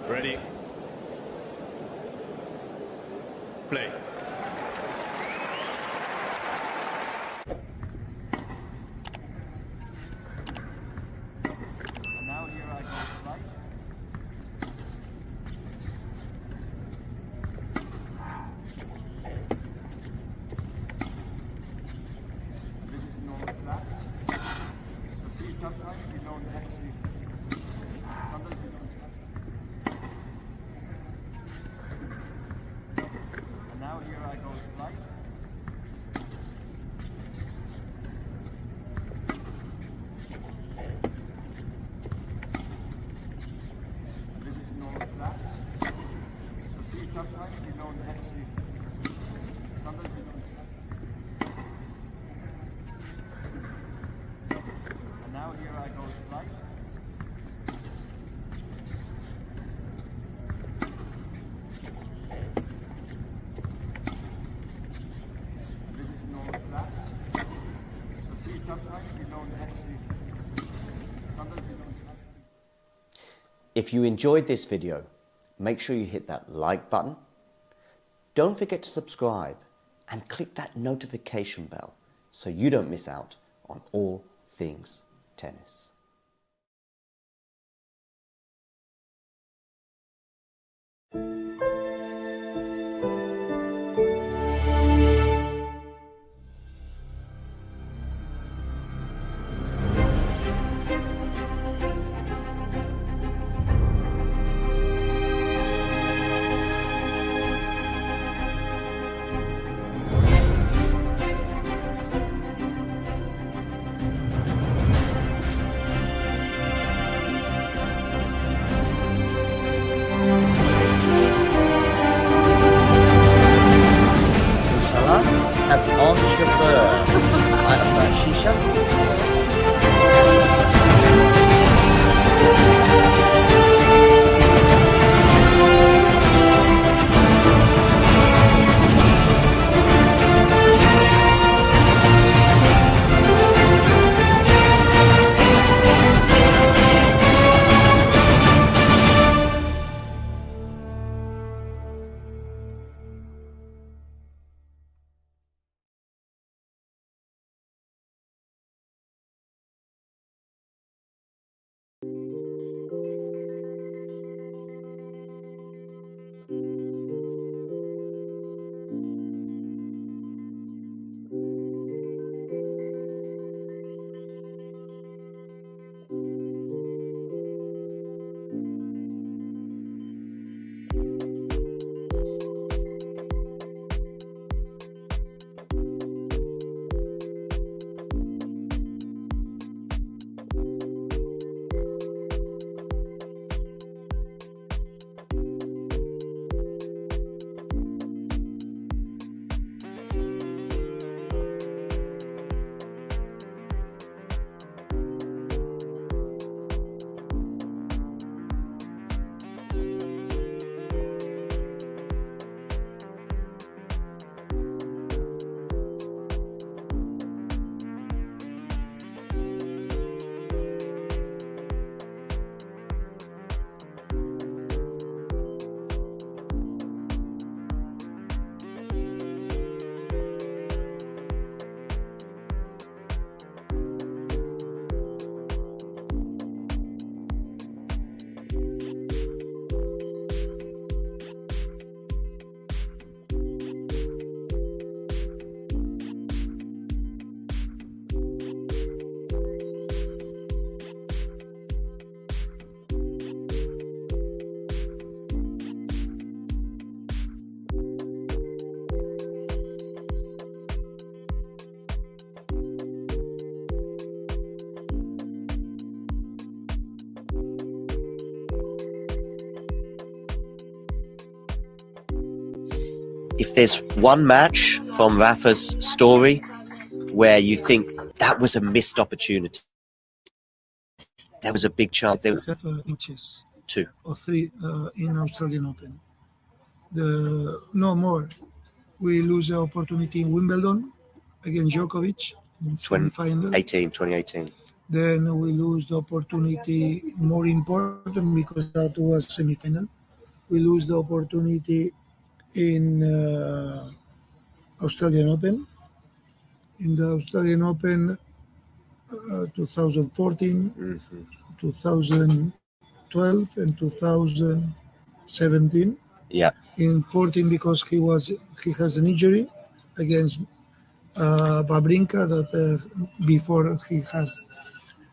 Ready? Play. And now here I go slice. And this is normal flat. You see sometimes you don't actually, sometimes you don't. And now here I go slice. And this is normal flat. You see sometimes you don't actually, sometimes you don't. And now here I go slice. And this is normal flat. You see sometimes you don't actually, sometimes you don't. If you enjoyed this video, make sure you hit that like button. Don't forget to subscribe and click that notification bell so you don't miss out on all things tennis. if there's one match from Rafa's story where you think that was a missed opportunity, there was a big chance there have matches, 2 or 3 in Australian Open. No more. We lose the opportunity in Wimbledon against Djokovic in semi-final. 2018. Then we lose the opportunity, more important because that was semi-final. We lose the opportunity in Australian Open. In the Australian Open 2014, 2012 and 2017. Yeah. In 14 because he has an injury against Babrinka that before he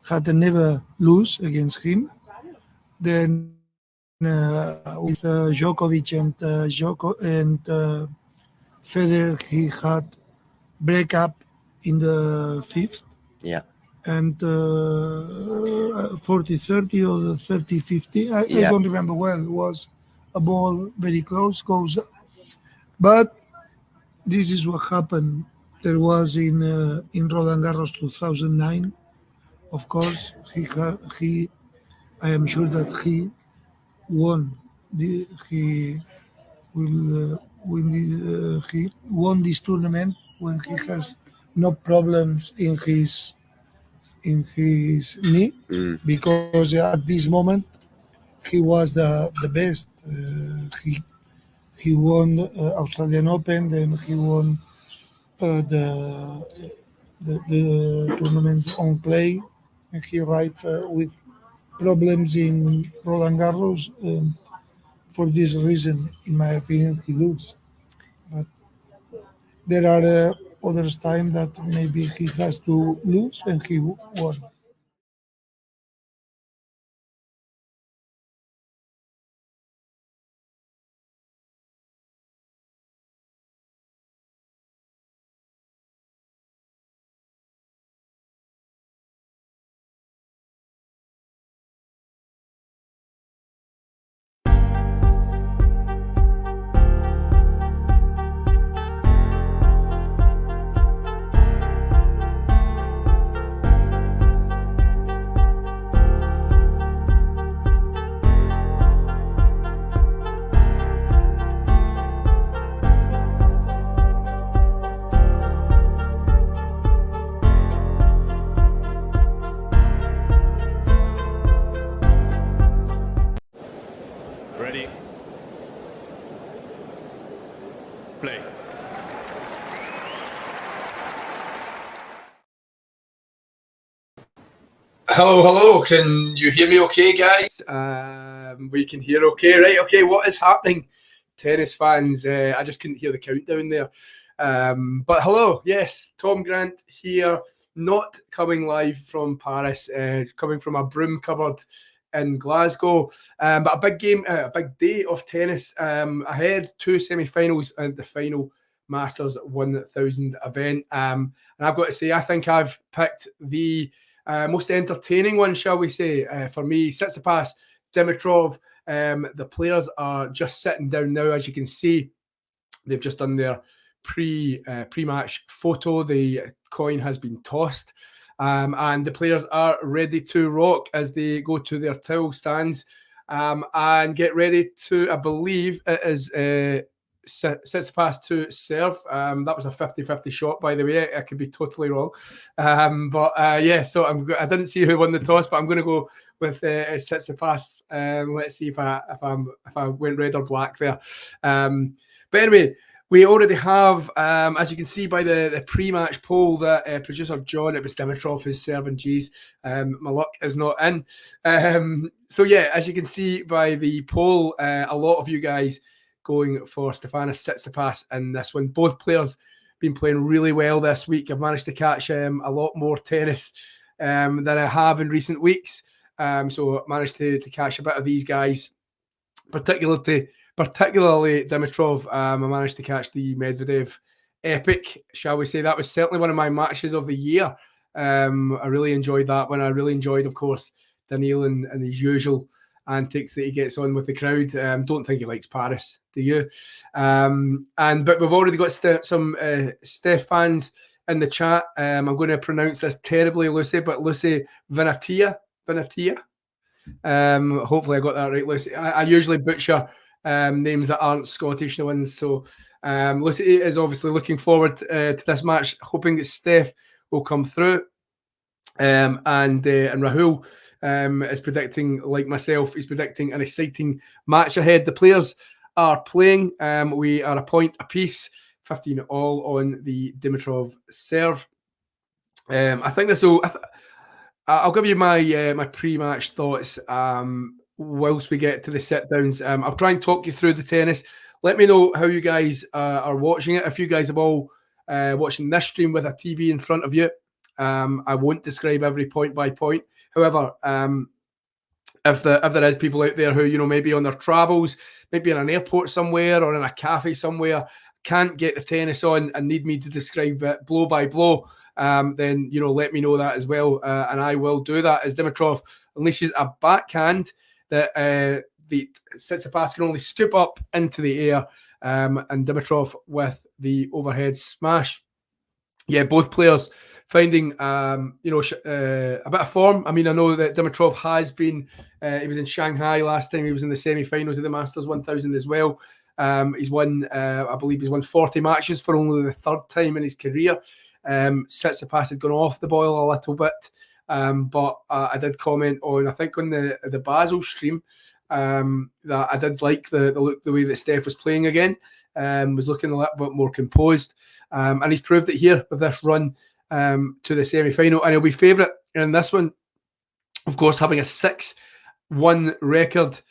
had never lose against him. Then with Djokovic and Federer, he had breakup in the 5th. Yeah. And 40-30 or the 30-50. I don't remember well. It was a ball very close, goes up. But this is what happened. There was in Roland Garros 2009. Of course, he I am sure that he won. He will win. He won this tournament when he has no problems in his knee, because at this moment he was the best. He won Australian Open, then he won the tournaments on clay, and he arrived with problems in Roland Garros. For this reason, in my opinion, he loses. But there are other times that maybe he has to lose and he won. Ready. Play. Hello. Can you hear me okay, guys? We can hear okay, right? Okay, what is happening, tennis fans? I just couldn't hear the countdown there. But hello, yes, Tom Grant here, not coming live from Paris, coming from a broom cupboard in Glasgow. But a big game, a big day of tennis ahead. 2 semi-finals and the final Masters 1000 event. And I've got to say, I think I've picked the most entertaining one, shall we say, for me. Tsitsipas, Dimitrov. The players are just sitting down now, as you can see. They've just done their pre-match photo. The coin has been tossed. And the players are ready to rock as they go to their towel stands and get ready to, I believe it is Tsitsipas to serve. That was a 50-50 shot, by the way. I could be totally wrong. Yeah, so I didn't see who won the toss, but I'm going to go with Tsitsipas. Let's see if I went red or black there. But anyway, we already have, as you can see by the pre-match poll that producer John, it was Dimitrov who's serving. Geez, my luck is not in. So yeah, as you can see by the poll, a lot of you guys going for Stefanos Tsitsipas in this one. Both players been playing really well this week. I've managed to catch a lot more tennis than I have in recent weeks. So I managed to catch a bit of these guys, particularly Dimitrov. I managed to catch the Medvedev epic, shall we say. That was certainly one of my matches of the year. I really enjoyed that one. I really enjoyed, of course, Daniil and his usual antics that he gets on with the crowd. Don't think he likes Paris, do you? But we've already got some Steph fans in the chat. I'm going to pronounce this terribly, Lucy, but Lucy Vinatia. Hopefully I got that right, Lucy. I usually butcher names that aren't Scottish ones. So Lucy is obviously looking forward to this match, hoping that Steph will come through. And Rahul is predicting, like myself, he's predicting an exciting match ahead. The players are playing. We are a point apiece, 15 all on the Dimitrov serve. I think this will. I'll give you my pre-match thoughts whilst we get to the sit-downs. I'll try and talk you through the tennis. Let me know how you guys are watching it. If you guys have all watching this stream with a TV in front of you, I won't describe every point by point. However, if there is people out there who, maybe on their travels, maybe in an airport somewhere or in a cafe somewhere, can't get the tennis on and need me to describe it blow by blow, then let me know that as well, and I will do that. As Dimitrov unleashes a backhand that the Tsitsipas can only scoop up into the air, and Dimitrov with the overhead smash. Yeah, both players finding a bit of form. I mean, I know that Dimitrov has been. He was in Shanghai last time. He was in the semi-finals of the Masters 1000 as well. He's won, I believe, he's won 40 matches for only the third time in his career. Tsitsipas had gone off the boil a little bit, but I did comment on, I think on the Basel stream, that I did like the way that Steph was playing again. Was looking a little bit more composed, and he's proved it here with this run to the semi-final, and he'll be favourite in this one, of course, having a 6-1 record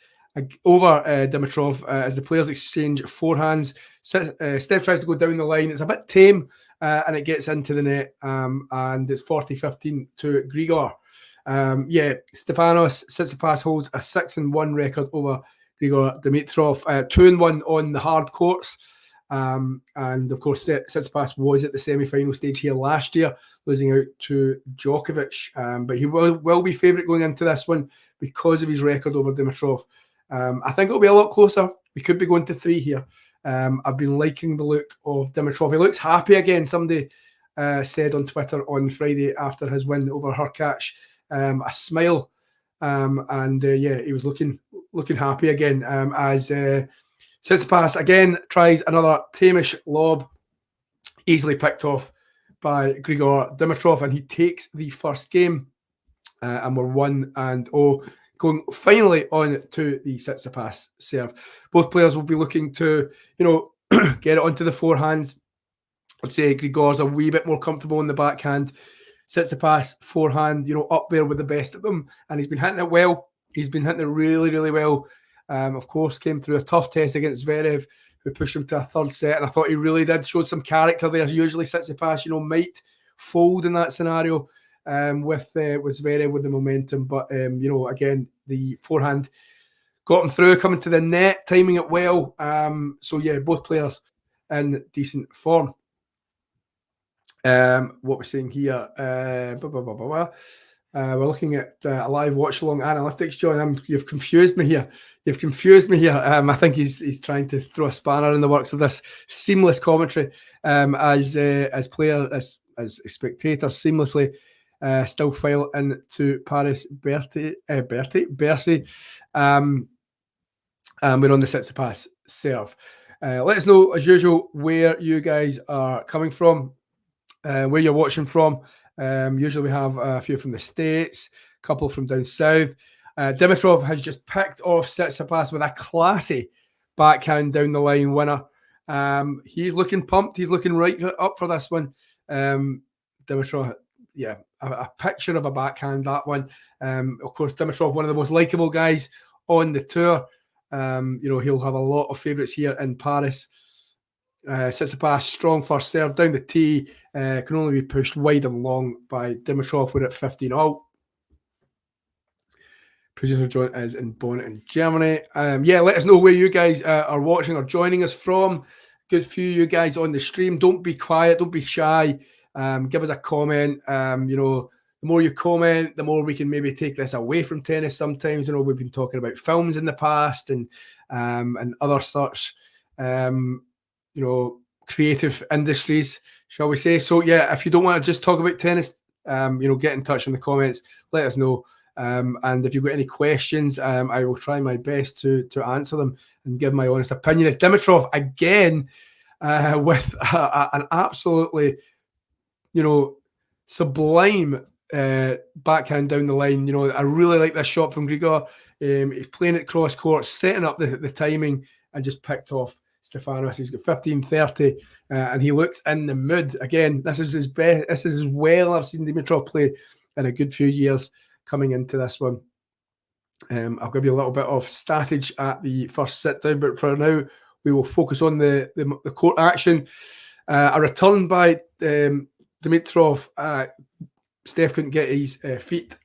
over Dimitrov as the players exchange forehands. Steph tries to go down the line. It's a bit tame, and it gets into the net, and it's 40-15 to Grigor. Stefanos Tsitsipas holds a 6-1 record over Grigor Dimitrov, 2-1 on the hard courts. And of course, Tsitsipas was at the semi-final stage here last year, losing out to Djokovic. But he will be favourite going into this one because of his record over Dimitrov. I think it'll be a lot closer. We could be going to 3 here. I've been liking the look of Dimitrov. He looks happy again. Somebody said on Twitter on Friday after his win over Hurkacz, a smile, and he was looking happy again, as Tsitsipas again tries another tamish lob, easily picked off by Grigor Dimitrov, and he takes the first game, and we're 1-0, going finally on to the Tsitsipas serve. Both players will be looking to get it onto the forehands. I'd say Grigor's a wee bit more comfortable in the backhand. Tsitsipas forehand, up there with the best of them, and he's been hitting it well. He's been hitting it really, really well. Of course, came through a tough test against Zverev, who pushed him to a third set, and I thought he really did show some character there. Usually Tsitsipas, might fold in that scenario with Zverev with the momentum, but again, the forehand got him through, coming to the net, timing it well. Both players in decent form. What we're seeing here, we're looking at a live watch-along analytics, John. You've confused me here. I think he's trying to throw a spanner in the works of this seamless commentary, as spectators seamlessly still file into Paris Bercy. And we're on the Tsitsipas serve. Let us know, as usual, where you guys are coming from, where you're watching from. Usually we have a few from the States, a couple from down south. Dimitrov has just picked off Tsitsipas with a classy backhand down the line winner. He's looking pumped. He's looking right up for this one. Dimitrov, a picture of a backhand, that one. Of course, Dimitrov, one of the most likeable guys on the tour. He'll have a lot of favourites here in Paris. Tsitsipas, strong first serve down the tee, can only be pushed wide and long by Dimitrov. We're at 15-0. Producer John is in Bonn in Germany. Let us know where you guys are watching or joining us from. Good few of you guys on the stream. Don't be quiet. Don't be shy. Give us a comment. the more you comment, the more we can maybe take this away from tennis sometimes. You know, we've been talking about films in the past and other such, you know, creative industries, shall we say. So, yeah, if you don't want to just talk about tennis, you know, get in touch in the comments, let us know. And if you've got any questions, I will try my best to answer them and give my honest opinion. It's Dimitrov again with an absolutely, you know, sublime backhand down the line. You know, I really like this shot from Grigor. He's playing it cross court, setting up the timing, and just picked off Stefanos. He's got 15-30, and he looks in the mood. Again, this is his best. This is as well I've seen Dimitrov play in a good few years coming into this one. I'll give you a little bit of statage at the first sit down, but for now, we will focus on the court action. A return by Dimitrov. Steph couldn't get his feet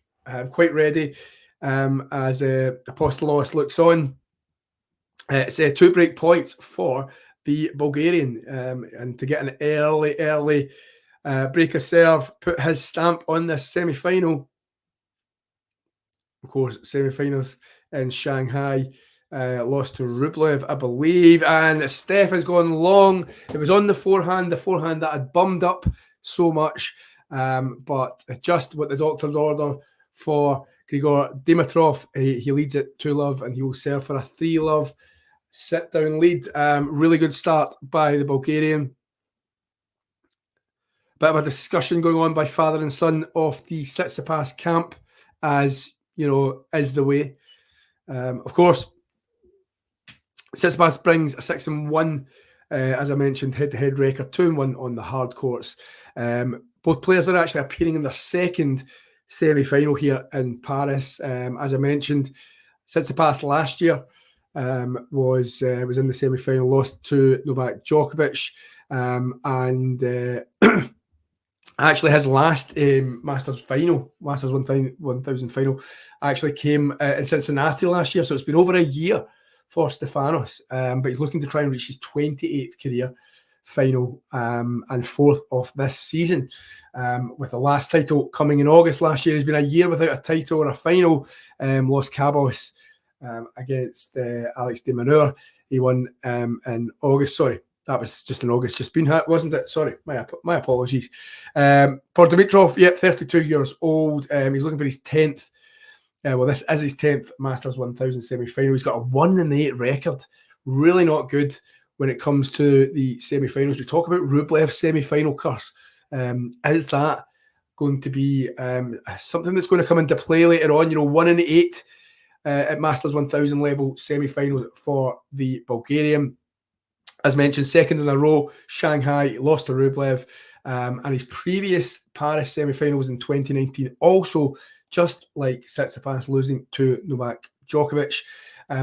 quite ready as Apostolos looks on. It's 2 break points for the Bulgarian, and to get an early break of serve, put his stamp on this semi-final. Of course, semi-finals in Shanghai, lost to Rublev, I believe, and Steph has gone long. It was on the forehand that had bummed up so much, but just what the doctor's order for Grigor Dimitrov. He leads it 2-love, and he will serve for a 3-love sit-down lead. Really good start by the Bulgarian. Bit of a discussion going on by father and son of the Tsitsipas camp, as you know, is the way. Of course, Tsitsipas brings a 6-1, as I mentioned, head-to-head record, 2-1 on the hard courts. Both players are actually appearing in their second semi-final here in Paris. As I mentioned, Tsitsipas last year was in the semi-final, lost to Novak Djokovic, and actually his last Masters 1000 final actually came in Cincinnati last year. So it's been over a year for Stefanos, but he's looking to try and reach his 28th career final and 4th of this season, with the last title coming in August last year. He's been a year without a title or a final. Los Cabos against Alex de Minaur. He won in August. Sorry, that was just in August, just been, wasn't it? Sorry, my apologies. For Dimitrov, 32 years old. He's looking for his 10th. Well, this is his 10th Masters 1000 semi-final. He's got a 1-8 record. Really not good when it comes to the semi-finals. We talk about Rublev's semi-final curse. Is that going to be something that's going to come into play later on? You know, 1-8 at Masters 1000 level semi-final for the Bulgarian. As mentioned, second in a row, Shanghai, lost to Rublev, and his previous Paris semi-final was in 2019, also just like Tsitsipas, losing to Novak Djokovic.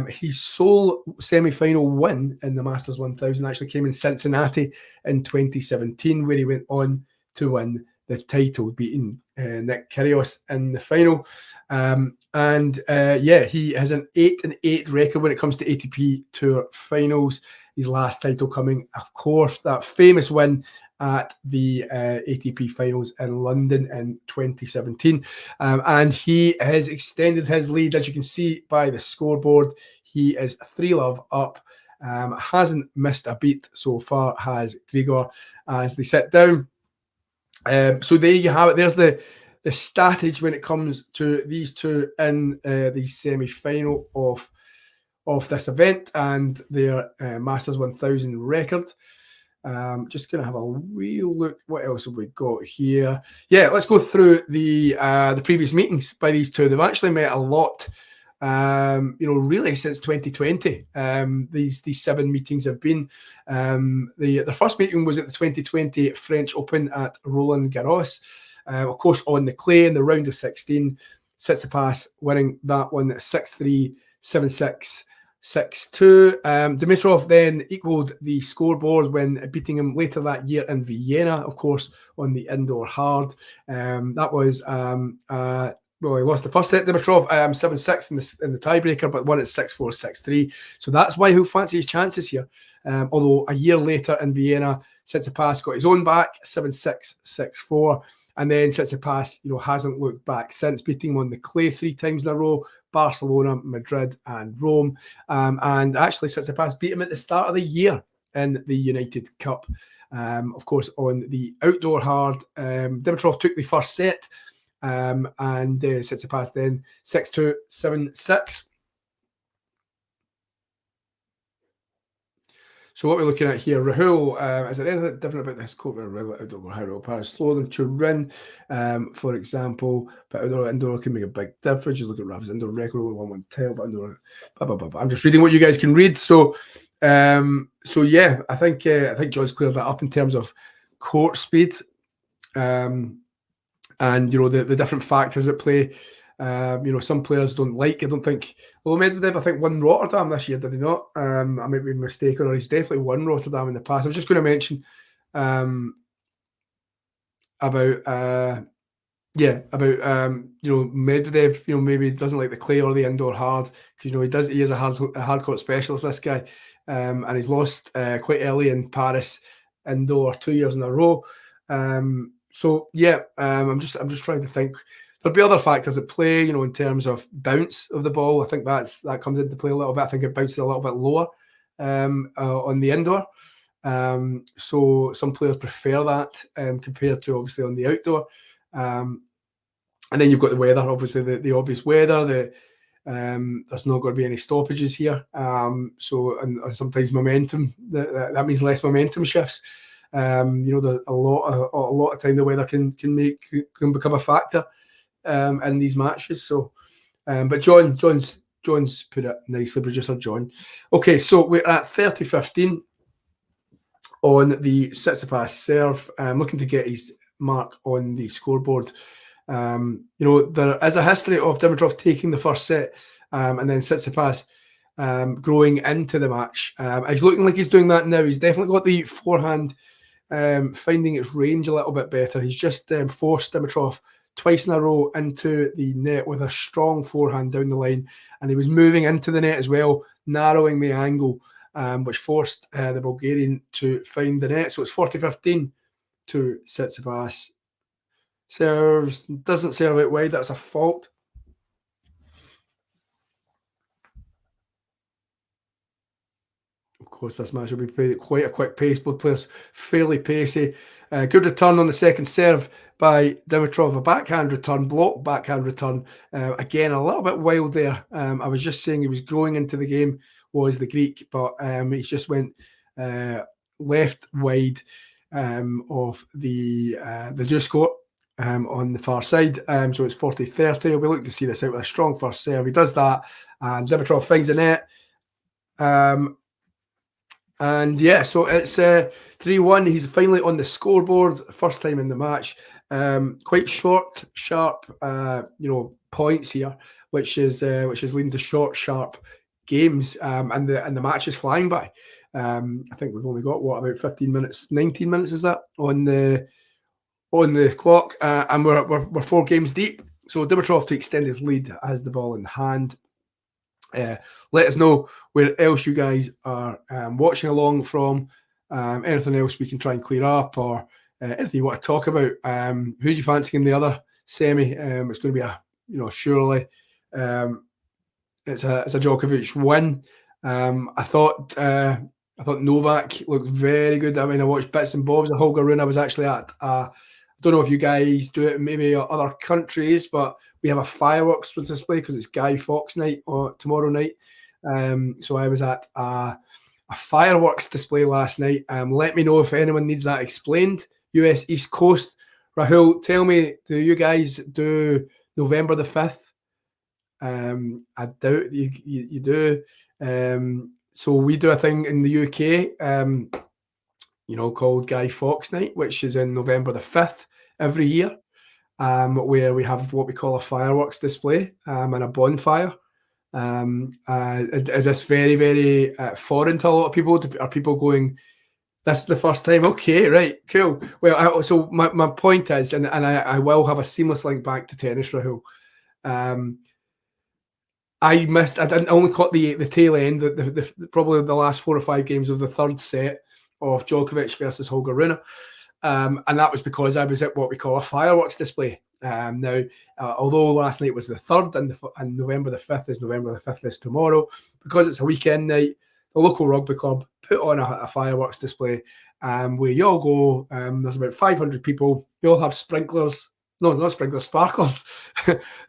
His sole semi-final win in the Masters 1000 actually came in Cincinnati in 2017, where he went on to win the title, beating Nick Kyrgios in the final. He has an 8-8 record when it comes to ATP Tour finals. His last title coming, of course, that famous win at the ATP finals in London in 2017. And he has extended his lead, as you can see by the scoreboard. He is 3-love up. Hasn't missed a beat so far, has Grigor, as they sit down. So there you have it. There's the statage when it comes to these two in the semi-final of this event and their Masters 1000 record. Just going to have a wee look. What else have we got here? Yeah, let's go through the previous meetings by these two. They've actually met a lot, really since 2020. These 7 meetings have been. The first meeting was at the 2020 French Open at Roland Garros. Of course, on the clay in the round of 16, Tsitsipas winning that one 6-3, 7-6, 6-2. Dimitrov then equaled the scoreboard when beating him later that year in Vienna, of course, on the indoor hard. That was, he lost the first set, Dimitrov, 7-6 in the tiebreaker, but won at 6-4, 6-3. So that's why he'll fancy his chances here. Although a year later in Vienna, Tsitsipas got his own back, 7-6, 6-4. And then Tsitsipas, hasn't looked back since, beating him on the clay 3 times in a row, Barcelona, Madrid, and Rome. And actually, Tsitsipas beat him at the start of the year in the United Cup. Of course, on the outdoor hard, Dimitrov took the first set, and Tsitsipas then 6-2, 7-6. So what we're looking at here, Rahul, is there anything different about this court? Rahul Paris slower than Turin, for example, but indoor can make a big difference. You look at Rafa's indoor record, 1-1-10, but indoor, blah, blah, blah, blah. I'm just reading what you guys can read. So yeah, I think John's cleared that up in terms of court speed, and the different factors at play. Some players don't like. I don't think. Well, Medvedev, I think, won Rotterdam this year, did he not? I might be mistaken, or he's definitely won Rotterdam in the past. I was just going to mention about Medvedev. Maybe doesn't like the clay or the indoor hard, because he is a hard court specialist. This guy, and he's lost quite early in Paris indoor 2 years in a row. So yeah, I'm just trying to think. There'll be other factors at play, in terms of bounce of the ball. I think that comes into play a little bit. I think it bounces a little bit lower on the indoor. So some players prefer that compared to obviously on the outdoor. And then you've got the weather, obviously the obvious weather. There's not going to be any stoppages here. So and sometimes momentum. That means less momentum shifts. A lot of time the weather can become a factor in these matches. So, but John's put it nicely, producer John. Okay, so we're at 30-15 on the Tsitsipas serve. Looking to get his mark on the scoreboard. There is a history of Dimitrov taking the first set, and then Tsitsipas growing into the match. He's looking like he's doing that now. He's definitely got the forehand finding its range a little bit better. He's just forced Dimitrov twice in a row into the net with a strong forehand down the line, and he was moving into the net as well, narrowing the angle, which forced the Bulgarian to find the net. So it's 40-15 to Tsitsipas. Doesn't serve out wide. That's a fault. Of course, this match will be played at quite a quick pace. Both players fairly pacey. Good return on the second serve by Dimitrov. A backhand return, blocked backhand return. Again, a little bit wild there. I was just saying he was growing into the game, was the Greek, but he just went left wide of the deuce court on the far side. So it's 40-30. We'll be looking to see this out with a strong first serve. He does that, and Dimitrov finds the net. And yeah, so it's 3-1. He's finally on the scoreboard, first time in the match. Quite short, sharp, points here, which is leading to short, sharp games. And the match is flying by. I think we've only got about 15 minutes, 19 minutes is that on the clock, and we're 4 games deep. So Dimitrov to extend his lead has the ball in hand. Let us know where else you guys are watching along from. Anything else we can try and clear up, or anything you want to talk about. Who do you fancy in the other semi? It's going to be surely it's a Djokovic win. I thought Novak looked very good. I mean, I watched bits and bobs of Holger Rune. I was actually at I don't know if you guys do it in maybe other countries, but we have a fireworks display because it's Guy Fawkes night tomorrow night. So I was at a fireworks display last night. Let me know if anyone needs that explained. US East Coast. Rahul, tell me, do you guys do November the 5th? I doubt you do. So we do a thing in the UK, called Guy Fawkes Night, which is in November the 5th every year, where we have what we call a fireworks display and a bonfire. Is this very, very foreign to a lot of people? Are people going, this is the first time? Okay, right, cool. Well, so my point is, and I will have a seamless link back to tennis, Rahul. I only caught the tail end, probably the last 4 or 5 games of the third set of Djokovic versus Holger Rune. And that was because I was at what we call a fireworks display. Now, although last night was the 3rd and November the 5th is November the 5th is tomorrow, because it's a weekend night, the local rugby club put on a fireworks display where you all go. There's about 500 people. You all have sprinklers. No, not sprinklers, sparklers.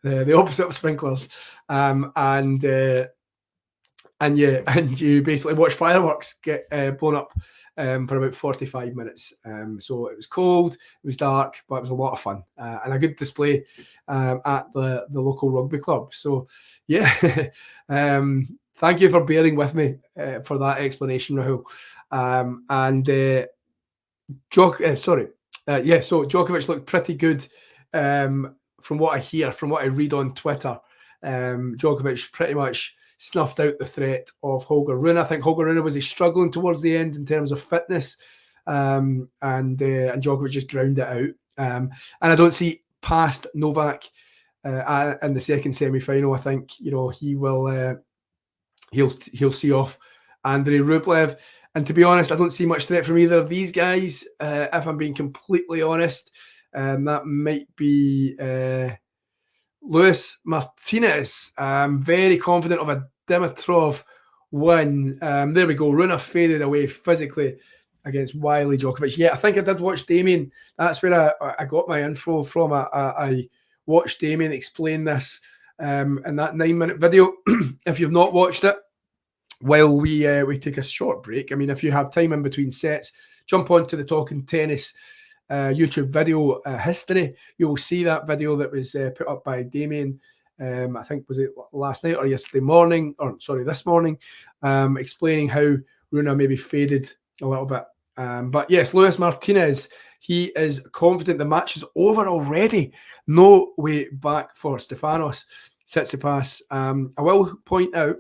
The opposite of sprinklers. And you basically watch fireworks get blown up for about 45 minutes. So it was cold, it was dark, but it was a lot of fun and a good display at the local rugby club. So yeah, thank you for bearing with me for that explanation, Rahul. So Djokovic looked pretty good from what I hear, from what I read on Twitter. Djokovic pretty much snuffed out the threat of Holger Rune. I think Holger Rune was struggling towards the end in terms of fitness, and Djokovic just ground it out. And I don't see past Novak in the second semi-final. I think he will he'll see off Andrei Rublev. And to be honest, I don't see much threat from either of these guys. If I'm being completely honest, that might be Luis Martinez. Very confident of a Dimitrov win. There we go. Rune faded away physically against Wiley Djokovic. Yeah, I think I did watch Damien. That's where I got my info from. I watched Damien explain this in that 9-minute video. If you've not watched it, while we take a short break, I mean, if you have time in between sets, jump onto the Talking Tennis YouTube video history. You will see that video that was put up by Damien. I think was it last night or yesterday morning, or sorry, this morning, explaining how Rune maybe faded a little bit. But yes, Luis Martinez, he is confident the match is over already. No way back for Stefanos Tsitsipas. I will point out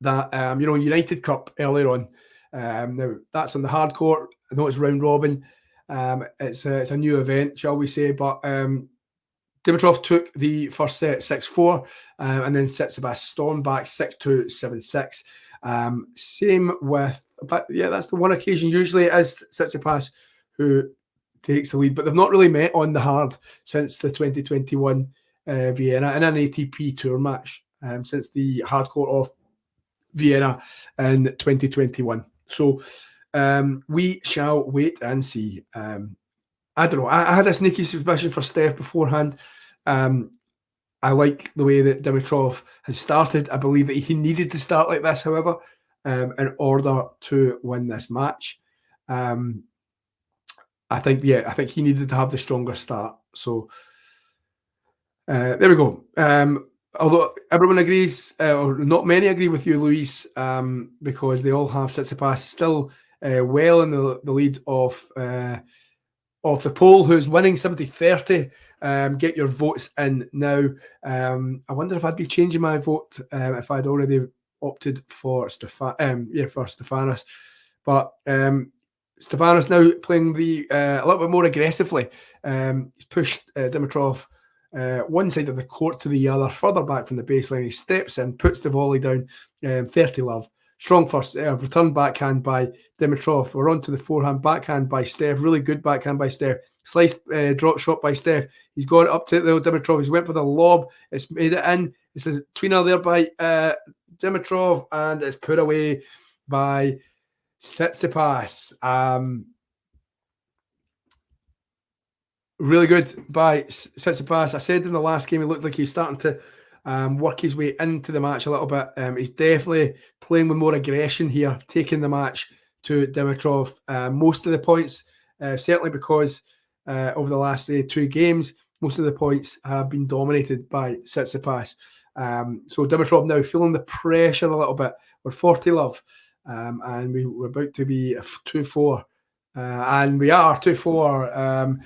that United Cup earlier on. Now that's on the hard court. I know it's round robin. It's a new event, shall we say? But Dimitrov took the first set 6-4, and then Tsitsipas stormed back 6-2, 7-6. Same with, in fact, yeah, that's the one occasion. Usually it is Tsitsipas who takes the lead, but they've not really met on the hard since the 2021 Vienna in an ATP Tour match, since the hard court of Vienna in 2021. So we shall wait and see. I don't know. I had a sneaky suspicion for Steph beforehand. I like the way that Dimitrov has started. I believe that he needed to start like this, however, in order to win this match. I think he needed to have the stronger start. So there we go. Although everyone agrees, or not many agree with you, Luis, because they all have Tsitsipas still well in the lead of the poll, who's winning 70-30. Get your votes in now. I wonder if I'd be changing my vote if I'd already opted for Stefanos. But Stefanos now playing a little bit more aggressively. He's pushed Dimitrov one side of the court to the other, further back from the baseline. He steps in, puts the volley down, 30-love. Strong first serve, return backhand by Dimitrov. We're on to the forehand backhand by Steph. Really good backhand by Steph. Sliced drop shot by Steph. He's got it up to the Dimitrov. He's went for the lob. It's made it in. It's a tweener there by Dimitrov, and it's put away by Tsitsipas. Really good by Tsitsipas. I said in the last game, he looked like he's starting to work his way into the match a little bit. He's definitely playing with more aggression here, taking the match to Dimitrov. Most of the points, certainly because over the last 2 games, most of the points have been dominated by Tsitsipas. So Dimitrov now feeling the pressure a little bit. We're 40-love, and we're about to be 2-4. And we are 2-4.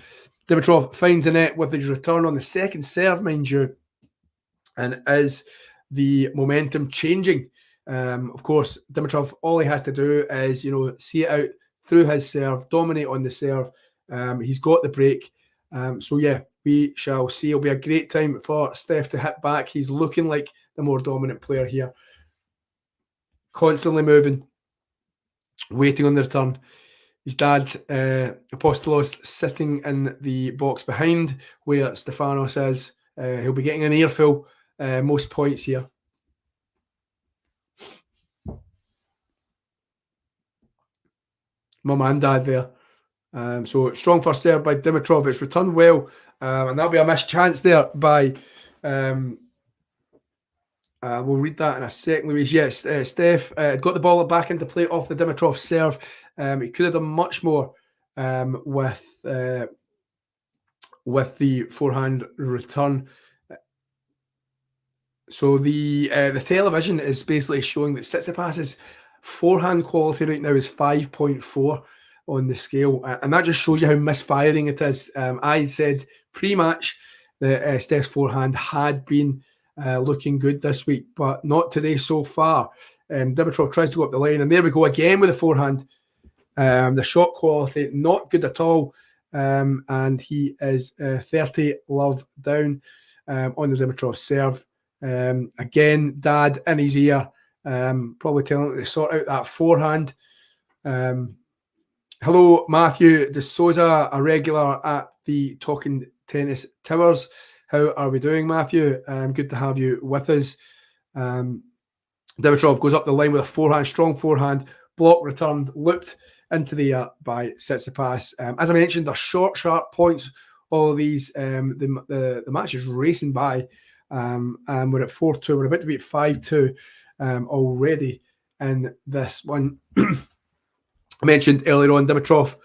Dimitrov finds a net with his return on the second serve, mind you. And is the momentum changing? Of course, Dimitrov, all he has to do is, see it out through his serve, dominate on the serve. He's got the break. So yeah, we shall see. It'll be a great time for Steph to hit back. He's looking like the more dominant player here. Constantly moving, waiting on the return. his dad, Apostolos, sitting in the box behind where Stefanos is. He'll be getting an earful most points here. Mum and dad there. So strong first serve by Dimitrov. It's returned well, and that'll be a missed chance there by. We'll read that in a second, Louise. Yes, Steph got the ball back into play off the Dimitrov serve. He could have done much more with the forehand return. So the television is basically showing that Tsitsipas's forehand quality right now is 5.4 on the scale, and that just shows you how misfiring it is. I said pre-match that Steph's forehand had been looking good this week, but not today so far. Dimitrov tries to go up the line, and there we go again with the forehand. The shot quality not good at all, and he is 30 love down on the Dimitrov serve. Again, dad in his ear, probably telling him to sort out that forehand. Hello, Matthew De Souza, a regular at the Talking Tennis Towers. How are we doing, Matthew? Good to have you with us. Dimitrov goes up the line with a forehand, strong forehand, block returned, looped into the air by Tsitsipas. As I mentioned, they're short, sharp points. All of these, the match is racing by, and we're at 4-2. We're about to be at 5-2 already in this one. I mentioned earlier on Dimitrov,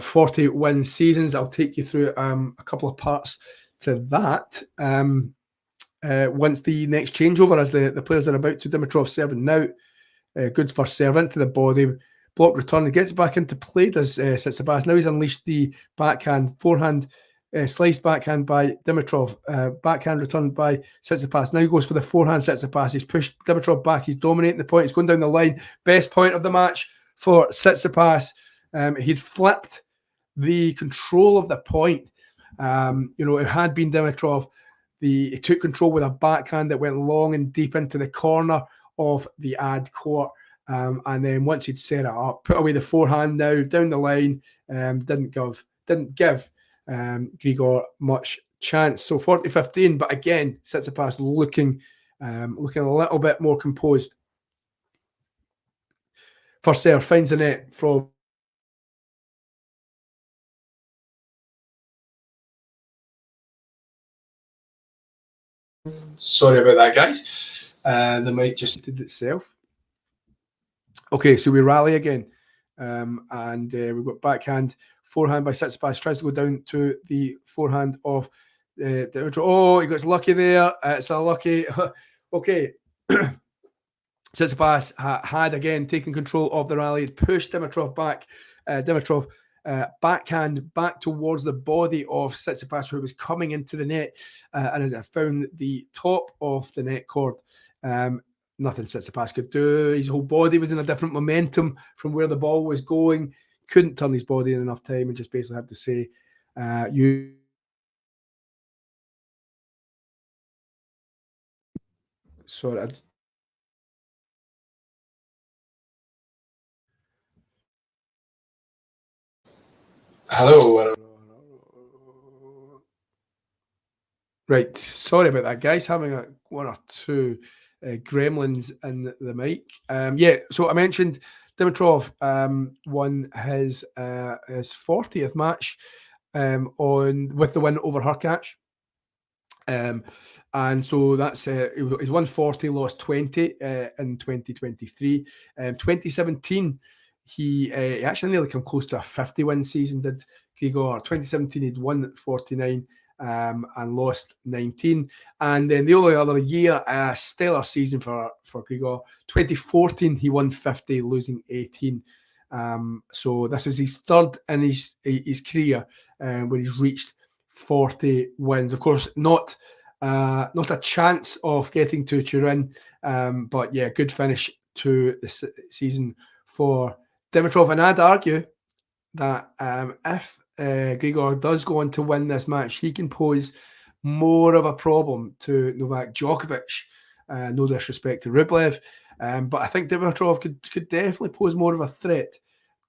40 win seasons. I'll take you through a couple of parts to that once the next changeover, as the players are about to. Dimitrov serving now. Good first serve into the body. Block return. He gets back into play, does Tsitsipas. Now he's unleashed the backhand, forehand, sliced backhand by Dimitrov. Backhand returned by Tsitsipas. Now he goes for the forehand Tsitsipas. He's pushed Dimitrov back. He's dominating the point. He's going down the line. Best point of the match for Tsitsipas. He'd flipped the control of the point. It had been Dimitrov. He took control with a backhand that went long and deep into the corner of the ad court. And then once he'd set it up, put away the forehand now, down the line, didn't give Grigor much chance. So 40-15, but again, Tsitsipas looking a little bit more composed. First serve finds the net from sorry about that, guys. The mic just did itself. Okay, so we rally again, and we've got backhand, forehand by Tsitsipas. Tries to go down to the forehand of Dimitrov. Oh, he gets lucky there. It's a lucky. Okay. Tsitsipas had again taken control of the rally, pushed Dimitrov back. Dimitrov backhand back towards the body of Tsitsipas, who was coming into the net, and as it found the top of the net cord, nothing Tsitsipas could do. His whole body was in a different momentum from where the ball was going. Couldn't turn his body in enough time, and just basically had to say, "You." Sorry. Hello. Right, sorry about that, guys. Having one or two gremlins in the mic. So I mentioned Dimitrov won his 40th match with the win over Hurkacz. And so that's he's won 40, lost 20 in 2023. 2017. He actually nearly come close to a 50-win season, did Grigor. 2017, he'd won 49 and lost 19. And then the only other year, a stellar season for Grigor. 2014, he won 50, losing 18. So this is his third in his career where he's reached 40 wins. Of course, not a chance of getting to Turin, but yeah, good finish to the season for Dimitrov. And I'd argue that if Grigor does go on to win this match, he can pose more of a problem to Novak Djokovic. No disrespect to Rublev, but I think Dimitrov could definitely pose more of a threat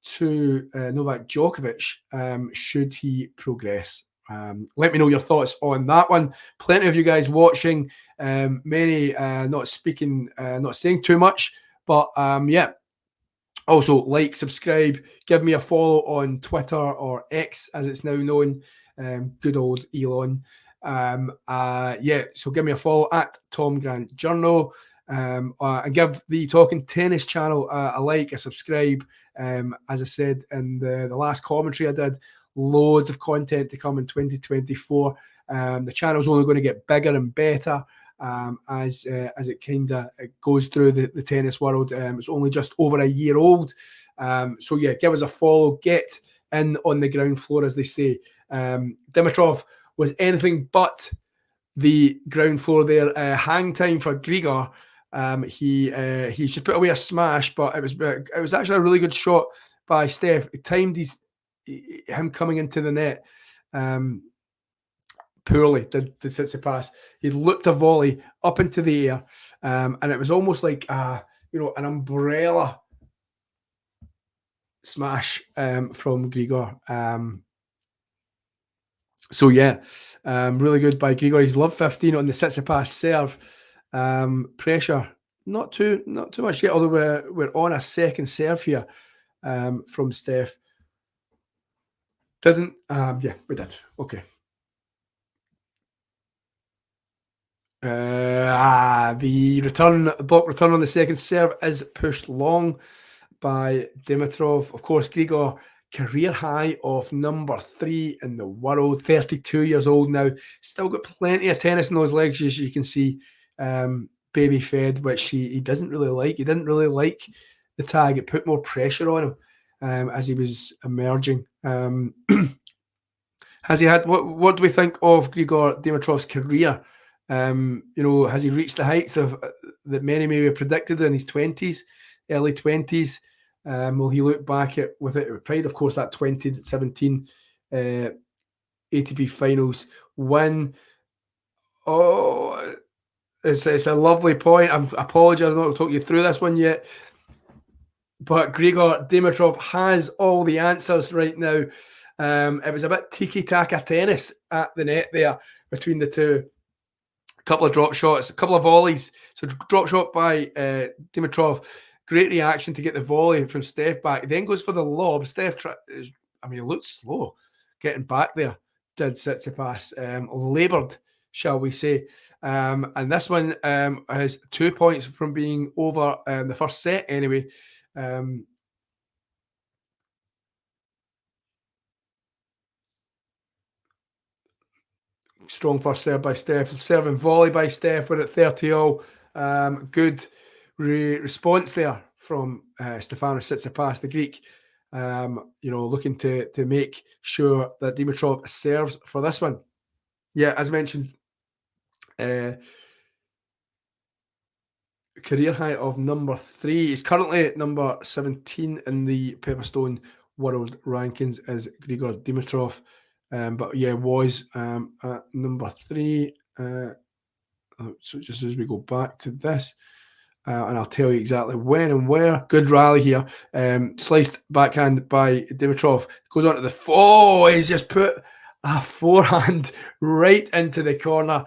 to Novak Djokovic, should he progress? Let me know your thoughts on that one. Plenty of you guys watching, many not speaking, not saying too much, but yeah. Also, like, subscribe, give me a follow on Twitter, or X as it's now known. Good old Elon. Yeah, so give me a follow at Tom Grant Journal. And give the Talking Tennis channel a like, a subscribe. As I said in the last commentary I did, loads of content to come in 2024. The channel's only going to get bigger and better as it kind of goes through the tennis world. It's only just over a year old. So yeah, give us a follow, get in on the ground floor, as they say. Dimitrov was anything but the ground floor there. Hang time for Grigor. He should put away a smash, but it was actually a really good shot by Steph. It timed him coming into the net poorly, did the Tsitsipas. He looked a volley up into the air, and it was almost like an umbrella smash from Grigor. So yeah, really good by Grigor. He's love 15 on the Tsitsipas serve. Pressure not too much yet, although we're on a second serve here from Steph. Yeah, we did. Okay. The block return on the second serve is pushed long by Dimitrov. Of course, Grigor, career high of number 3 in the world, 32 years old now. Still got plenty of tennis in those legs, as you can see. Baby fed, which he doesn't really like. He didn't really like the tag. It put more pressure on him as he was emerging. Has he had, what do we think of Grigor Dimitrov's career? Has he reached the heights of that many maybe predicted in his 20s, early 20s? Will he look back with it with pride? Of course, that 2017 ATP Finals win. Oh, it's a lovely point. I apologize, I'm not going to talk you through this one yet. But Grigor Dimitrov has all the answers right now. It was a bit tiki-taka tennis at the net there between the two. A couple of drop shots, a couple of volleys. So drop shot by Dimitrov. Great reaction to get the volley from Steph back. Then goes for the lob. Steph, he looked slow getting back there. Did Tsitsipas. Laboured, shall we say. And this one has 2 points from being over the first set anyway. Strong first serve by Steph. Serve and volley by Steph. We're at 30-all. Good response there from Stefanos Tsitsipas, the Greek. Looking to make sure that Dimitrov serves for this one. Yeah, as mentioned, career high of number 3. He's currently at number 17 in the Pepperstone World Rankings as Grigor Dimitrov. But yeah, was at number 3. So just as we go back to this, and I'll tell you exactly when and where. Good rally here. Sliced backhand by Dimitrov. Goes on to the... Oh, he's just put a forehand right into the corner.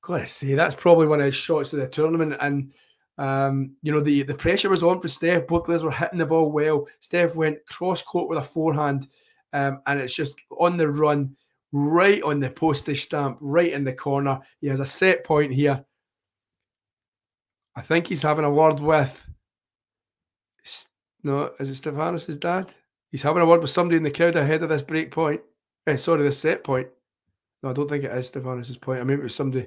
Gotta say, that's probably one of his shots of the tournament. And, the pressure was on for Steph. Both players were hitting the ball well. Steph went cross-court with a forehand. And it's just on the run, right on the postage stamp, right in the corner. He has a set point here. I think he's having a word with... No, is it Stefanos' dad? He's having a word with somebody in the crowd ahead of this break point. This set point. No, I don't think it is Stefanos' point. I mean, it was somebody...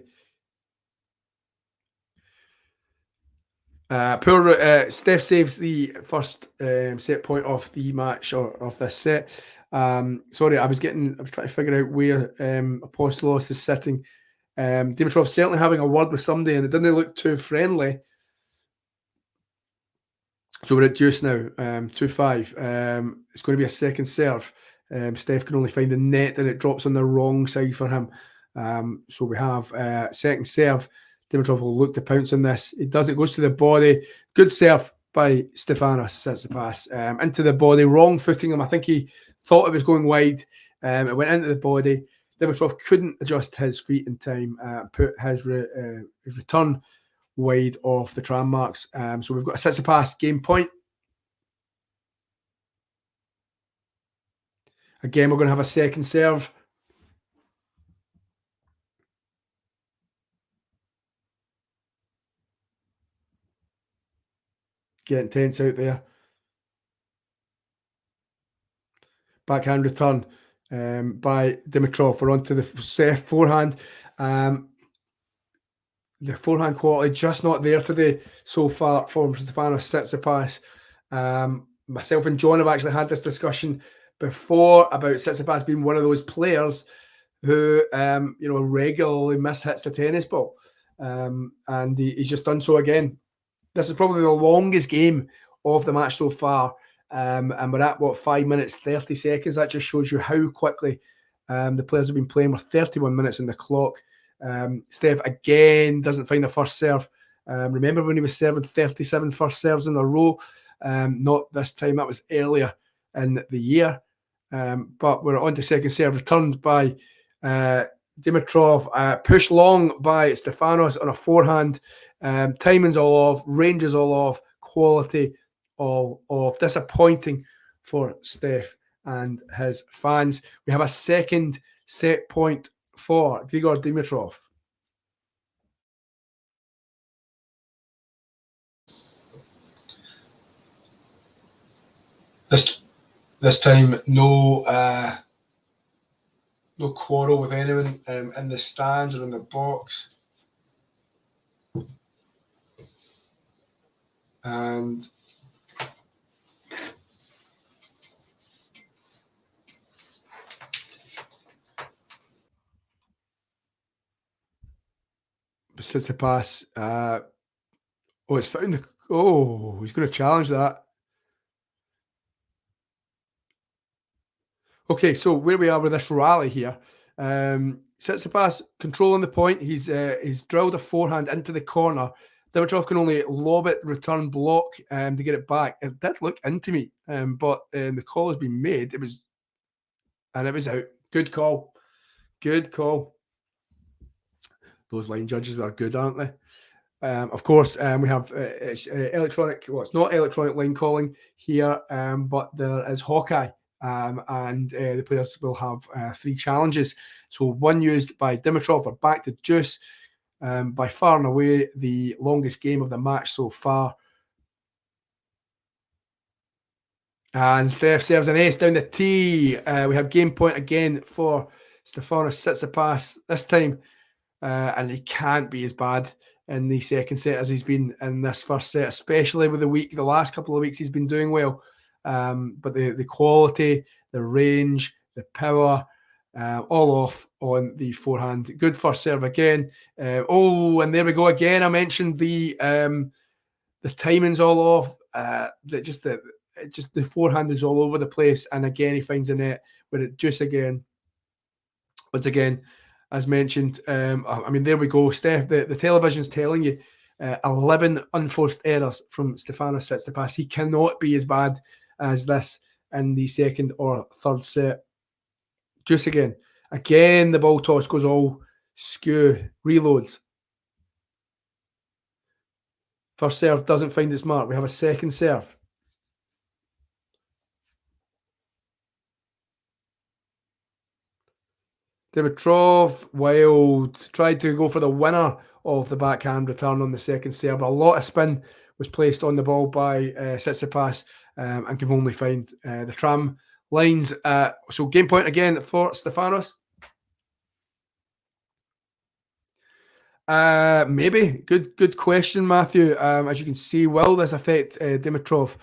Steph saves the first set point off the match or off this set. Sorry, I was trying to figure out where Apostolos is sitting. Dimitrov certainly having a word with somebody, and it didn't look too friendly. So we're at deuce now, 2-5. It's going to be a second serve. Steph can only find the net, and it drops on the wrong side for him. So we have second serve. Dimitrov will look to pounce on this. It does. It goes to the body. Good serve by Stefanos Tsitsipas into the body, wrong footing him. I think he thought it was going wide. It went into the body. Dimitrov couldn't adjust his feet in time, put his return wide off the tram marks. So we've got a Tsitsipas game point. Again, we're going to have a second serve. Getting tense out there. Backhand return by Dimitrov. We're on to the forehand. The forehand quality just not there today so far from Stefanos Tsitsipas. Myself and John have actually had this discussion before about Tsitsipas being one of those players who regularly mishits the tennis ball, and he's just done so again. This is probably the longest game of the match so far, and we're at 5 minutes 30 seconds. That just shows you how quickly the players have been playing. We're 31 minutes on the clock. Steph again doesn't find the first serve. Remember when he was serving 37 first serves in a row? Not this time. That was earlier in the year. But we're on to second serve, returned by Dimitrov, pushed long by Stefanos on a forehand. Timing's all off, range is all off, quality all off. Disappointing for Steph and his fans. We have a second set point for Grigor Dimitrov. This time, no quarrel with anyone in the stands or in the box. And Tsitsipas, it's found the. Oh, he's going to challenge that. Okay, so where we are with this rally here, Tsitsipas controlling the point. He's drilled a forehand into the corner. Dimitrov can only lob it, return block to get it back. It did look into me, but the call has been made. It was out. Good call. Good call. Those line judges are good, aren't they? Of course, we have electronic. Well, it's not electronic line calling here, but there is Hawkeye. And the players will have 3 challenges. So one used by Dimitrov. We're back to deuce. By far and away the longest game of the match so far. And Steph serves an ace down the tee. We have game point again for Stefanos Tsitsipas this time. And he can't be as bad in the second set as he's been in this first set, especially with the last couple of weeks he's been doing well. But the quality, the range, the power, all off on the forehand. Good first serve again. And there we go again. I mentioned the timing's all off. The forehand is all over the place. And again, he finds the net with it just again. Once again, as mentioned, there we go. Steph, the television's telling you 11 unforced errors from Stefanos Tsitsipas. He cannot be as bad as this in the second or third set. Just again, the ball toss goes all skew, reloads. First serve doesn't find its mark. We have a second serve. Dimitrov, wild, tried to go for the winner of the backhand return on the second serve. A lot of spin was placed on the ball by Tsitsipas, and can only find the tram lines. So game point again for Stefanos. Maybe. Good question, Matthew. As you can see, will this affect Dimitrov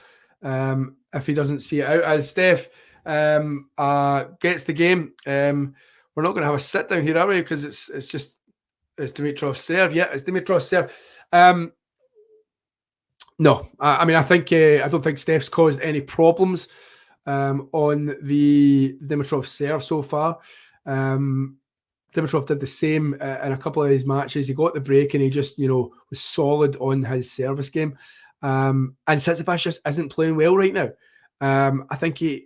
if he doesn't see it out? As Steph gets the game, we're not going to have a sit down here, are we? Because it's Dimitrov's serve. Yeah, it's Dimitrov's serve. No, I don't think Steph's caused any problems on the Dimitrov serve so far. Dimitrov did the same in a couple of his matches. He got the break and he just, was solid on his service game. And Tsitsipas just isn't playing well right now. I think he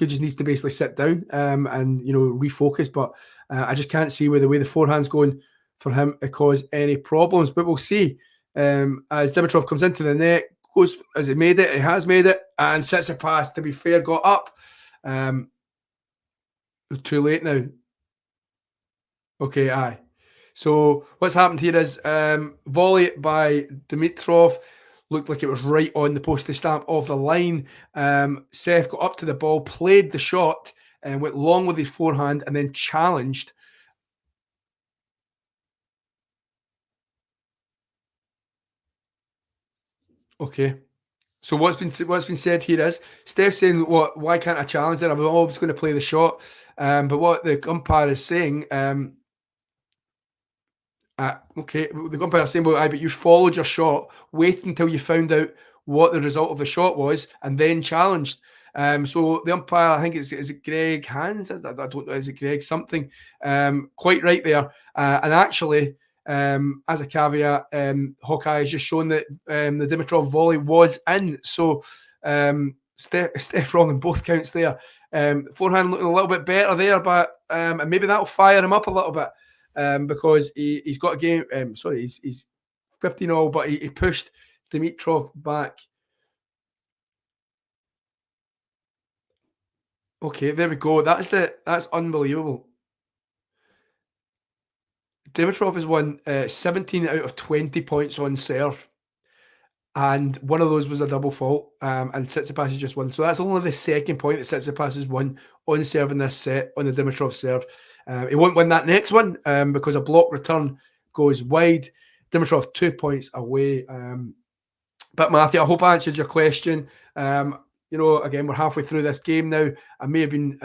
just needs to basically sit down and refocus. But I just can't see where the way the forehand's going for him to cause any problems. But we'll see as Dimitrov comes into the net. Has he made it? He has made it. And Tsitsipas, to be fair, got up. Too late now. Okay, aye. So what's happened here is volley by Dimitrov. Looked like it was right on the postage stamp of the line. Seth got up to the ball, played the shot, and went long with his forehand, and then challenged. Okay. So what's been said here is Steph's saying, why can't I challenge it? I was always going to play the shot. But what the umpire is saying, okay, the umpire is saying, but you followed your shot, wait until you found out what the result of the shot was, and then challenged. So the umpire, I think is it Greg Hans? I don't know, is it Greg something? Quite right there. And actually, as a caveat, Hawkeye has just shown that the Dimitrov volley was in. So Steph wrong in both counts there. Forehand looking a little bit better there, but and maybe that'll fire him up a little bit because he's got a game. He's 15-0, but he pushed Dimitrov back. Okay, there we go. That's unbelievable. Dimitrov has won 17 out of 20 points on serve, and one of those was a double fault, and Tsitsipas has just won. So that's only the second point that Tsitsipas has won on serve in this set on the Dimitrov serve. He won't win that next one because a block return goes wide. Dimitrov 2 points away. But Matthew, I hope I answered your question. Again, we're halfway through this game now. I may have been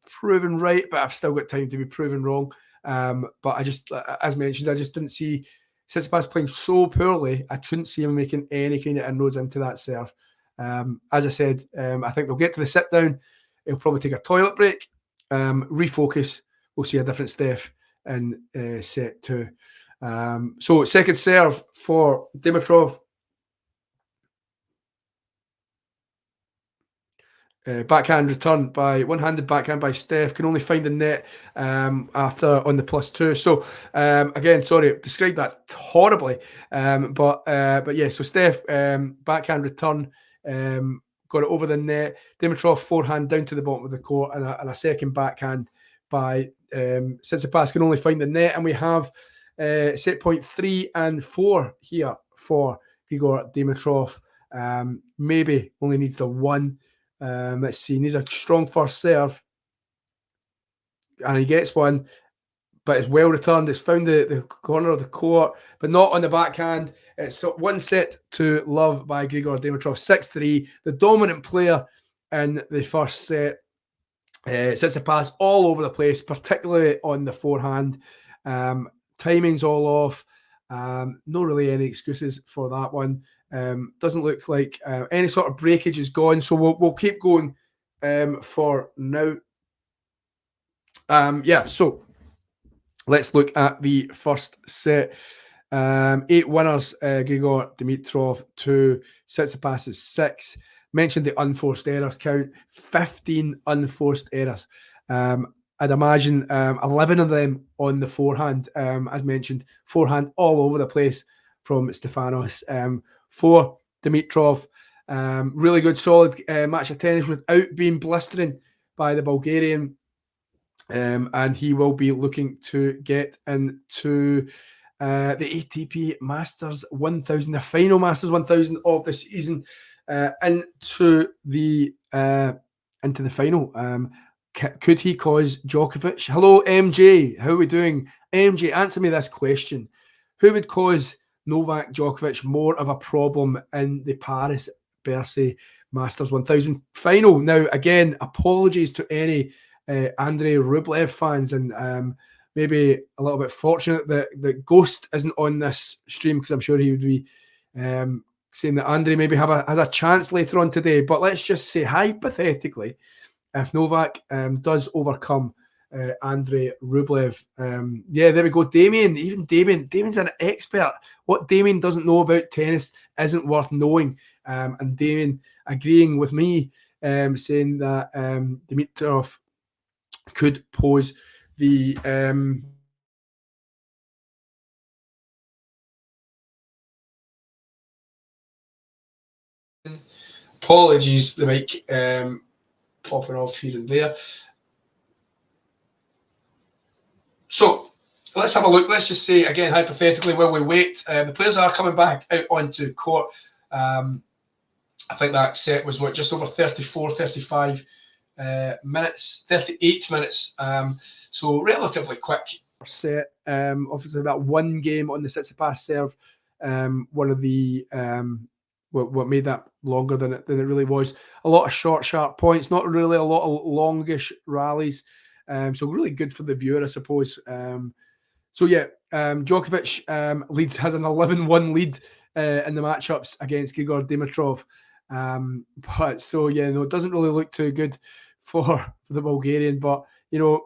proven right, but I've still got time to be proven wrong. But I just, as mentioned, I just didn't see Tsitsipas playing so poorly. I couldn't see him making any kind of inroads into that serve. As I said, I think they'll get to the sit down. He'll probably take a toilet break, refocus. We'll see a different Steph in set 2. So second serve for Dimitrov. Backhand return by one-handed backhand by Steph, can only find the net after on the +2. So again, sorry, described that horribly, but yeah. So Steph backhand return got it over the net. Dimitrov forehand down to the bottom of the court, and a second backhand by Tsitsipas can only find the net, and we have set point 3 and 4 here for Grigor Dimitrov. Maybe only needs the one. Let's see, needs a strong first serve, and he gets one, but it's well returned. It's found the corner of the court, but not on the backhand. It's 1-0 by Grigor Dimitrov, 6-3, the dominant player in the first set. Tsitsipas all over the place, particularly on the forehand. Timing's all off. No really any excuses for that one. Doesn't look like any sort of breakage is gone, so we'll keep going for now. So let's look at the first set. 8 winners, Grigor Dimitrov 2, Tsitsipas 6. Mentioned the unforced errors count, 15 unforced errors. I'd imagine 11 of them on the forehand, as mentioned. Forehand all over the place from Stefanos. For Dimitrov, really good, solid match of tennis without being blistering by the Bulgarian. And he will be looking to get into the ATP Masters 1000, the final Masters 1000 of the season, into the final. Could he cause Djokovic? Hello, MJ. How are we doing? MJ, answer me this question. Who would cause Novak Djokovic more of a problem in the Paris Bercy Masters 1000 final? Now, again, apologies to any Andrei Rublev fans, and maybe a little bit fortunate that Ghost isn't on this stream, because I'm sure he would be saying that Andrei maybe has a chance later on today. But let's just say, hypothetically, if Novak does overcome Andrei Rublev. Yeah, there we go. Damien, even Damien's an expert. What Damien doesn't know about tennis isn't worth knowing. And Damien agreeing with me, saying that Dimitrov could pose the apologies, the mic popping off here and there. So let's have a look. Let's just say again, hypothetically, while we wait, the players are coming back out onto court. I think that set was just over 34, 35 minutes, 38 minutes. So relatively quick set. Obviously, that one game on the Tsitsipas serve, one of the what made that longer than it really was. A lot of short, sharp points, not really a lot of longish rallies. So really good for the viewer, I suppose. So yeah, Djokovic leads, has an 11-1 lead in the matchups against Grigor Dimitrov. But so yeah, no, it doesn't really look too good for the Bulgarian. But you know,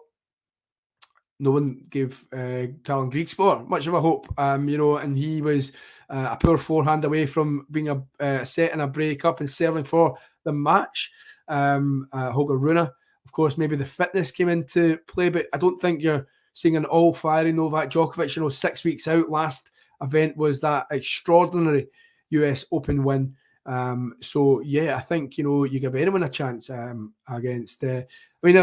no one gave Callum Grigor much of a hope. You know, and he was a poor forehand away from being a set and a break up and serving for the match. Holger Rune, of course, maybe the fitness came into play, but I don't think you're seeing an all-firing Novak Djokovic. You know, 6 weeks out, last event was that extraordinary US Open win. So yeah, I think, you know, you give anyone a chance against. I mean,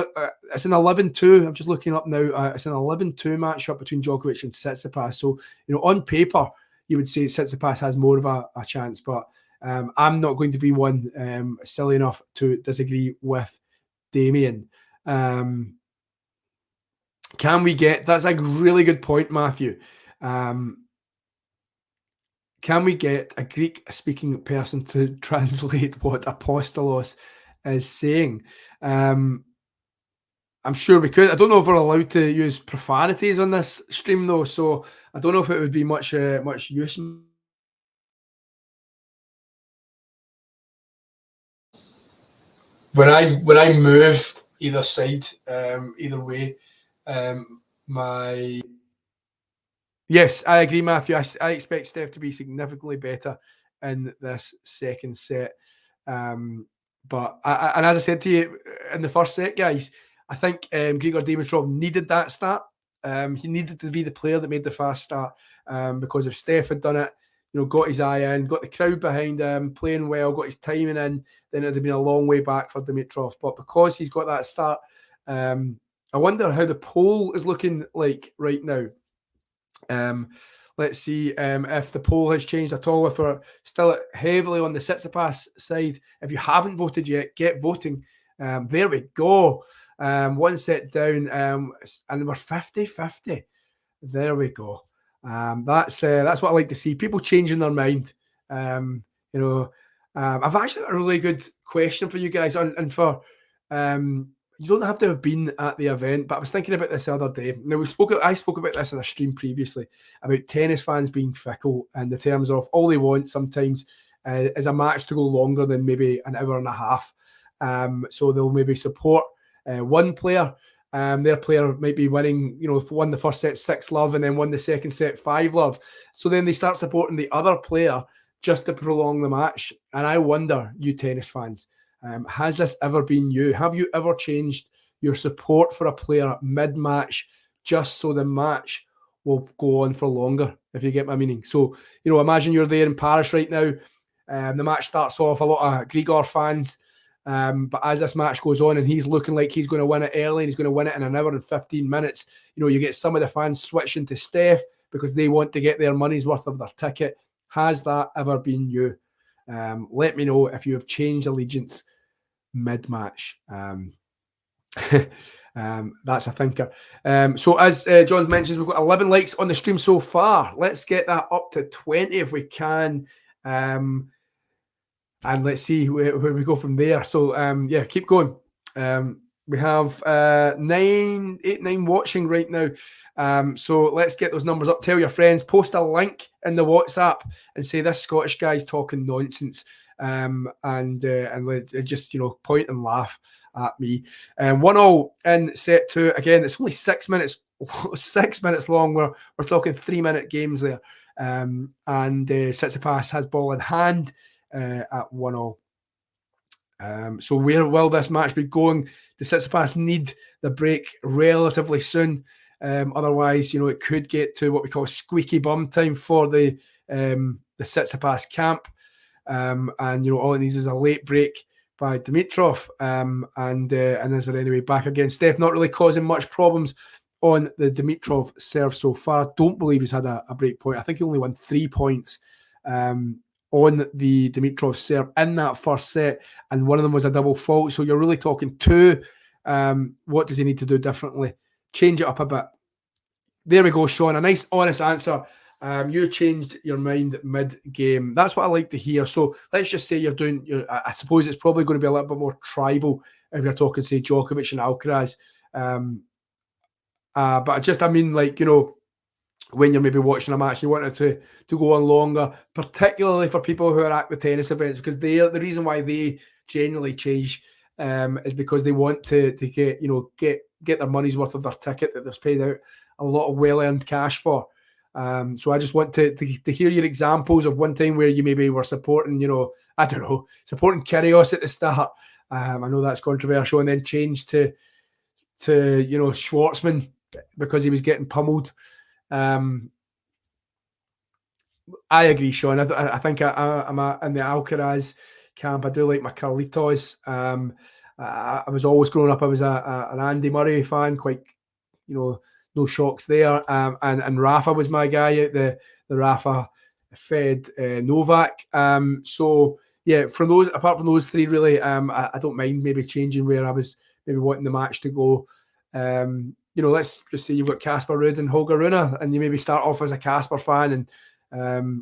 it's an 11-2. I'm just looking up now. It's an 11-2 matchup between Djokovic and Tsitsipas. So, you know, on paper, you would say Tsitsipas has more of a chance, but I'm not going to be one silly enough to disagree with Damien. Can we get? That's a really good point, Matthew. Can we get a Greek-speaking person to translate what apostolos is saying? I'm sure we could. I don't know if we're allowed to use profanities on this stream, though, so I don't know if it would be much use. When I move either side, either way, Yes, I agree, Matthew. I expect Steph to be significantly better in this second set. But and as I said to you in the first set, guys, I think Grigor Dimitrov needed that start. He needed to be the player that made the fast start because if Steph had done it, you know, got his eye in, got the crowd behind him, playing well, got his timing in, then it would have been a long way back for Dimitrov. But because he's got that start, I wonder how the poll is looking like right now. Let's see if the poll has changed at all, if we're still heavily on the Tsitsipas side. If you haven't voted yet, get voting. There we go. One set down, and we're 50-50. There we go. That's what I like to see. People changing their mind. You know, I've actually got a really good question for you guys, and for you don't have to have been at the event, but I was thinking about this the other day. Now, I spoke about this in a stream previously about tennis fans being fickle in the terms of all they want sometimes is a match to go longer than maybe an hour and a half. So they'll maybe support one player. Their player might be winning, you know, won the first set 6-love and then won the second set 5-love. So then they start supporting the other player just to prolong the match. And I wonder, you tennis fans, has this ever been you? Have you ever changed your support for a player mid-match just so the match will go on for longer, if you get my meaning? So, you know, imagine you're there in Paris right now. The match starts off, a lot of Grigor fans. But as this match goes on and he's looking like he's going to win it early and he's going to win it in an hour and 15 minutes, you know, you get some of the fans switching to Steph because they want to get their money's worth of their ticket. Has that ever been you? Let me know if you have changed allegiance mid-match. That's a thinker. So as John mentions, we've got 11 likes on the stream so far. Let's get that up to 20 if we can. And let's see where we go from there. So yeah, keep going. We have 9 watching right now. So let's get those numbers up. Tell your friends, post a link in the WhatsApp and say this Scottish guy's talking nonsense. And just, you know, point and laugh at me. 1-0 in set 2. Again, it's only 6 minutes. 6 minutes long. We're talking 3-minute games there. And Tsitsipas has ball in hand at 1-0. So where will this match be going? Does Tsitsipas need the break relatively soon? Otherwise, it could get to what we call squeaky bum time for the Tsitsipas camp. And all it needs is a late break by Dimitrov. And is there anyway back again? Steph not really causing much problems on the Dimitrov serve so far. Don't believe he's had a break point. I think he only won 3 points on the Dimitrov serve in that first set, and one of them was a double fault. So you're really talking 2. What does he need to do differently? Change it up a bit. There we go, Sean. A nice, honest answer. You changed your mind mid-game. That's what I like to hear. So let's just say you're doing. I suppose it's probably going to be a little bit more tribal if you're talking, say, Djokovic and Alcaraz. But I mean, when you're maybe watching a match, you want it to go on longer, particularly for people who are at the tennis events, because the reason why they generally change is because they want to get their money's worth of their ticket that they've paid out a lot of well-earned cash for. So I just want to hear your examples of one time where you maybe were supporting, supporting Kyrgios at the start. I know that's controversial, and then changed to Schwartzman because he was getting pummeled. I agree, Sean. I think I'm in the Alcaraz camp. I do like my Carlitos. I was always growing up. I was an Andy Murray fan. Quite, no shocks there. And Rafa was my guy out the Rafa fed Novak. So yeah, apart from those 3, really, I don't mind maybe changing where I was maybe wanting the match to go. Let's just say you've got Casper Ruud and Holger Rune, and you maybe start off as a Casper fan, and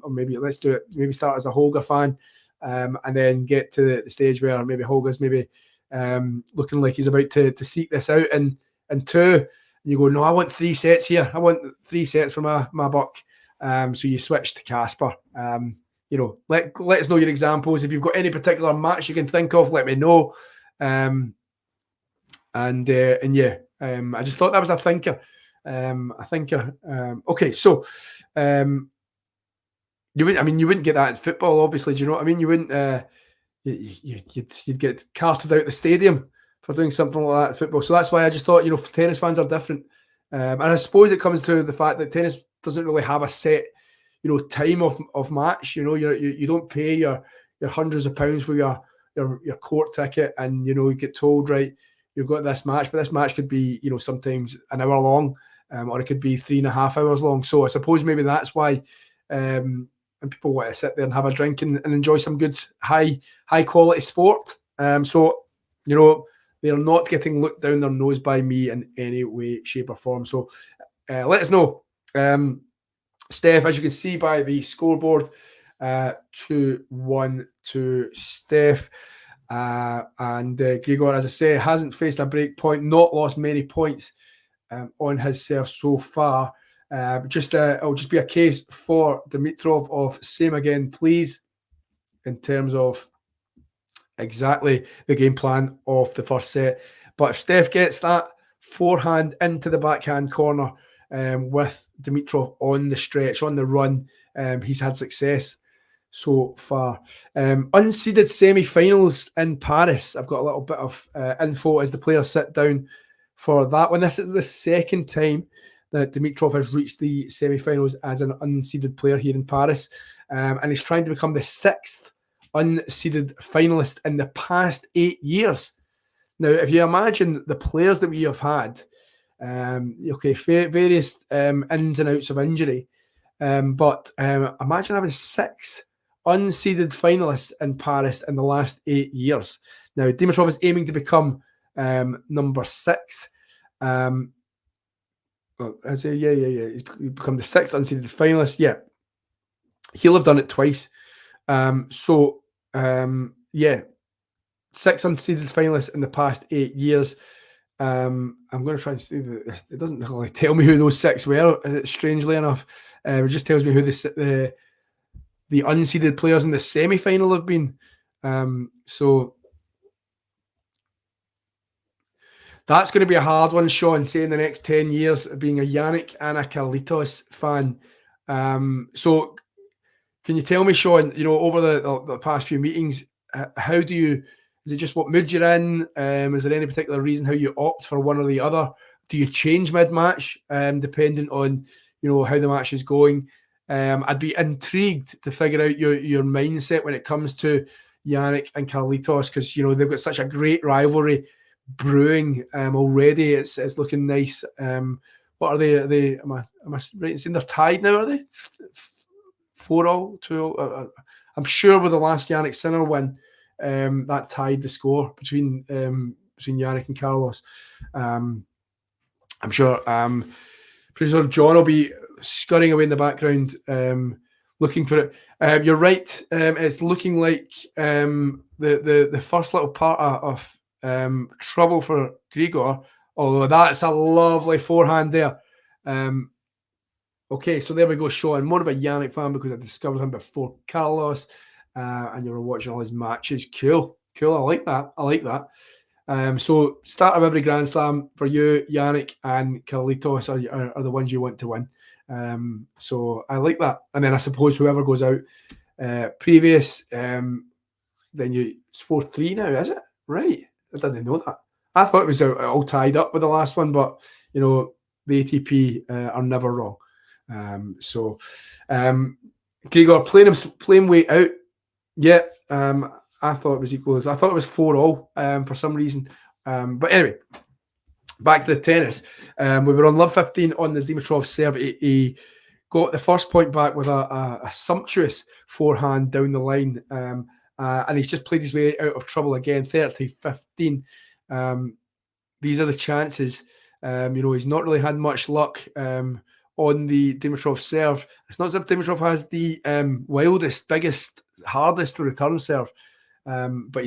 or maybe let's do it. Maybe start as a Holger fan, and then get to the stage where maybe Holger's maybe looking like he's about to seek this out in 2. And you go, no, I want 3 sets here. I want 3 sets for my buck. So you switch to Casper. Let us know your examples. If you've got any particular match you can think of, let me know. I just thought that was a thinker. Okay, so you wouldn't get that in football, obviously. Do you know what I mean? You wouldn't. You'd get carted out the stadium for doing something like that in football. So that's why I just thought, tennis fans are different. And I suppose it comes to the fact that tennis doesn't really have a set, time of match. You don't pay your hundreds of pounds for your court ticket, and you get told, right, you've got this match, but this match could be, sometimes an hour long, or it could be 3.5 hours long. So I suppose maybe that's why, and people want to sit there and have a drink and enjoy some good high quality sport. So they're not getting looked down their nose by me in any way, shape, or form. So let us know, Steph. As you can see by the scoreboard, 2-1 to Steph. And Grigor, as I say, hasn't faced a break point, not lost many points on his serve so far. It'll just be a case for Dimitrov of same again, please, in terms of exactly the game plan of the first set. But if Steph gets that forehand into the backhand corner with Dimitrov on the stretch, on the run, he's had success so far. Unseeded semi-finals in Paris. I've got a little bit of info as the players sit down for that one. This is the second time that Dimitrov has reached the semi-finals as an unseeded player here in Paris, and he's trying to become the 6th unseeded finalist in the past 8 years. Now, if you imagine the players that we have had, various ins and outs of injury, but imagine having 6 unseeded finalists in Paris in the last 8 years. Now, Dimitrov is aiming to become number 6. He's become the 6th unseeded finalist. Yeah, he'll have done it twice. 6 unseeded finalists in the past 8 years. I'm going to try and see that it doesn't really tell me who those 6 were. Strangely enough, it just tells me who the unseeded players in the semi-final have been. So That's going to be a hard one, Sean, say in the next 10 years, being a Yannick and a Carlitos fan. So can you tell me, Sean, over the past few meetings, how do you, is it just what mood you're in? Is there any particular reason how you opt for one or the other? Do you change mid-match, depending on, how the match is going? I'd be intrigued to figure out your mindset when it comes to Yannick and Carlitos, because, they've got such a great rivalry brewing already. It's looking nice. What are they? Am I right in saying they're tied now? Are they 4-all, 2-all? I'm sure with the last Yannick Sinner win, that tied the score between Yannick and Carlos. I'm sure. Pretty sure John will be scurrying away in the background, looking for it. You're right. It's looking like the first little part of trouble for Grigor. Although that's a lovely forehand there. Okay, so there we go, Sean. More of a Yannick fan because I discovered him before Carlos, and you were watching all his matches. Cool. I like that. So start of every Grand Slam for you, Yannick and Carlitos are the ones you want to win. So I like that. And then I suppose whoever goes out previous, then it's 4-3 now, is it? Right. I didn't know that. I thought it was all tied up with the last one, but the ATP are never wrong. Grigor playing way out. Yeah. I thought it was equals. I thought it was 4-all for some reason. But anyway, back to the tennis. We were on love 15 on the Dimitrov serve. He got the first point back with a sumptuous forehand down the line. And he's just played his way out of trouble again, 30-15. These are the chances. He's not really had much luck on the Dimitrov serve. It's not as if Dimitrov has the wildest, biggest, hardest to return serve. But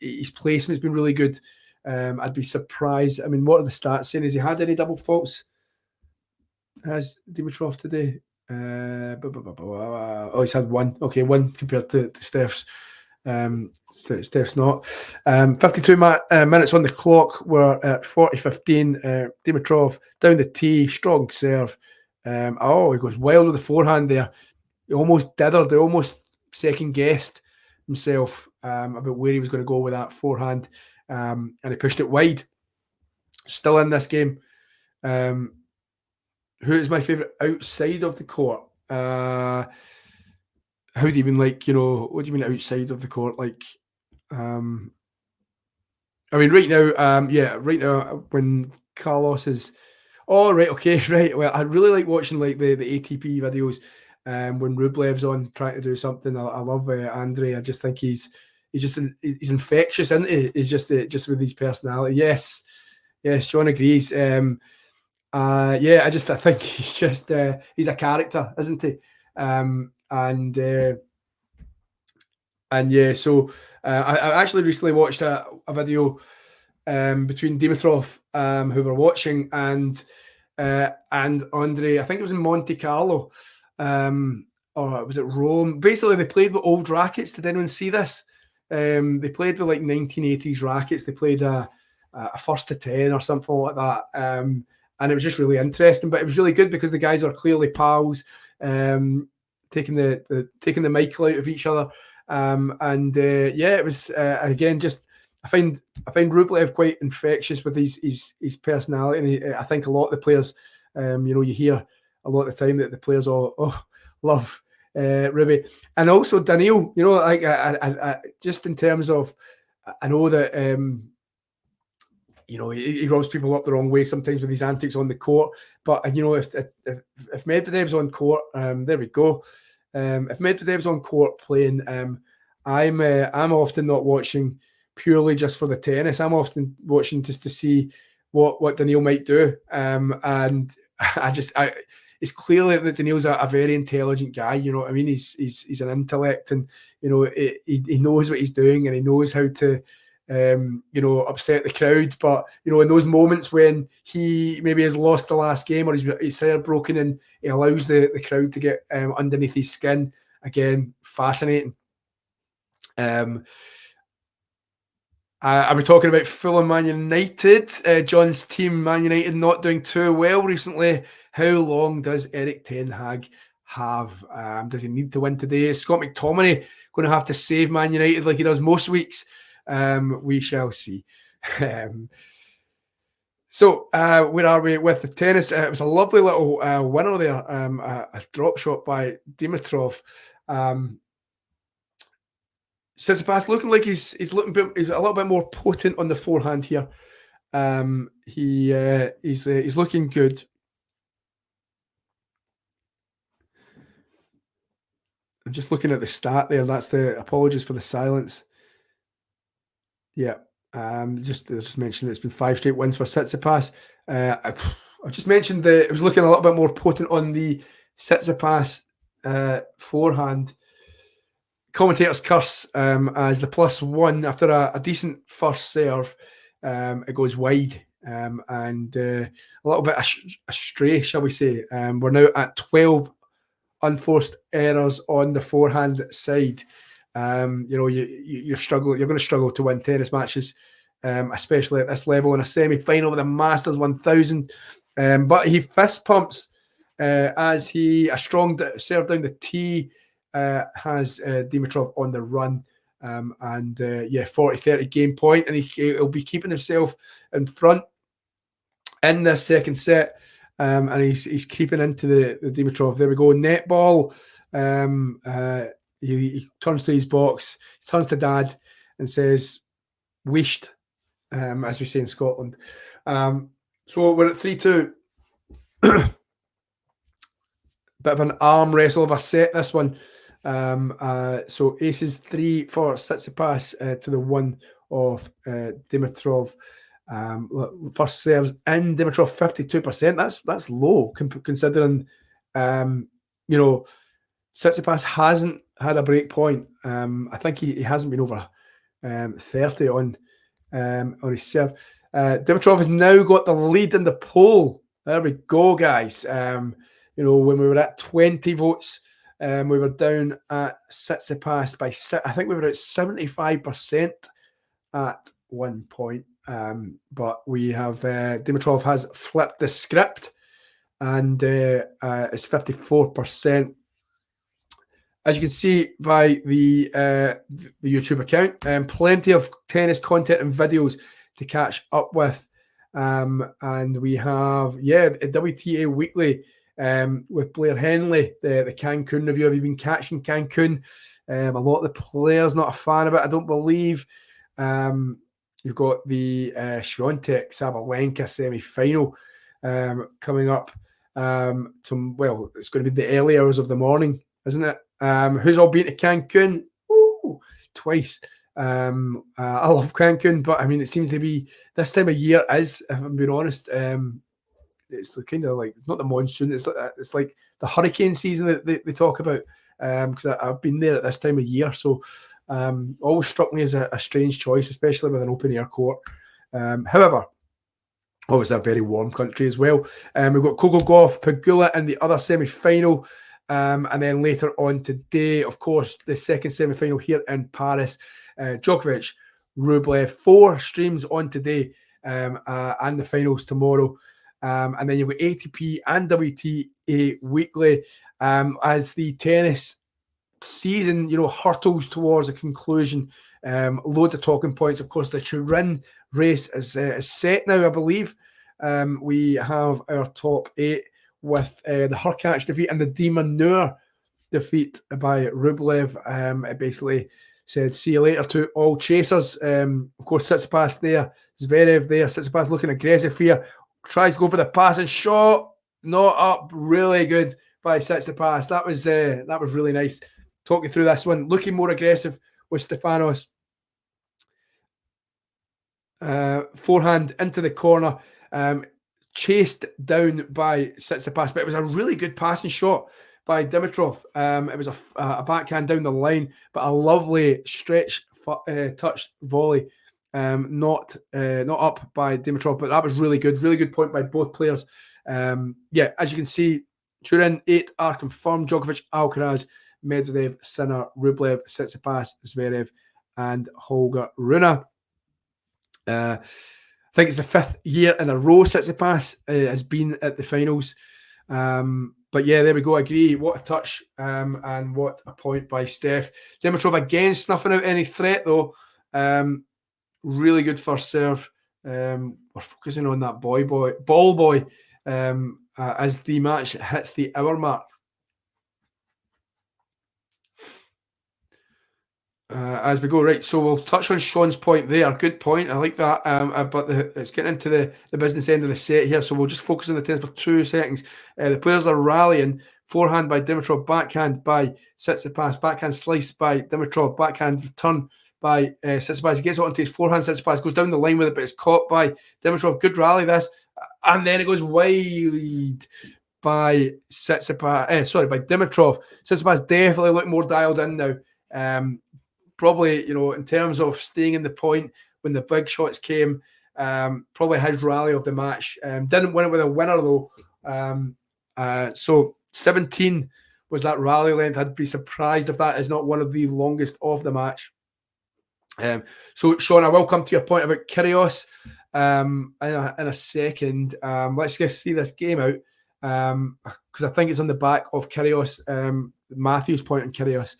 his placement's been really good. I'd be surprised. I mean, what are the stats saying? Has he had any double faults? Has Dimitrov today? He's had one. Okay, one compared to Steph's. Steph's not. 52 minutes on the clock. We're at 40-15. Dimitrov down the tee, strong serve. He goes wild with the forehand there. He almost dithered. He almost second-guessed himself about where he was going to go with that forehand, and he pushed it wide. Still in this game. Who is my favourite outside of the court? How do you mean, what do you mean outside of the court? Right now, when Carlos is... Oh, right, okay, right. Well, I really like watching the ATP videos when Rublev's on trying to do something. I love Andre. I just think he's infectious, isn't he? He's just with his personality. Yes, John agrees. I think he's just he's a character, isn't he? So I actually recently watched a video between Dimitrov, who we're watching, and Andre. I think it was in Monte Carlo, or was it Rome? Basically, they played with old rackets. Did anyone see this? They played with 1980s rackets. They played a first to 10 or something like that. And it was just really interesting. But it was really good because the guys are clearly pals, taking the Michael out of each other. It was again just I find Rublev quite infectious with his personality, and I think a lot of the players, you hear a lot of the time that the players all love Ruby, and also Daniil. I just in terms of, I know that he rubs people up the wrong way sometimes with his antics on the court, but if Medvedev's on court, there we go. If Medvedev's on court playing, I'm often not watching purely just for the tennis. I'm often watching just to see what Daniil might do. And it's clearly that Daniil's a very intelligent guy. You know what I mean? He's an intellect, and he knows what he's doing, and he knows how to upset the crowd. But in those moments when he maybe has lost the last game or his hair broken, and he allows the crowd to get underneath his skin. Again, fascinating. Are we talking about Fulham Man United? John's team, Man United, not doing too well recently. How long does Eric Ten Hag have? Does he need to win today? Is Scott McTominay going to have to save Man United like he does most weeks? We shall see. So where are we with the tennis? It was a lovely little winner there, a drop shot by Dimitrov. Tsitsipas looking like he's a little bit more potent on the forehand here. He's looking good. I'm just looking at the stat there. That's the apologies for the silence. Yeah. Just mentioned it's been 5 straight wins for Tsitsipas. I just mentioned that it was looking a little bit more potent on the Tsitsipas forehand. Commentators curse as the +1 after a decent first serve. It goes wide and a little bit astray, shall we say. We're now at 12 unforced errors on the forehand side. You're struggling. You're going to struggle to win tennis matches, especially at this level in a semi-final with a Masters 1000. But he fist pumps as a strong serve down the tee has Dimitrov on the run. 40-30 game point, and he'll be keeping himself in front in this second set. And he's creeping into the Dimitrov. There we go. Net ball. He turns to his box, he turns to Dad and says, "Wished," as we say in Scotland. So we're at 3-2. Bit of an arm wrestle of a set, this one. So aces 3 for Tsitsipas to the 1 of Dimitrov. First serves in Dimitrov 52%. That's low considering Tsitsipas hasn't had a break point. I think he hasn't been over 30 on his serve. Dimitrov has now got the lead in the poll. There we go, guys. When we were at 20 votes, we were down at Tsitsipas by I think we were at 75% at one point. But we have Dimitrov has flipped the script and it's 54%. As you can see by the YouTube account, plenty of tennis content and videos to catch up with. And we have, a WTA Weekly with Blair Henley, the Cancun review. Have you been catching Cancun? A lot of the players not a fan of it, I don't believe. You've got the Swiatek Sabalenka semi-final coming up. It's going to be the early hours of the morning, isn't it? Who's all been to Cancun? Ooh, twice. I love Cancun, but I mean, it seems to be this time of year if I'm being honest, it's kind of like, not the monsoon, it's like the hurricane season that they talk about, because I've been there at this time of year, so always struck me as a strange choice, especially with an open air court. However, obviously a very warm country as well. We've got Coco Gauff, Pegula in the other semi-final. And then later on today, of course, the second semi-final here in Paris. Djokovic, Rublev, 4 streams on today and the finals tomorrow. And then you've got ATP and WTA Weekly as the tennis season, hurtles towards a conclusion. Loads of talking points. Of course, the Turin race is set now, I believe. We have our top 8 with the Hurkacz defeat and the De Minaur defeat by Rublev. It basically said, see you later to all chasers. Of course, Tsitsipas there. Zverev there. Tsitsipas looking aggressive here. Tries to go for the passing shot. Not up. Really good by Tsitsipas. That was really nice. Talk you through this one. Looking more aggressive with Stefanos. Forehand into the corner. Chased down by Tsitsipas, but it was a really good passing shot by Dimitrov. It was a backhand down the line, but a lovely stretch touch volley. Not up by Dimitrov, but that was really good point by both players. As you can see, Turin 8 are confirmed: Djokovic, Alcaraz, Medvedev, Sinner, Rublev, Tsitsipas, Zverev, and Holger Rune. I think it's the 5th year in a row Tsitsipas has been at the finals. But yeah, there we go. I agree. What a touch, and what a point by Steph. Dimitrov again snuffing out any threat though. Really good first serve. We're focusing on that ball boy as the match hits the hour mark. As we go, right, so we'll touch on Sean's point there. Good point, I like that. But it's getting into the business end of the set here, so we'll just focus on the tennis for 2 seconds. The players are rallying. Forehand by Dimitrov, backhand by Tsitsipas, backhand slice by Dimitrov, backhand return by Tsitsipas. He gets onto his forehand, Tsitsipas goes down the line with it, but it's caught by Dimitrov. Good rally this, and then it goes wide by Tsitsipas. By Dimitrov. Tsitsipas definitely look more dialed in now. Probably, in terms of staying in the point when the big shots came, probably his rally of the match. Didn't win it with a winner though. So 17 was that rally length. I'd be surprised if that is not one of the longest of the match. So Sean, I will come to your point about Kyrgios in a second. Let's just see this game out, because I think it's on the back of Kyrgios, Matthew's point on Kyrgios.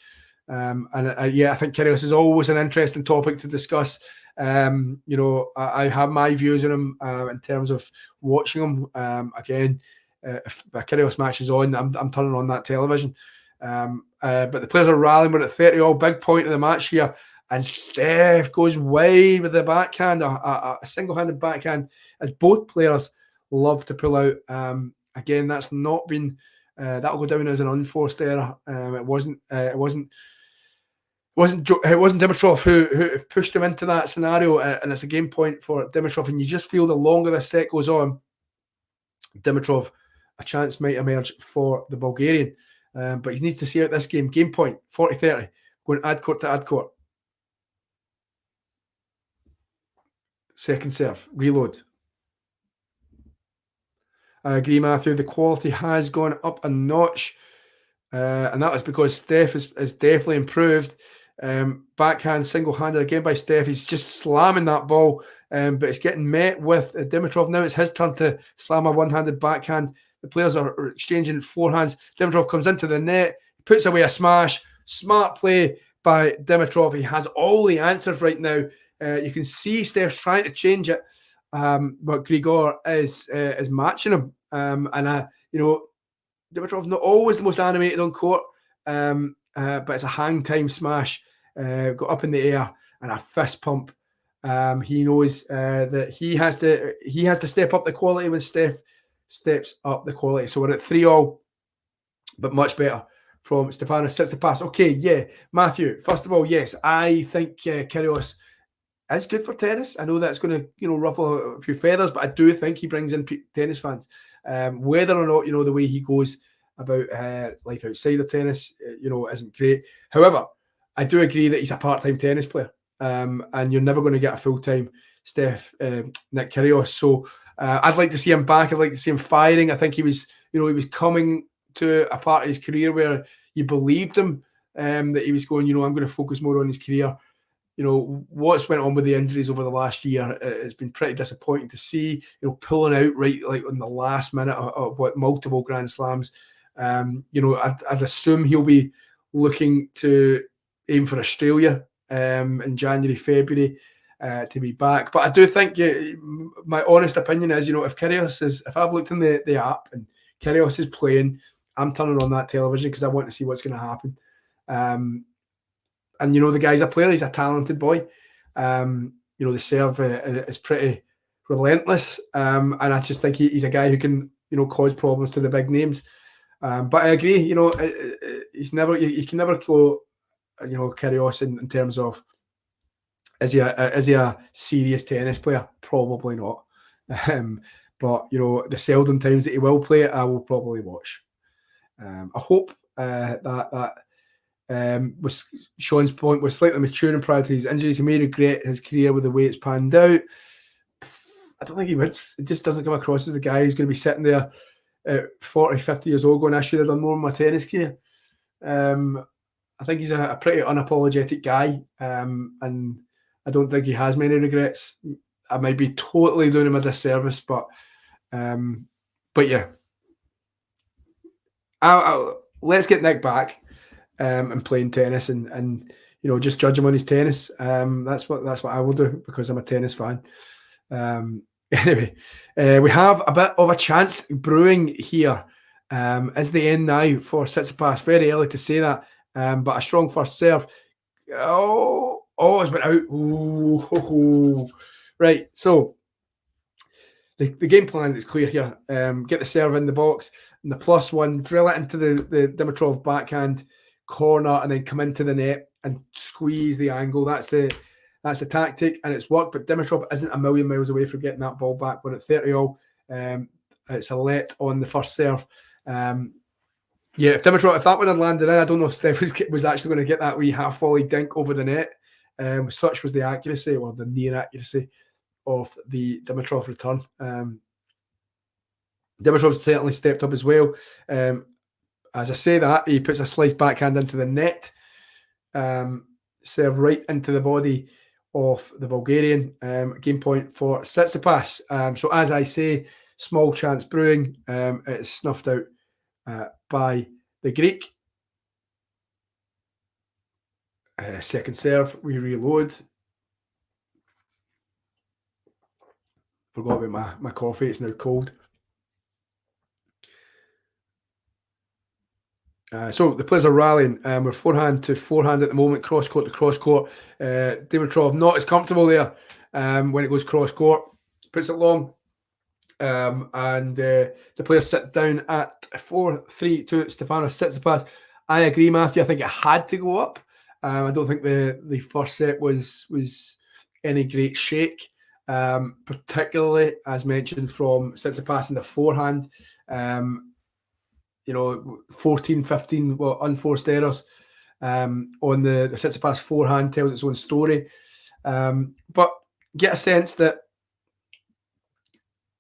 I think Kyrgios is always an interesting topic to discuss. I have my views on him in terms of watching him. Again, if a Kyrgios match is on, I'm turning on that television. But the players are rallying. We're at 30 all. Big point of the match here. And Steph goes wide with the backhand, a single-handed backhand, as both players love to pull out. Again, that's not been that'll go down as an unforced error. It wasn't Dimitrov who pushed him into that scenario, and it's a game point for Dimitrov. And you just feel the longer this set goes on, Dimitrov, a chance might emerge for the Bulgarian. But he needs to see out this game. Game point, 40-30, going ad court to ad court. Second serve, reload. I agree, Matthew. The quality has gone up a notch, and that is because Steph is definitely improved. Backhand single-handed again by Steph. He's just slamming that ball, but it's getting met with Dimitrov. Now it's his turn to slam a one-handed backhand. The players are exchanging forehands. Dimitrov comes into the net, puts away a smash. Smart play by Dimitrov. He has all the answers right now. You can see Steph's trying to change it, but Grigor is matching him. Dimitrov's not always the most animated on court, but it's a hang time smash. Got up in the air and a fist pump. He knows that he has to step up the quality when Steph steps up the quality. So we're at 3-all, but much better from Stefanos. Tsitsipas. Okay, yeah, Matthew. First of all, yes, I think Kyrgios is good for tennis. I know that's going to, ruffle a few feathers, but I do think he brings in tennis fans. Whether or not, the way he goes about life outside of tennis, isn't great. However, I do agree that he's a part-time tennis player, and you're never going to get a full-time Nick Kyrgios. So I'd like to see him back. I'd like to see him firing. I think he was coming to a part of his career where you believed him, that he was going, I'm going to focus more on his career. What's went on with the injuries over the last year, it's been pretty disappointing to see, pulling out right like on the last minute of multiple Grand Slams. I'd assume he'll be looking to aim for Australia in January, February to be back. But I do think, my honest opinion is, if I've looked in the app and Kyrgios is playing, I'm turning on that television because I want to see what's going to happen. And the guy's a player. He's a talented boy. The serve is pretty relentless, and I just think he's a guy who can cause problems to the big names. But I agree. He's never. You can never go. Kyrgios in terms of is he a serious tennis player? Probably not. But the seldom times that he will play it, I will probably watch. I hope that. Was Sean's point was slightly maturing prior to his injuries. He may regret his career with the way it's panned out. I don't think he would. It just doesn't come across as the guy who's going to be sitting there at 40, 50 years old going, I should have done more in my tennis career. I think he's a pretty unapologetic guy, and I don't think he has many regrets. I might be totally doing him a disservice, but yeah. Let's get Nick back and playing tennis and you know, just judge him on his tennis. That's what I will do because I'm a tennis fan. Anyway, we have a bit of a chance brewing here. Is the end now for Tsitsipas? Very early to say that, but a strong first serve. Oh, it's went out. Ooh. Right, so the game plan is clear here. Get the serve in the box and the +1, drill it into the Dimitrov backhand corner, and then come into the net and squeeze the angle. That's the tactic, and it's worked. But Dimitrov isn't a million miles away from getting that ball back. We're at 30-all. It's a let on the first serve. Yeah, if that one had landed in, I don't know if Steph was actually going to get that wee half volley dink over the net. Such was the accuracy, or the near accuracy, of the Dimitrov return. Dimitrov's certainly stepped up as well. As I say that, he puts a slice backhand into the net, serve right into the body of the Bulgarian. Game point for Tsitsipas. So as I say, small chance brewing. It's snuffed out by the Greek. Second serve, we reload. Forgot about my coffee, it's now cold. So the players are rallying. We're forehand to forehand at the moment, cross court to cross court. Dimitrov not as comfortable there when it goes cross court, puts it long, and the players sit down at 4-3 to Stefanos Tsitsipas. I agree, Matthew. I think it had to go up. I don't think the first set was any great shake, particularly as mentioned from Tsitsipas in the forehand. You know, 14, 15 unforced errors on the Tsitsipas forehand tells its own story. But get a sense that,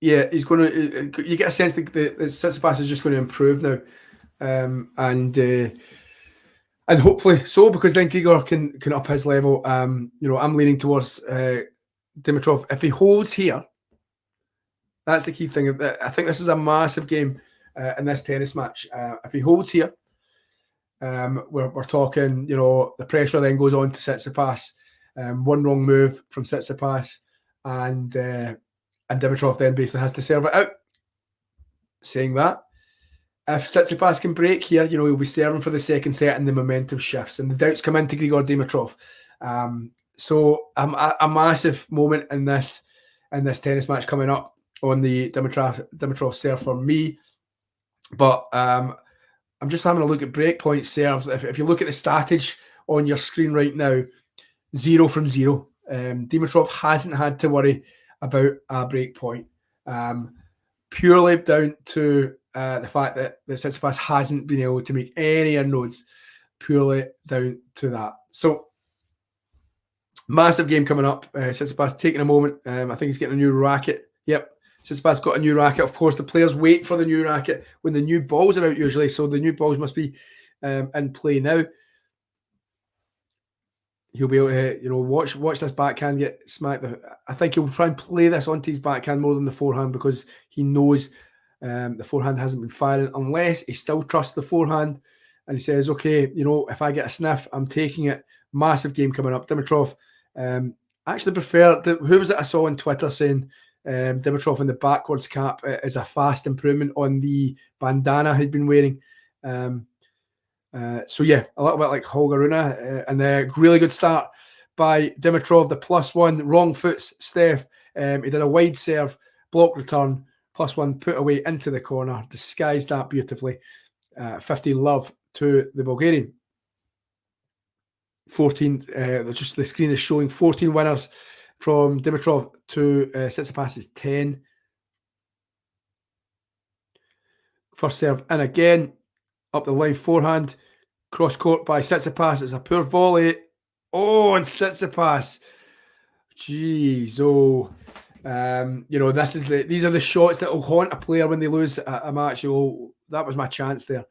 yeah, he's going to. You get a sense that Tsitsipas is just going to improve now, and hopefully so, because then Grigor can up his level. You know, I'm leaning towards Dimitrov. If he holds here, that's the key thing. I think this is a massive game in this tennis match. If he holds here, we're talking, you know, the pressure then goes on to Tsitsipas. One wrong move from Tsitsipas, and Dimitrov then basically has to serve it out. Saying that, if Tsitsipas can break here, you know, he'll be serving for the second set and the momentum shifts and the doubts come into Grigor Dimitrov. So a massive moment in this tennis match coming up on the Dimitrov serve for me. But I'm just having a look at breakpoint serves. If you look at the statage on your screen right now, 0 from 0. Dimitrov hasn't had to worry about a breakpoint. Purely down to the fact that the Tsitsipas hasn't been able to make any inroads. Purely down to that. So, massive game coming up. Tsitsipas taking a moment. I think he's getting a new racket. Yep. Tsitsipas got a new racket. Of course, the players wait for the new racket when the new balls are out usually. So the new balls must be in play now. He'll be able to, you know, watch this backhand get smacked. I think he'll try and play this onto his backhand more than the forehand, because he knows the forehand hasn't been firing, unless he still trusts the forehand and he says, okay, you know, if I get a sniff, I'm taking it. Massive game coming up. Dimitrov, actually prefer, who was it I saw on Twitter saying Dimitrov in the backwards cap is a fast improvement on the bandana he'd been wearing. So yeah, a little bit like Holger Rune, and a really good start by Dimitrov. The +1, wrong foots Steph. He did a wide serve, block return, +1 put away into the corner, disguised that beautifully. 15 love to the Bulgarian. 14, just the screen is showing 14 winners from Dimitrov to Tsitsipas' 10. First serve in again, up the line forehand, cross court by Tsitsipas. It's a poor volley. Oh, and Tsitsipas. Jeez, oh. You know, these are the shots that will haunt a player when they lose a match. Oh, that was my chance there.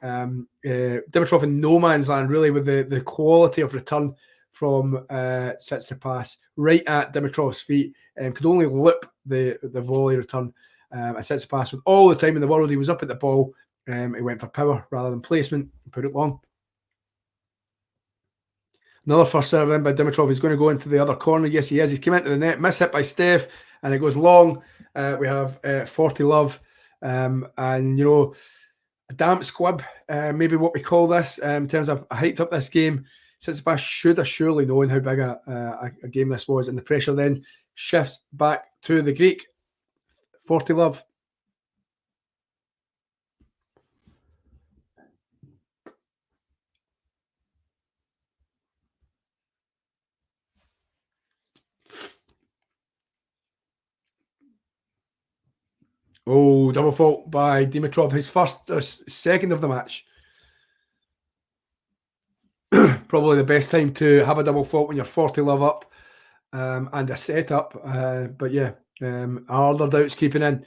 Dimitrov in no man's land, really, with the quality of return from Tsitsipas right at Dimitrov's feet, and could only lip the volley return. And Tsitsipas, with all the time in the world, he was up at the ball. He went for power rather than placement and put it long. Another first serve in by Dimitrov. He's going to go into the other corner. Yes, he is. He's come into the net. Miss hit by Steph, and it goes long. We have 40 love. And, you know, a damp squib, maybe what we call this, in terms of I hyped up this game. Tsitsipas should have surely known how big a game this was, and the pressure then shifts back to the Greek. 40 love. Oh, double fault by Dimitrov. His first or second of the match. Probably the best time to have a double fault when you're 40 love up and a setup. But yeah, other doubts keeping in.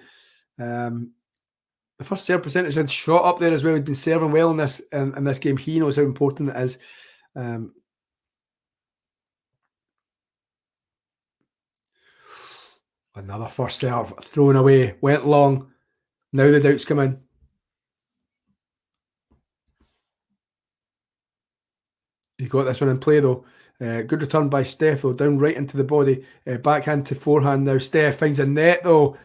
The first serve percentage had shot up there as well. He'd been serving well in this game. He knows how important it is. Another first serve thrown away, went long. Now the doubts come in. He got this one in play though. Good return by Steph though, down right into the body. Backhand to forehand now. Steph finds a net though.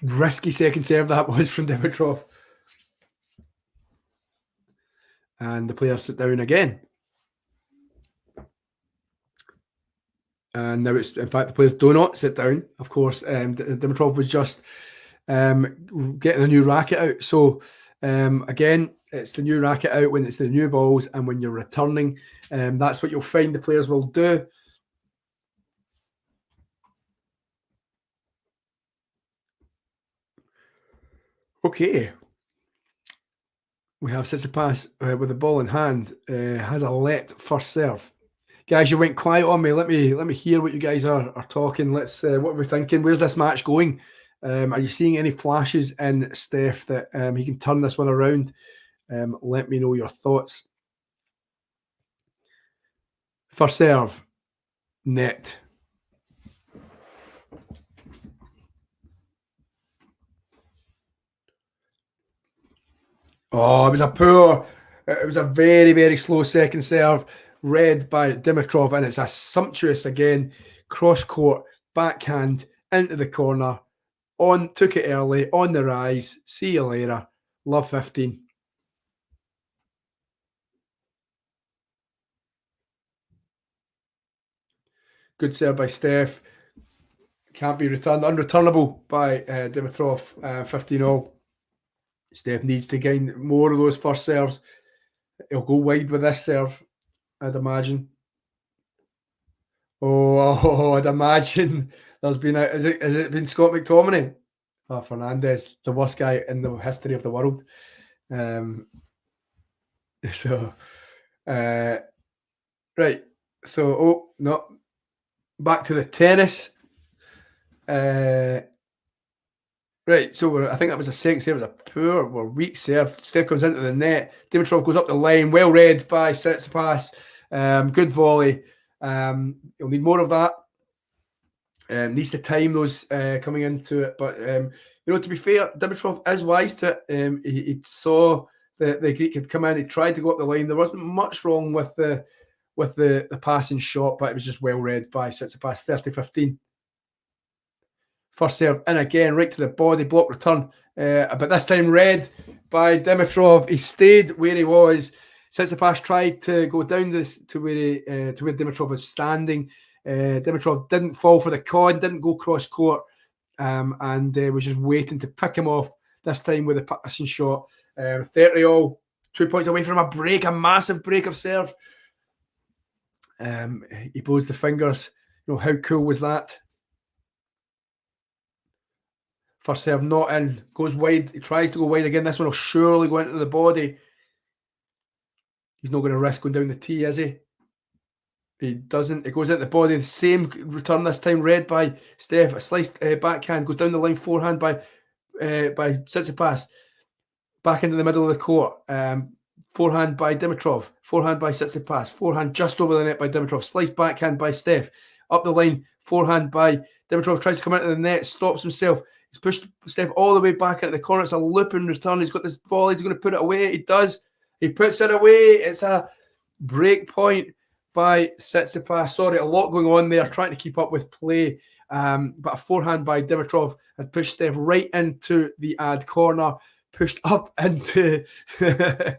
Risky second serve that was from Dimitrov. And the players sit down again. And now it's, in fact, the players do not sit down, of course. Dimitrov was just getting a new racket out. So, again, it's the new racket out when it's the new balls and when you're returning. That's what you'll find the players will do. Okay. We have Tsitsipas with the ball in hand. Has a let first serve. Guys, you went quiet on me. Let me hear what you guys are talking. Let's what are we thinking? Where's this match going? Are you seeing any flashes in Steph that he can turn this one around? Let me know your thoughts. First serve, net. Oh, it was a very, very slow second serve, read by Dimitrov, and it's a sumptuous, again, cross-court, backhand, into the corner, took it early, on the rise, see you later, love 15. Good serve by Steph, can't be returned, unreturnable by Dimitrov, 15-all. Steph needs to gain more of those first serves. He'll go wide with this serve, I'd imagine. Oh, I'd imagine there's been has it been Scott McTominay? Oh, Fernandez, the worst guy in the history of the world. Right. So, oh, no. Back to the tennis. Right, so I think that was a second serve. It was a poor or weak serve. Steph comes into the net. Dimitrov goes up the line. Well read by Tsitsipas. Good volley. He'll need more of that. Needs to time those coming into it. But, you know, to be fair, Dimitrov is wise to it. He saw the Greek had come in. He tried to go up the line. There wasn't much wrong with the passing shot, but it was just well read by Tsitsipas. 30-15. First serve in again, right to the body, block return. But this time read by Dimitrov. He stayed where he was. Tsitsipas tried to go down to where Dimitrov was standing. Dimitrov didn't fall for the con, didn't go cross court, and was just waiting to pick him off. This time with a passing shot. 30-all, 2 points away from a massive break of serve. He blows the fingers. You know, how cool was that? First serve not in, goes wide. He tries to go wide again. This one will surely go into the body. He's not going to risk going down the tee, is he? He doesn't. It goes into the body. The same return this time, read by Steph. A sliced backhand goes down the line, forehand by Tsitsipas. Back into the middle of the court. Forehand by Dimitrov. Forehand by Tsitsipas. Forehand just over the net by Dimitrov. Slice backhand by Steph. Up the line. Forehand by Dimitrov. Tries to come into the net. Stops himself. He's pushed Steph all the way back into the corner. It's a looping return. He's got this volley. He's going to put it away. He does. He puts it away. It's a break point by Tsitsipas. Sorry, a lot going on there. Trying to keep up with play. But a forehand by Dimitrov had pushed Steph right into the ad corner. Pushed up into I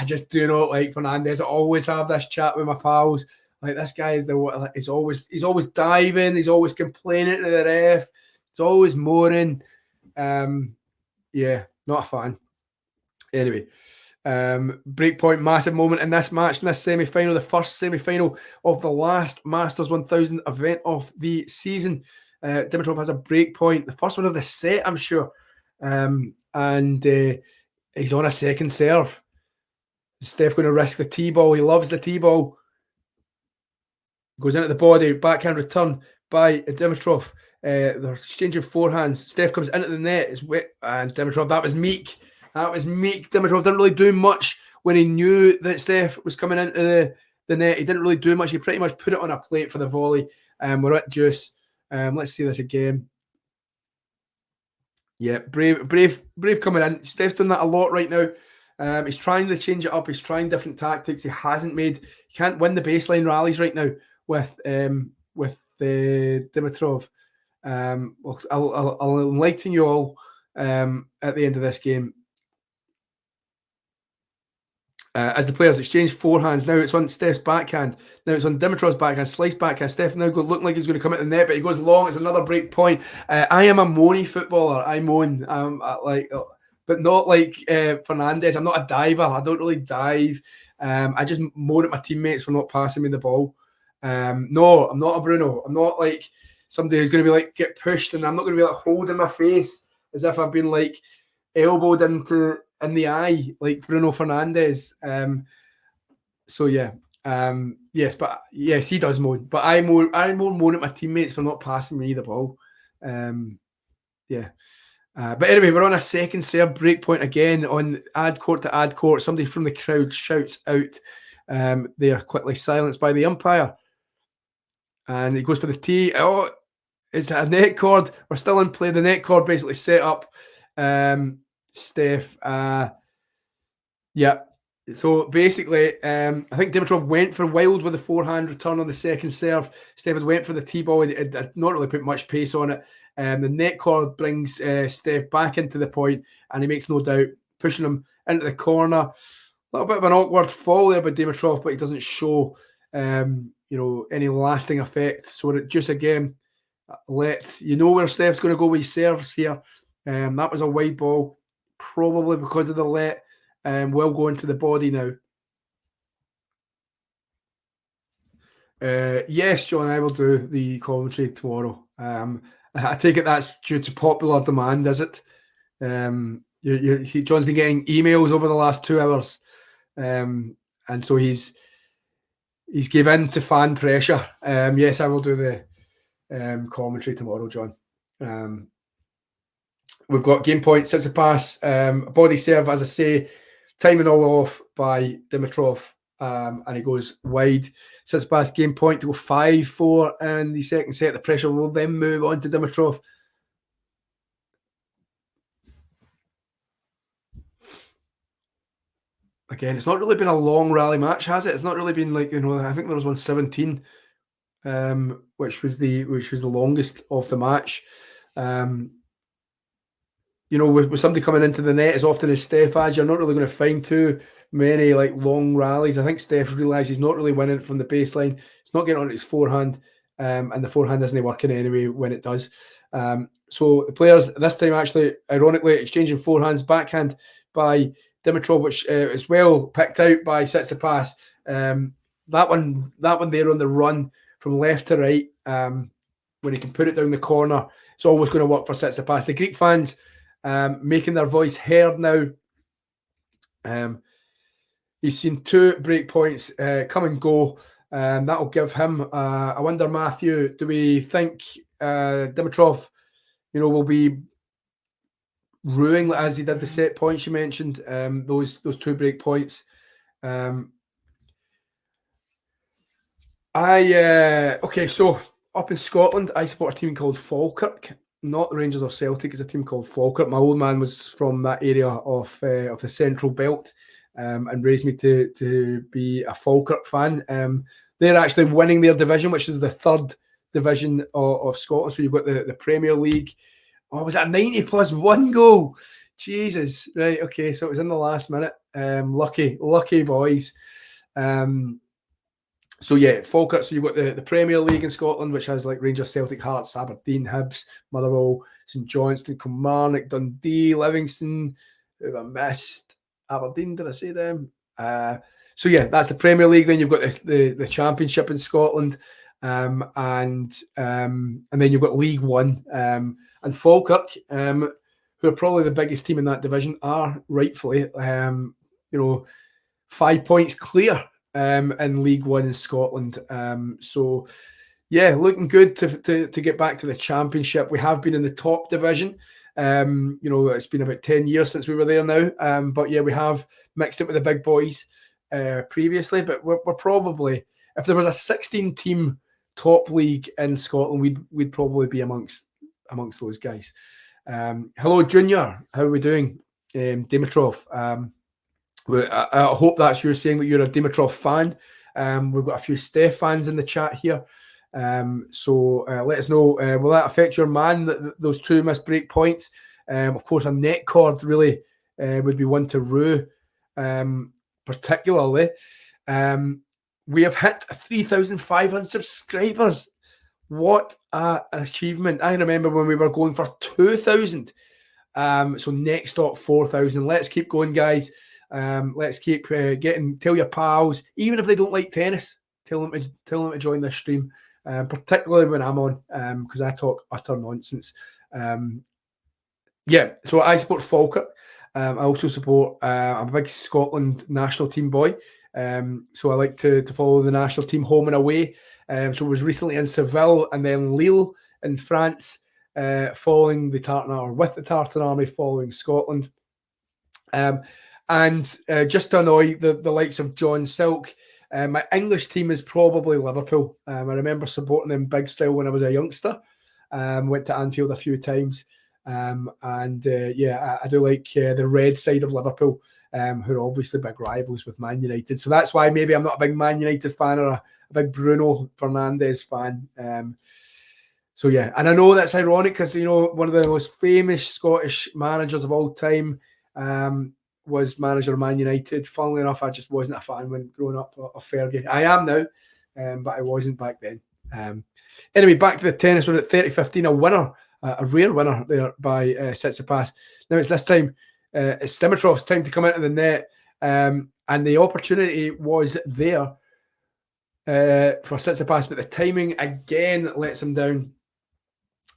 just do not like Fernandez. I always have this chat with my pals. Like, this guy is he's always diving, he's always complaining to the ref, he's always moaning. Yeah, not a fan. Anyway, breakpoint, massive moment in this match, in this semi-final, the first semi-final of the last Masters 1000 event of the season. Dimitrov has a breakpoint, the first one of the set, I'm sure. And he's on a second serve. Is Steph going to risk the T-ball? He loves the T-ball. Goes into the body, backhand return by Dimitrov. They're exchanging forehands. Steph comes into the net. It's wet, and Dimitrov, that was meek. That was meek. Dimitrov didn't really do much when he knew that Steph was coming into the net. He didn't really do much. He pretty much put it on a plate for the volley. We're at juice. Let's see this again. Yeah, brave coming in. Steph's done that a lot right now. He's trying to change it up. He's trying different tactics. He can't win the baseline rallies right now with Dimitrov. Well, I'll enlighten you all at the end of this game. As the players exchange forehands, now it's on Steph's backhand. Now it's on Dimitrov's backhand, slice backhand. Steph now looking like he's going to come at the net, but he goes long. It's another break point. I am a moany footballer. I moan, but not like Fernandez. I'm not a diver. I don't really dive. I just moan at my teammates for not passing me the ball. No, I'm not a Bruno. I'm not like somebody who's going to be like get pushed, and I'm not going to be like holding my face as if I've been like elbowed in the eye like Bruno Fernandez. So yeah, yes, but yes, he does moan. But I more moan at my teammates for not passing me the ball. Yeah. But anyway, we're on a second serve break point again on ad court to ad court. Somebody from the crowd shouts out. They are quickly silenced by the umpire. And he goes for the tee. Oh, it's a net cord. We're still in play. The net cord basically set up Steph. Yeah. So basically, I think Dimitrov went for wild with the forehand return on the second serve. Steph had went for the tee ball. It had not really put much pace on it. The net cord brings Steph back into the point, and he makes no doubt, pushing him into the corner. A little bit of an awkward fall there by Dimitrov, but he doesn't show any lasting effect. So we're just again, let you know where Steph's going to go with his serves here. That was a wide ball, probably because of the let. Will go into the body now. Yes, John, I will do the commentary tomorrow. I take it that's due to popular demand, is it? John's been getting emails over the last 2 hours, and so he's given in to fan pressure. Yes, I will do the commentary tomorrow, John. We've got game point, Tsitsipas, body serve, as I say, timing all off by Dimitrov, and he goes wide. Tsitsipas game point to go 5-4 in the second set. The pressure will then move on to Dimitrov. Again, it's not really been a long rally match, has it? It's not really been like, I think there was 117, which was the longest of the match. With somebody coming into the net as often as Steph has, you're not really going to find too many like long rallies. I think Steph realised he's not really winning from the baseline. It's not getting on his forehand, and the forehand isn't working anyway when it does. So the players this time actually, ironically, exchanging forehands, backhand by Dimitrov, which is well picked out by Tsitsipas. That one there on the run from left to right, when he can put it down the corner, it's always going to work for Tsitsipas. The Greek fans making their voice heard now. He's seen 2 break points come and go. That'll give him. I wonder, Matthew, do we think Dimitrov, will be ruining as he did the set points you mentioned, those 2 break points. Okay, so up in Scotland, I support a team called Falkirk, not the Rangers or Celtic. It's a team called Falkirk. My old man was from that area of the Central Belt, and raised me to be a Falkirk fan. They're actually winning their division, which is the 3rd division of Scotland. So you've got the Premier League. Oh, was that a 90+1 goal? Jesus, right? Okay, so it was in the last minute. Lucky boys. So yeah, Falkirk. So you've got the Premier League in Scotland, which has like Rangers, Celtic, Hearts, Aberdeen, Hibs, Motherwell, St Johnstone, Kilmarnock, Dundee, Livingston. Who have I missed? Aberdeen. Did I say them? So yeah, that's the Premier League. Then you've got the Championship in Scotland, and then you've got League One. And Falkirk, who are probably the biggest team in that division, are rightfully, 5 points clear in League One in Scotland. So, yeah, looking good to get back to the Championship. We have been in the top division. It's been about 10 years since we were there now. But yeah, we have mixed it with the big boys previously. But we're probably, if there was a 16-team top league in Scotland, we'd probably be amongst those guys. Hello, Junior. How are we doing? Dimitrov. I hope that's you saying that you're a Dimitrov fan. We've got a few Steph fans in the chat here. So let us know, will that affect your man, those 2 missed break points? Of course, a net cord really would be one to rue, particularly. We have hit 3,500 subscribers. What an achievement. I remember when we were going for 2,000. So next stop 4,000. Let's keep going, guys. Let's keep tell your pals, even if they don't like tennis, tell them to join this stream, particularly when I'm on, because I talk utter nonsense. Yeah, so I support Falkirk. I also support, I'm a big Scotland national team boy. So I like to follow the national team home and away. So I was recently in Seville and then Lille in France, following the Tartan Army, with the Tartan Army following Scotland. And just to annoy the likes of John Silk, my English team is probably Liverpool. I remember supporting them big style when I was a youngster. Went to Anfield a few times. Yeah, I do like the red side of Liverpool, who are obviously big rivals with Man United. So that's why maybe I'm not a big Man United fan or a big Bruno Fernandes fan. So yeah, and I know that's ironic because, one of the most famous Scottish managers of all time was manager of Man United. Funnily enough, I just wasn't a fan when growing up of Fergie. I am now, but I wasn't back then. Anyway, back to the tennis. We're at 30-15, a winner, a rare winner there by Tsitsipas. Now it's this time, it's Dimitrov's time to come into the net, and the opportunity was there for Tsitsipas, but the timing again lets him down.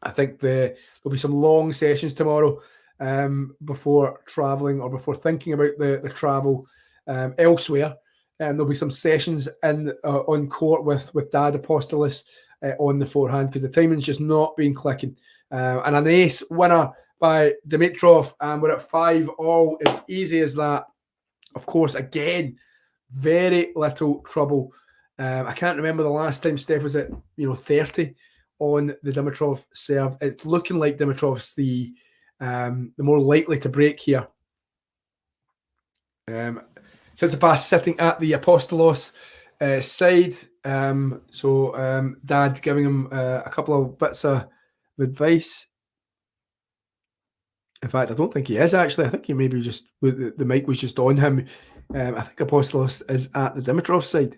I think there'll be some long sessions tomorrow before travelling or before thinking about the travel elsewhere. There'll be some sessions on court with Dad Apostolos on the forehand because the timing's just not been clicking. And an ace winner by Dimitrov, and we're at 5-all. As easy as that. Of course, again, very little trouble. I can't remember the last time Steph was at 30 on the Dimitrov serve. It's looking like Dimitrov's the more likely to break here. Tsitsipas sitting at the Apostolos side. So Dad giving him a couple of bits of advice. In fact, I don't think he is actually. I think he maybe just, the mic was just on him. I think Apostolos is at the Dimitrov side.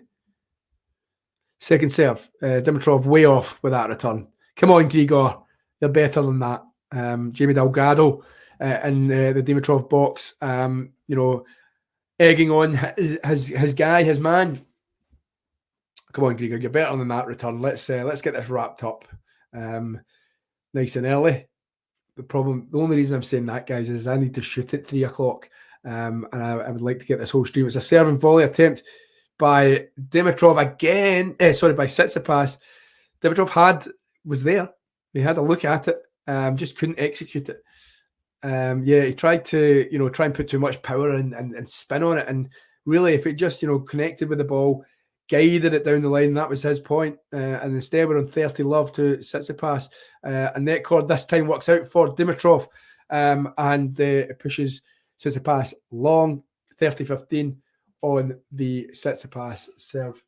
Second serve. Dimitrov way off with that return. Come on, Grigor. You're better than that. Jamie Delgado in the Dimitrov box, egging on his guy, his man. Come on, Grigor, you're better than that return. Let's get this wrapped up nice and early. The only reason I'm saying that, guys, is I need to shoot at 3 o'clock, and I would like to get this whole stream. It's a serve and volley attempt by Dimitrov again. By Tsitsipas. Dimitrov was there. He had a look at it. Just couldn't execute it. he tried to, try and put too much power and spin on it. And really, if it just, connected with the ball, guided it down the line, that was his point. And instead, we're on 30 love to Tsitsipas. A net cord this time works out for Dimitrov, and it pushes Tsitsipas long, 30-15 on the Tsitsipas serve.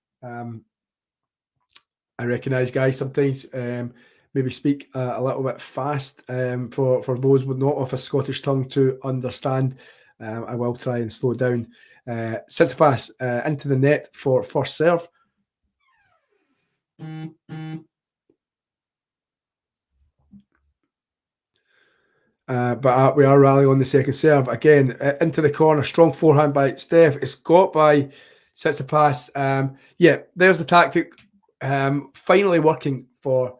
I recognise, guys, sometimes maybe speak a little bit fast for those with not of a Scottish tongue to understand. I will try and slow down. Tsitsipas into the net for first serve. But we are rallying on the second serve. Again, into the corner. Strong forehand by Steph. It's got by Tsitsipas. There's the tactic finally working for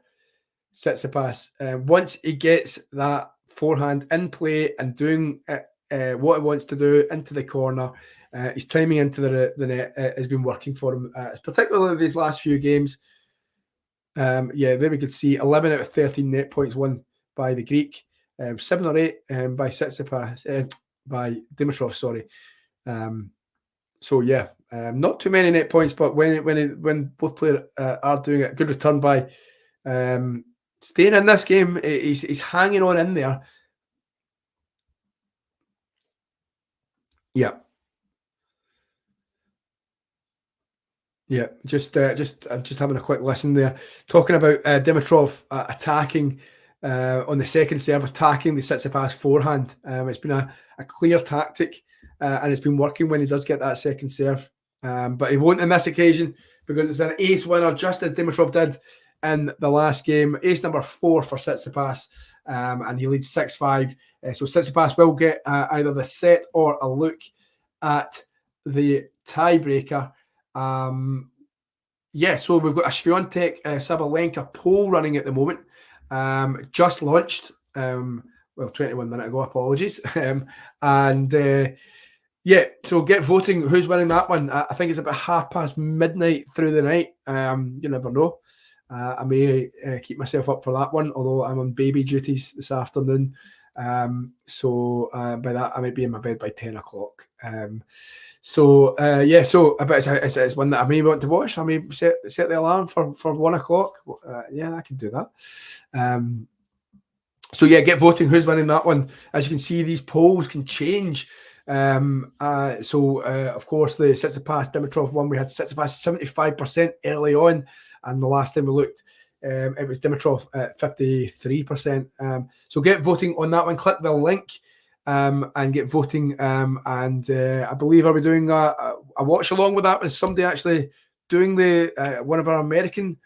Tsitsipas. Once he gets that forehand in play and doing what he wants to do into the corner, his timing into the net has been working for him, particularly these last few games. There we could see 11 out of 13 net points won by the Greek. 7 or 8 by Tsitsipas, by Dimitrov, sorry. Not too many net points, but when both players are doing it, good return by staying in this game. He's hanging on in there. Just having a quick listen there, talking about Dimitrov attacking. On the second serve, attacking the Tsitsipas forehand. It's been a clear tactic, and it's been working when he does get that second serve. But he won't on this occasion because it's an ace winner, just as Dimitrov did in the last game. Ace number 4 for Tsitsipas, and he leads 6-5. So Tsitsipas will get either the set or a look at the tiebreaker. So we've got a Swiatek Sabalenka poll running at the moment. Just launched 21 minutes ago, apologies. So get voting who's winning that one. I think it's about midnight through the night. You never know. I may keep myself up for that one, although I'm on baby duties this afternoon. By that I might be in my bed by 10 o'clock. It's one that I may want to watch. I may set the alarm for 1 o'clock. I can do that. Get voting who's winning that one. As you can see, these polls can change. Of course, the Tsitsipas Dimitrov one, we had Tsitsipas 75% early on, and the last time we looked, it was Dimitrov at 53%. So get voting on that one. Click the link. And get voting. I believe I'll be doing a watch along with that. Is somebody actually doing the one of our American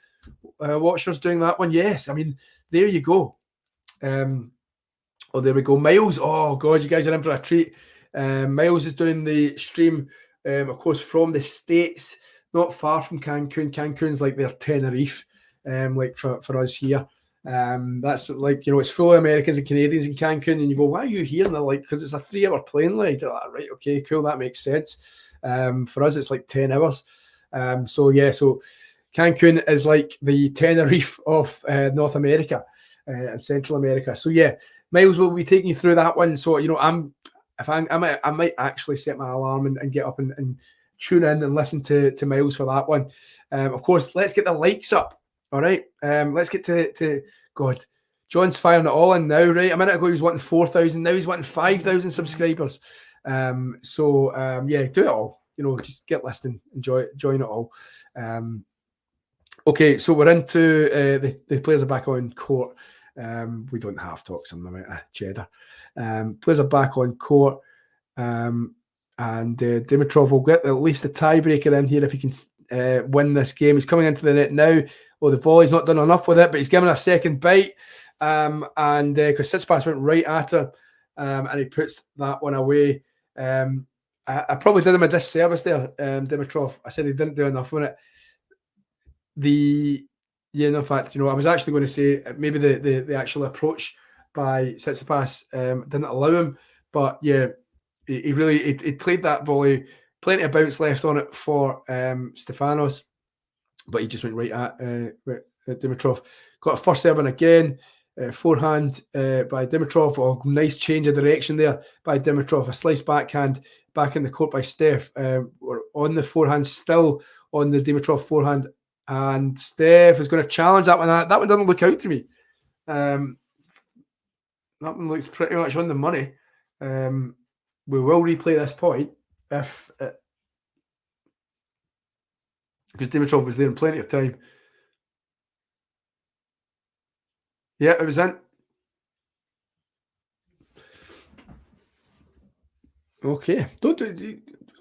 watchers doing that one? Yes. I mean, there you go. There we go. Miles. Oh God, you guys are in for a treat. Miles is doing the stream, of course, from the States, not far from Cancun. Cancun's like their Tenerife, like for us here. That's like, it's full of Americans and Canadians in Cancun, and you go, why are you here? And they're like, because it's a 3-hour plane ride. They're like, right, okay, cool, that makes sense. For us, it's like 10 hours. So Cancun is like the Tenerife of North America and Central America. So Miles will be taking you through that one. So I might actually set my alarm and get up and tune in and listen to Miles for that one. Of course, let's get the likes up. All right, let's get to God. John's firing it all in now, right? A minute ago he was wanting 4,000. Now he's wanting 5,000 subscribers. Do it all. Just get listening, join it all. Okay, so we're into the players are back on court. We don't have talks on the cheddar. Players are back on court, and Dimitrov will get at least a tiebreaker in here if he can win this game. He's coming into the net now. The volley's not done enough with it, but he's given a second bite. Because Tsitsipas went right at him, and he puts that one away. I probably did him a disservice there, Dimitrov. I said he didn't do enough with it. In fact, I was actually going to say maybe the actual approach by Tsitsipas didn't allow him, but he really played that volley, plenty of bounce left on it for Stefanos, but he just went right at Dimitrov. Got a first serve again. Forehand by Dimitrov. Oh, nice change of direction there by Dimitrov. A slice backhand back in the court by Steph. We're on the forehand, still on the Dimitrov forehand. And Steph is going to challenge that one. That one doesn't look out to me. That one looks pretty much on the money. We will replay this point if because Dimitrov was there in plenty of time. Yeah, it was in. Okay, don't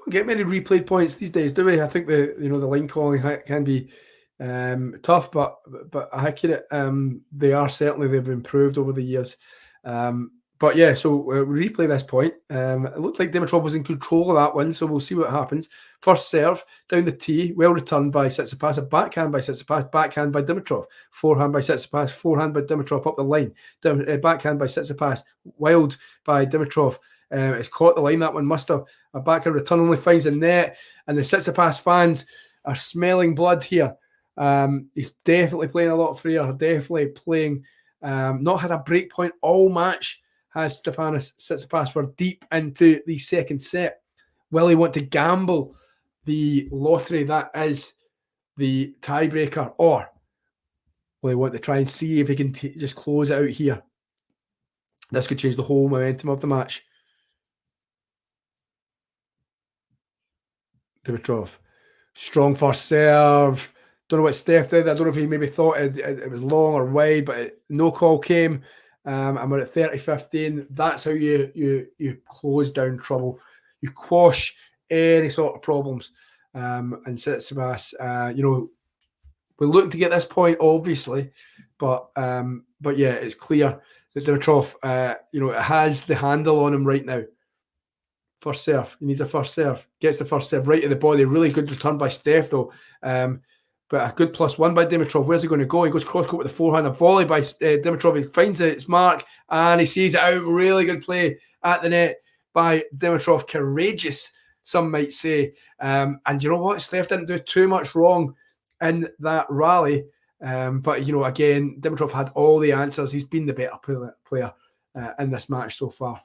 get many replayed points these days, do we? I think the line calling can be tough, but accurate. They've improved over the years. But yeah, so we replay this point. It looked like Dimitrov was in control of that one, so we'll see what happens. First serve down the tee, well returned by Tsitsipas. A backhand by Tsitsipas, backhand by Dimitrov. Forehand by Tsitsipas, forehand by Dimitrov up the line. Backhand by Tsitsipas, wild by Dimitrov. It's caught the line, that one must have. A backhand return only finds the net, and the Tsitsipas fans are smelling blood here. He's definitely playing a lot freer, definitely playing, not had a break point all match. Has Stefanos Tsitsipas. We're deep into the second set. Will he want to gamble the lottery that is the tiebreaker, or will he want to try and see if he can just close it out here? This could change the whole momentum of the match. Dimitrov, strong first serve. Don't know what Steph did. I don't know if he maybe thought it was long or wide, but no call came. And we're at 30-15. That's how you close down trouble. You quash any sort of problems. And Tsitsipas, we're looking to get this point, obviously, but yeah, it's clear that Dimitrov, has the handle on him right now. First serve. He needs a first serve. Gets the first serve right to the body. Really good return by Steph, though. But a good +1 by Dimitrov. Where's he going to go? He goes cross-court with the forehand. A volley by Dimitrov. He finds its mark and he sees it out. Really good play at the net by Dimitrov. Courageous, some might say. And you know what? Steph didn't do too much wrong in that rally. But, again, Dimitrov had all the answers. He's been the better player in this match so far.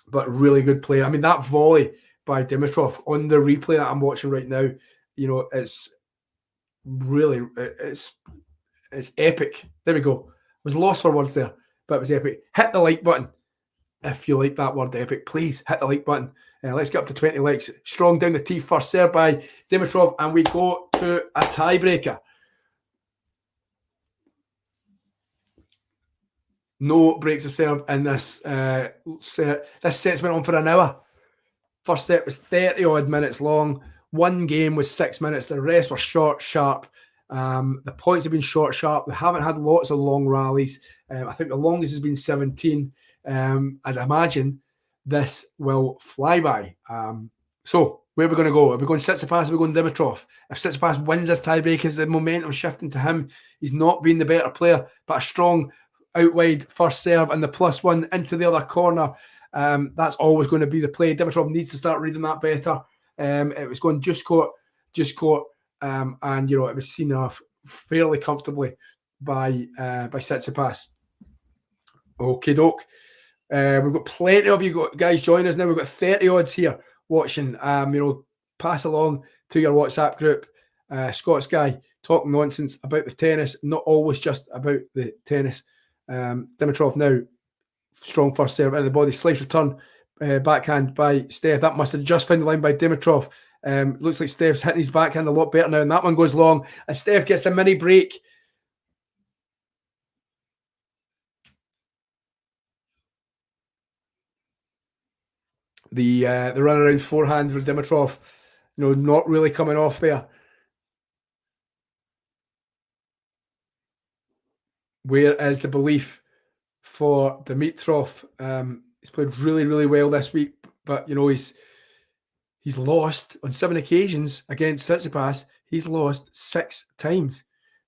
But really good play. I mean, that volley by Dimitrov on the replay that I'm watching right now, it's really, it's epic. There we go. I was lost for words there, but it was epic. Hit the like button if you like that word epic. Please hit the like button. Let's get up to 20 likes. Strong down the tee, first serve by Dimitrov, and we go to a tiebreaker. No breaks of serve in this set. This set's went on for an hour. First set was 30 odd minutes long. One game was 6 minutes. The rest were short, sharp. The points have been short, sharp. We haven't had lots of long rallies. I think the longest has been 17. I'd imagine this will fly by. So where are we going to go? Are we going Tsitsipas? Are we going Dimitrov? If Tsitsipas wins this tiebreak, is the momentum shifting to him? He's not been the better player, but a strong out wide first serve and the +1 into the other corner. That's always going to be the play. Dimitrov needs to start reading that better. It was going just court, and it was seen off fairly comfortably by Tsitsipas. Okay, doke. We've got plenty of you guys join us now. We've got 30 odds here watching. Pass along to your WhatsApp group. Scots guy talking nonsense about the tennis, not always just about the tennis. Dimitrov now, strong first serve into the body, slice return, backhand by Steph. That must have just found the line by Dimitrov. Looks like Steph's hitting his backhand a lot better now, and that one goes long, and Steph gets the mini break. The run around forehand with Dimitrov, not really coming off there. Where is the belief for Dimitrov? He's played really, really well this week, but he's lost on 7 occasions against Tsitsipas. He's lost 6 times.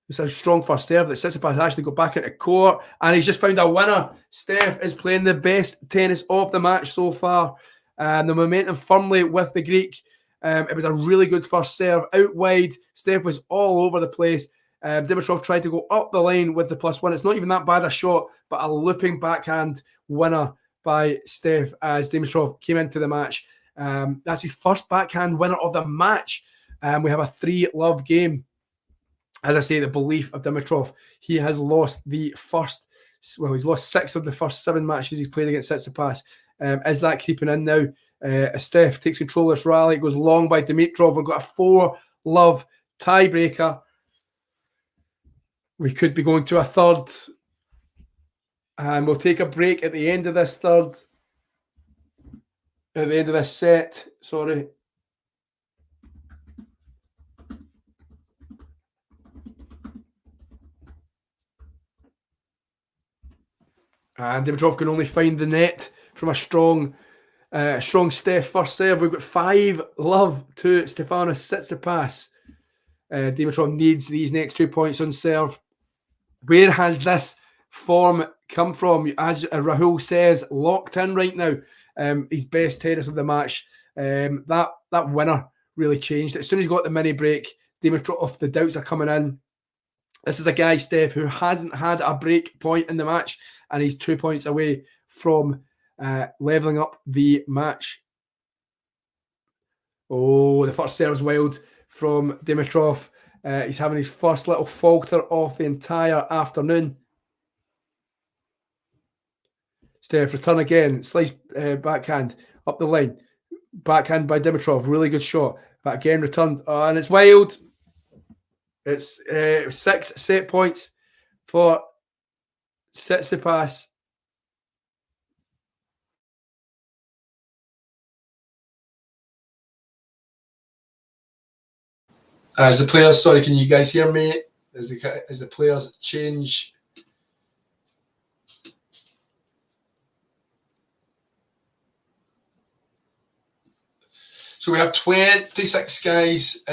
It's a strong first serve that Tsitsipas actually got back into court, and he's just found a winner. Steph is playing the best tennis of the match so far. The momentum firmly with the Greek. It was a really good first serve out wide. Steph was all over the place. Dimitrov tried to go up the line with the +1. It's not even that bad a shot, but a looping backhand winner by Steph as Dimitrov came into the match. That's his first backhand winner of the match. We have a 3-love game. As I say, the belief of Dimitrov, he has lost the first, well, he's lost 6 of the first 7 matches he's played against Tsitsipas. Is that creeping in now? Steph takes control of this rally. It goes long by Dimitrov. We've got a 4-love tiebreaker. We could be going to a third. And we'll take a break at the end of this third. At the end of this set, sorry. And Dimitrov can only find the net from a strong Steph first serve. We've got 5-love to Stefanos Tsitsipas. Dimitrov needs these next 2 points on serve. Where has this form come from? As Rahul says, locked in right now. His best tennis of the match. That winner really changed. As soon as he got the mini break, Dimitrov, the doubts are coming in. This is a guy, Steph, who hasn't had a break point in the match, and he's 2 points away from levelling up the match. Oh, the first serve's wild from Dimitrov. He's having his first little falter of the entire afternoon. Steph, return again. Slice backhand up the line. Backhand by Dimitrov. Really good shot. But again, returned. And it's wild. It's 6 set points for Tsitsipas. As the players, sorry, can you guys hear me? As the players change. So we have 26 guys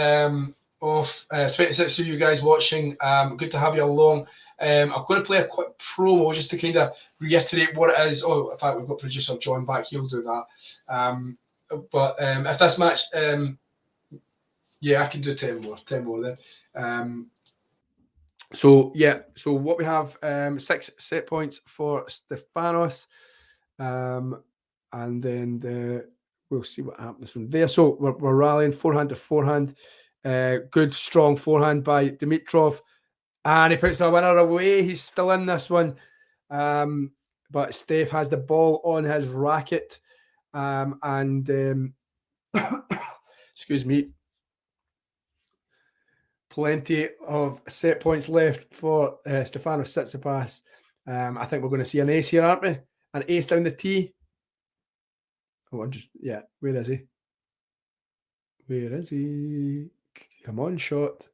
of 26 of you guys watching. Good to have you along. I'm going to play a quick promo just to kind of reiterate what it is. Oh, in fact, we've got producer John back. He'll do that. But if this match, yeah, I can do 10 more then. So what we have, 6 set points for Stefanos, and then we'll see what happens from there. So we're rallying forehand to forehand. Good strong forehand by Dimitrov, and he puts the winner away. He's still in this one, but Steph has the ball on his racket, and excuse me. Plenty of set points left for Stefanos Tsitsipas. I think we're going to see an ace here, aren't we? An ace down the tee. Oh, where is he? Where is he? Come on, shot.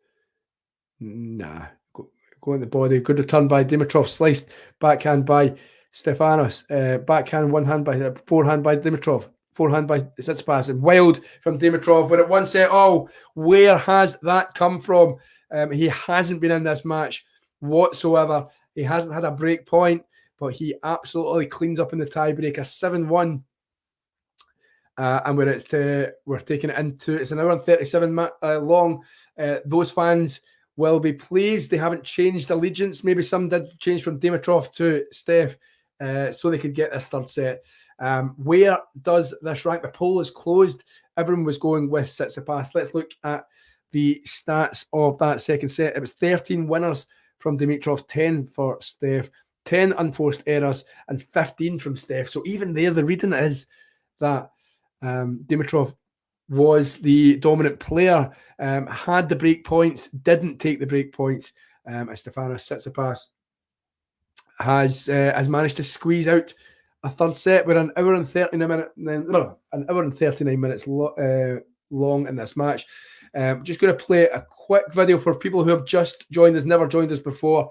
Nah. Go in the body. Good return by Dimitrov. Sliced backhand by Stefanos. Backhand forehand by Dimitrov. Forehand by Tsitsipas. And wild from Dimitrov. We're at 1 set. Oh, where has that come from? He hasn't been in this match whatsoever. He hasn't had a break point, but he absolutely cleans up in the tiebreaker. 7-1. And we're taking it into, it's an hour and 37 long. Those fans will be pleased. They haven't changed allegiance. Maybe some did change from Dimitrov to Steph, so they could get this third set. Where does this rank? The poll is closed. Everyone was going with Tsitsipas. Let's look at the stats of that second set. It was 13 winners from Dimitrov, 10 for Steph, 10 unforced errors, and 15 from Steph. So even there, the reading is that Dimitrov was the dominant player, had the break points, didn't take the break points. Stefanos Tsitsipas has managed to squeeze out a third set. We're an hour and 39 minutes long in this match. Just going to play a quick video for people who have just joined us, never joined us before,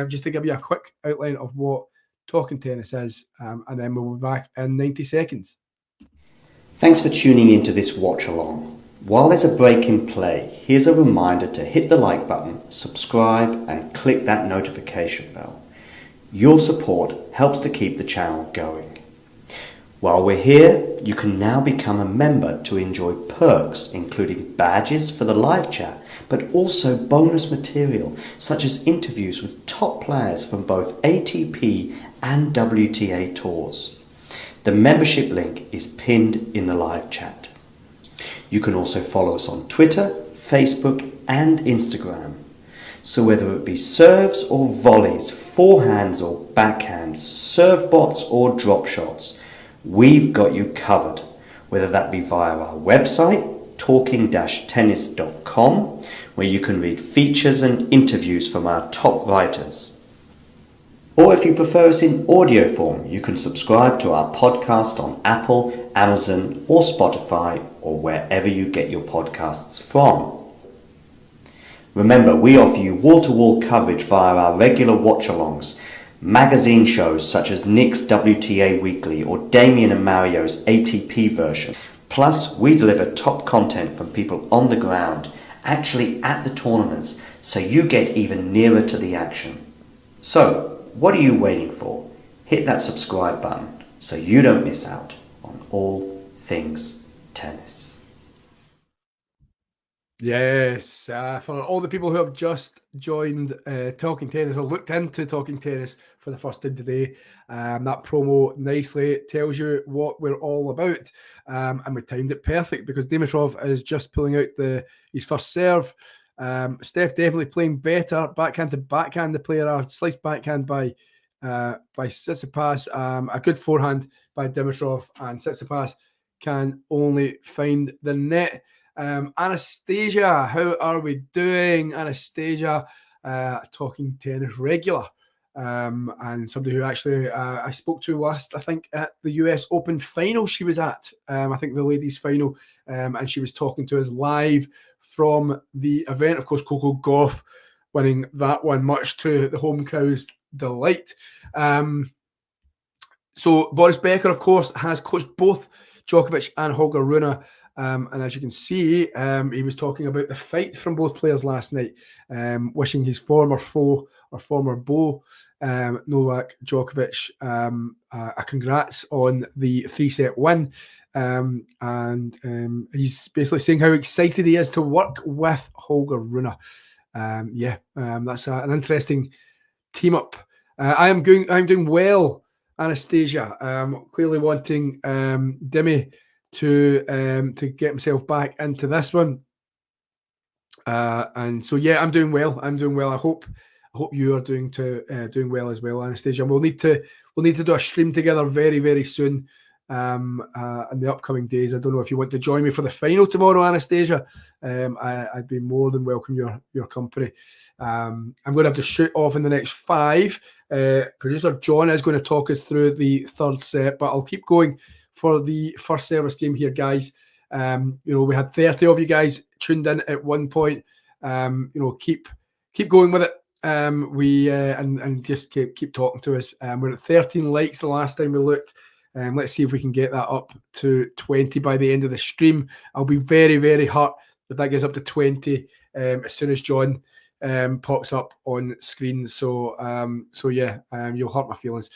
just to give you a quick outline of what Talking Tennis is, and then we'll be back in 90 seconds. Thanks for tuning into this watch along. While there's a break in play, here's a reminder to hit the like button, subscribe, and click that notification bell. Your support helps to keep the channel going. While we're here, you can now become a member to enjoy perks including badges for the live chat, but also bonus material such as interviews with top players from both ATP and WTA tours. The membership link is pinned in the live chat. You can also follow us on Twitter, Facebook and Instagram. So whether it be serves or volleys, forehands or backhands, serve bots or drop shots, we've got you covered, whether that be via our website, talking-tennis.com, where you can read features and interviews from our top writers. Or if you prefer us in audio form, you can subscribe to our podcast on Apple, Amazon or Spotify or wherever you get your podcasts from. Remember, we offer you wall-to-wall coverage via our regular watch-alongs, magazine shows such as Nick's WTA Weekly or Damien and Mario's ATP version. Plus, we deliver top content from people on the ground, actually at the tournaments, so you get even nearer to the action. So, what are you waiting for? Hit that subscribe button so you don't miss out on all things tennis. Yes, for all the people who have just joined Talking Tennis or looked into Talking Tennis for the first time today, that promo nicely tells you what we're all about. And we timed it perfect because Dimitrov is just pulling out his first serve. Steph definitely playing better, backhand to backhand. The player sliced backhand by Tsitsipas, a good forehand by Dimitrov, and Tsitsipas can only find the net. Anastasia, how are we doing? Anastasia, Talking Tennis regular, and somebody who actually I spoke to last, I think, at the US Open final she was at, I think the ladies final, and she was talking to us live from the event. Of course, Coco Gauff winning that one, much to the home crowd's delight. So Boris Becker, of course, has coached both Djokovic and Holger Rune. And as you can see, he was talking about the fight from both players last night, wishing his former foe or former beau, Novak Djokovic, a congrats on the 3-set win. And he's basically saying how excited he is to work with Holger Rune. That's an interesting team up. I'm doing well, Anastasia. Clearly wanting Dimi to get himself back into this one, and so yeah, I'm doing well. I hope you are doing well as well, Anastasia. And we'll need to do a stream together very, very soon in the upcoming days. I don't know if you want to join me for the final tomorrow, Anastasia. I'd be more than welcome your company. I'm going to have to shoot off in the next 5. Producer John is going to talk us through the third set, but I'll keep going for the first service game here, guys. We had 30 of you guys tuned in at one point. Keep going with it. And just keep talking to us. We're at 13 likes the last time we looked. Let's see if we can get that up to 20 by the end of the stream. I'll be very, very hurt if that gets up to 20 as soon as John pops up on screen. So you'll hurt my feelings.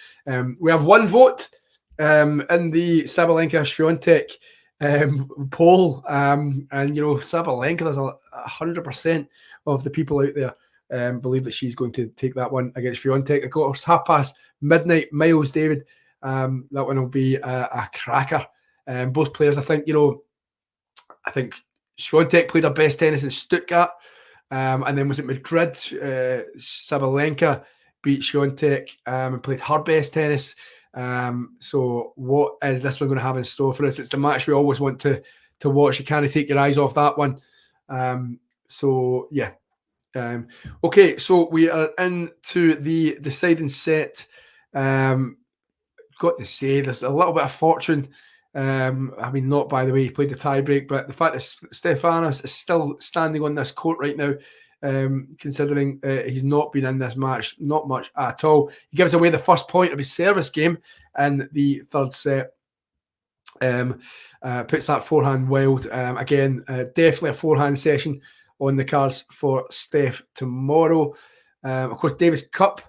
We have one vote in the Sabalenka-Swiatek poll, and Sabalenka, there's 100% of the people out there believe that she's going to take that one against Swiatek. Of course, midnight, Miles David, that one will be a cracker. Both players, I think Swiatek played her best tennis in Stuttgart, and then was it Madrid? Sabalenka beat Swiatek and played her best tennis. So what is this one going to have in store for us? It's the match we always want to watch. You can't take your eyes off that one. Okay, so we are into the deciding set. Got to say, there's a little bit of fortune. Not by the way he played the tiebreak, but the fact that Stefanos is still standing on this court right now, considering he's not been in this match, not much at all. He gives away the first point of his service game in the third set. Puts that forehand wild. Definitely a forehand session on the cards for Steph tomorrow. Of course, Davis Cup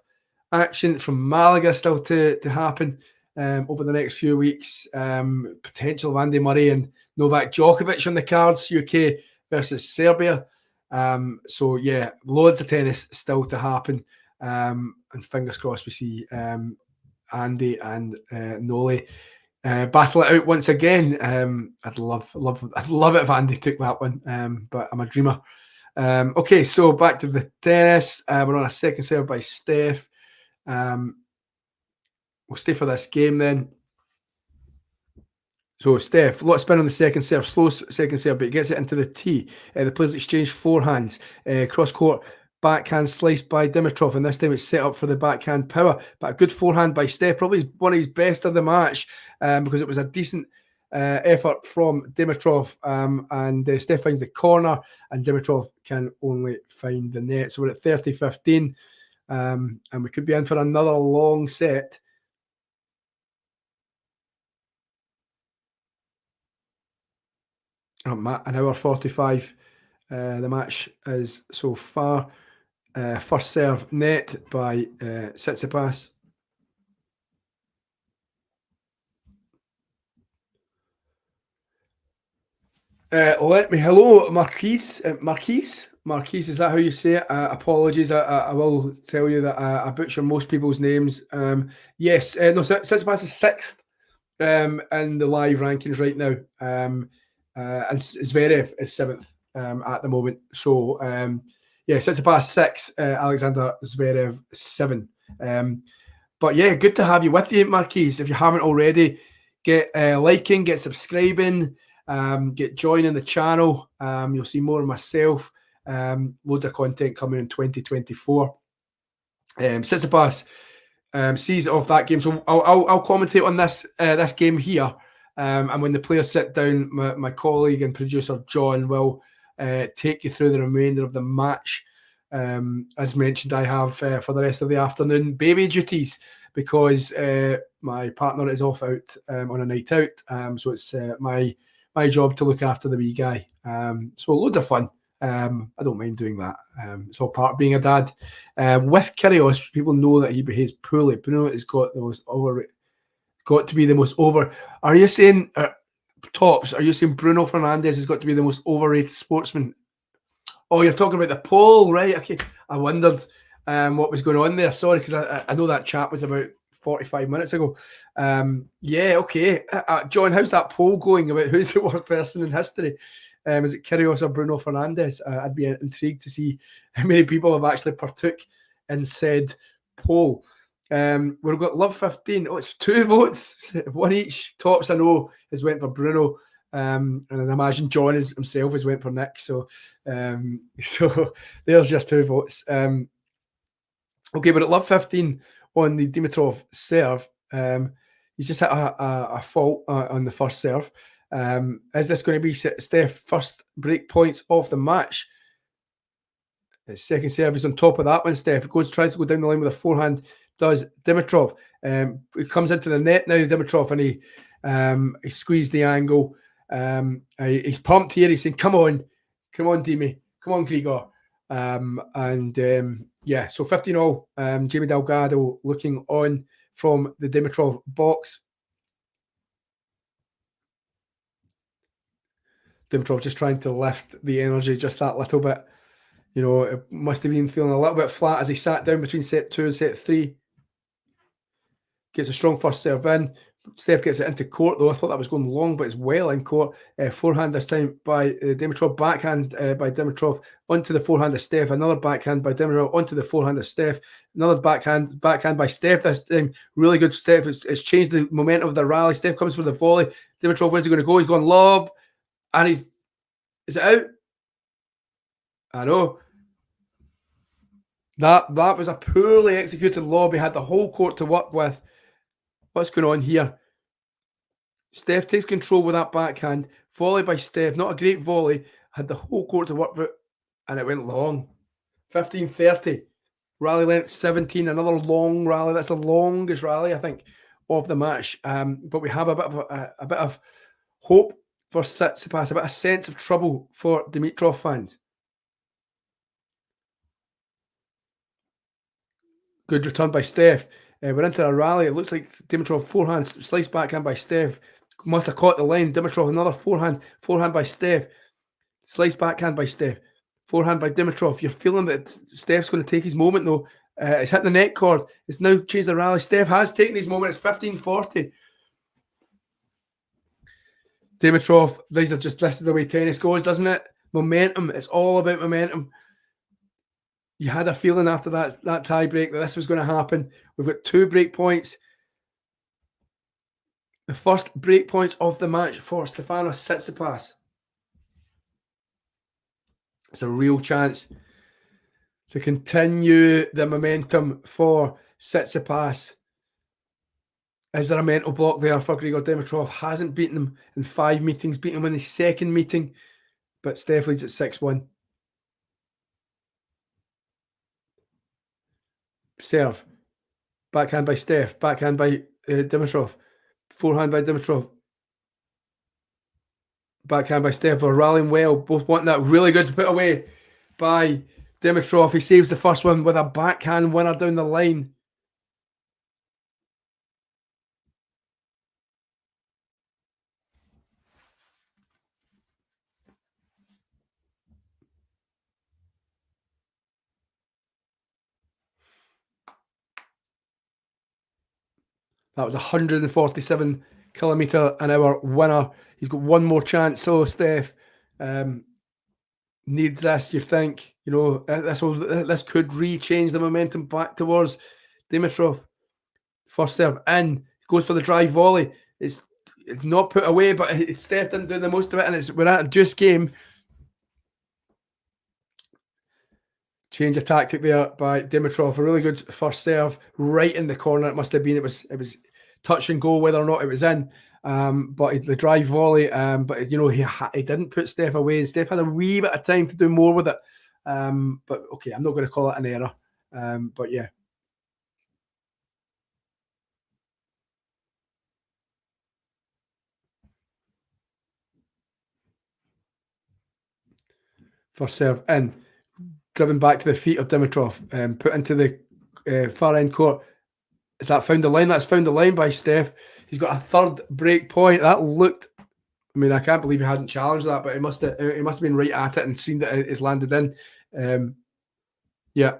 action from Malaga still to happen. over the next few weeks. Potential of Andy Murray and Novak Djokovic on the cards, UK versus Serbia. So yeah, loads of tennis still to happen. And fingers crossed we see Andy and Nole battle it out once again. I'd love it if Andy took that one, but I'm a dreamer. Okay, so back to the tennis. We're on a second serve by Steph. We'll stay for this game then. So Steph, a lot of spin on the second serve, slow second serve, but he gets it into the tee. The players exchange forehands, cross court backhand sliced by Dimitrov, and this time it's set up for the backhand power. But a good forehand by Steph, probably one of his best of the match, because it was a decent effort from Dimitrov, and Steph finds the corner, and Dimitrov can only find the net. So we're at 30-15, and we could be in for another long set. An hour 45 the match is so far. First serve net by Tsitsipas. Hello, Marquise. Marquise, is that how you say it? Apologies, I will tell you that I butcher most people's names. Yes, no, Tsitsipas is 6th in the live rankings right now. And Zverev is 7th at the moment. So, yeah, Tsitsipas 6, Alexander Zverev 7. But yeah, good to have you with you, Marquise. If you haven't already, get liking, get subscribing, get joining the channel. You'll see more of myself. Loads of content coming in 2024. Tsitsipas sees off that game. So I'll commentate on this game here. And when the players sit down, my colleague and producer John will take you through the remainder of the match. As mentioned, I have for the rest of the afternoon baby duties because my partner is off out on a night out. So it's my job to look after the wee guy. So loads of fun. I don't mind doing that. It's all part of being a dad. With Kyrgios, people know that he behaves poorly. Bruno has got the most got to be the most over. Are you saying tops? Are you saying Bruno Fernandes has got to be the most overrated sportsman? Oh, you're talking about the poll, right? Okay, I wondered what was going on there. Sorry, because I know that chat was about 45 minutes ago. Yeah, okay. John, how's that poll going about who's the worst person in history? Is it Kyrgios or Bruno Fernandes? I'd be intrigued to see how many people have actually partook in said poll. We've got Love 15. Oh, it's 2 votes, 1 each. Tops, I know, has went for Bruno, and I imagine John himself has went for Nick. So there's your 2 votes. Okay, but at Love 15 on the Dimitrov serve, he's just hit a fault on the first serve. Is this going to be Steph's first break points of the match? His second serve is on top of that one. Steph tries to go down the line with a forehand. Does Dimitrov. He comes into the net now, Dimitrov, and he squeezed the angle. He's pumped here. He's saying, come on, Dimi. Come on, Grigor. Yeah, so 15-all. Jamie Delgado looking on from the Dimitrov box. Dimitrov just trying to lift the energy just that little bit. You know, it must have been feeling a little bit flat as he sat down between set 2 and set 3. Gets a strong first serve in. Steph gets it into court, though. I thought that was going long, but it's well in court. Forehand this time by Dimitrov. Backhand by Dimitrov onto the forehand of Steph. Another backhand by Dimitrov onto the forehand of Steph. Another backhand by Steph this time. Really good Steph. It's changed the momentum of the rally. Steph comes for the volley. Dimitrov, where's he going to go? He's going lob. And is it out? I know. That was a poorly executed lob. He had the whole court to work with. What's going on here? Steph takes control with that backhand. Volley by Steph. Not a great volley. Had the whole court to work with, and it went long. 15-30. Rally length 17. Another long rally. That's the longest rally, I think, of the match. But we have a bit of hope for Tsitsipas. A bit of sense of trouble for Dimitrov fans. Good return by Steph. We're into a rally. It looks like Dimitrov forehand, slice backhand by Steph. Must have caught the line. Dimitrov, another forehand by Steph. Slice backhand by Steph. Forehand by Dimitrov. You're feeling that Steph's going to take his moment, though. It's hit the net cord. It's now changed the rally. Steph has taken his moment. It's 15-40. Dimitrov, this is the way tennis goes, doesn't it? Momentum. It's all about momentum. You had a feeling after that tie break that this was going to happen. We've got 2 break points. The first break points of the match for Stefanos Tsitsipas. It's a real chance to continue the momentum for Tsitsipas. Is there a mental block there for Grigor? Dimitrov hasn't beaten him in 5 meetings, beaten him in his second meeting, but Steph leads at 6-1. Serve. Backhand by Steph. Backhand by Dimitrov. Forehand by Dimitrov. Backhand by Steph. They're rallying well. Both want that. Really good to put away by Dimitrov. He saves the first one with a backhand winner down the line. That was 147 kilometre an hour winner. He's got one more chance. So Steph needs this. You think, you know, this could re-change the momentum back towards Dimitrov. First serve in, goes for the drive volley. It's not put away, but Steph didn't do the most of it, and we're at a deuce game. Change of tactic there by Dimitrov. A really good first serve right in the corner. It must have been. It was touch and go whether or not it was in. But the drive volley. But you know he didn't put Steph away. Steph had a wee bit of time to do more with it. But okay, I'm not going to call it an error. But yeah. First serve in. Driven back to the feet of Dimitrov, put into the far end court. Is that found the line? That's found the line by Steph. He's got a third break point. That looked, I mean, I can't believe he hasn't challenged that, but he must have been right at it and seen that it's landed in. Yeah.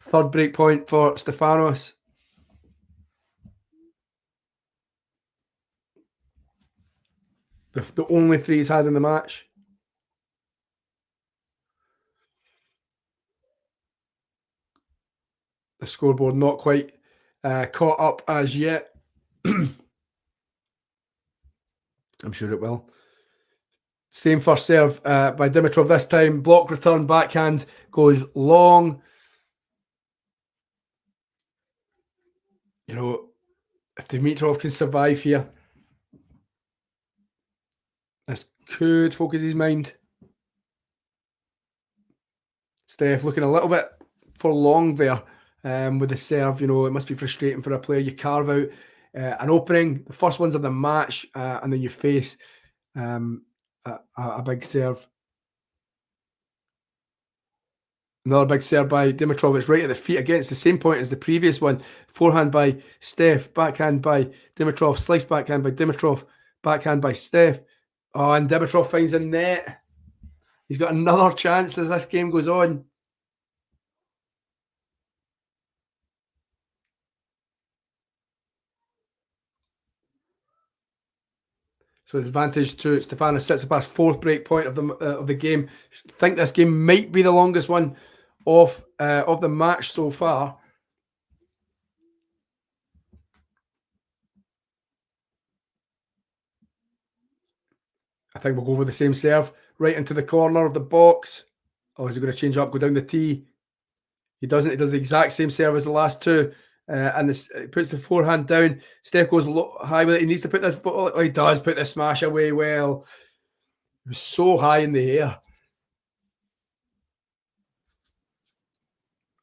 Third break point for Stefanos. The only 3 he's had in the match. The scoreboard not quite caught up as yet. I'm sure it will. Same first serve by Dimitrov this time. Block return backhand goes long. You know, if Dimitrov can survive here, this could focus his mind. Steph looking a little bit for long there. With the serve, you know, it must be frustrating for a player. You carve out an opening, the first ones of the match, and then you face a big serve. Another big serve by Dimitrov. It's right at the feet again. It's the same point as the previous one. Forehand by Steph, backhand by Dimitrov, slice backhand by Dimitrov, backhand by Steph. Oh, and Dimitrov finds a net. He's got another chance as this game goes on. So advantage to Stefanos Tsitsipas, 4th break point of the game. I think this game might be the longest one of the match so far. I think we'll go with the same serve right into the corner of the box. Oh, is he going to change up, go down the tee? He doesn't. He does the exact same serve as the last 2. And it puts the forehand down. Steph goes high with it. He needs to put this. Oh, he does put the smash away well. It was so high in the air.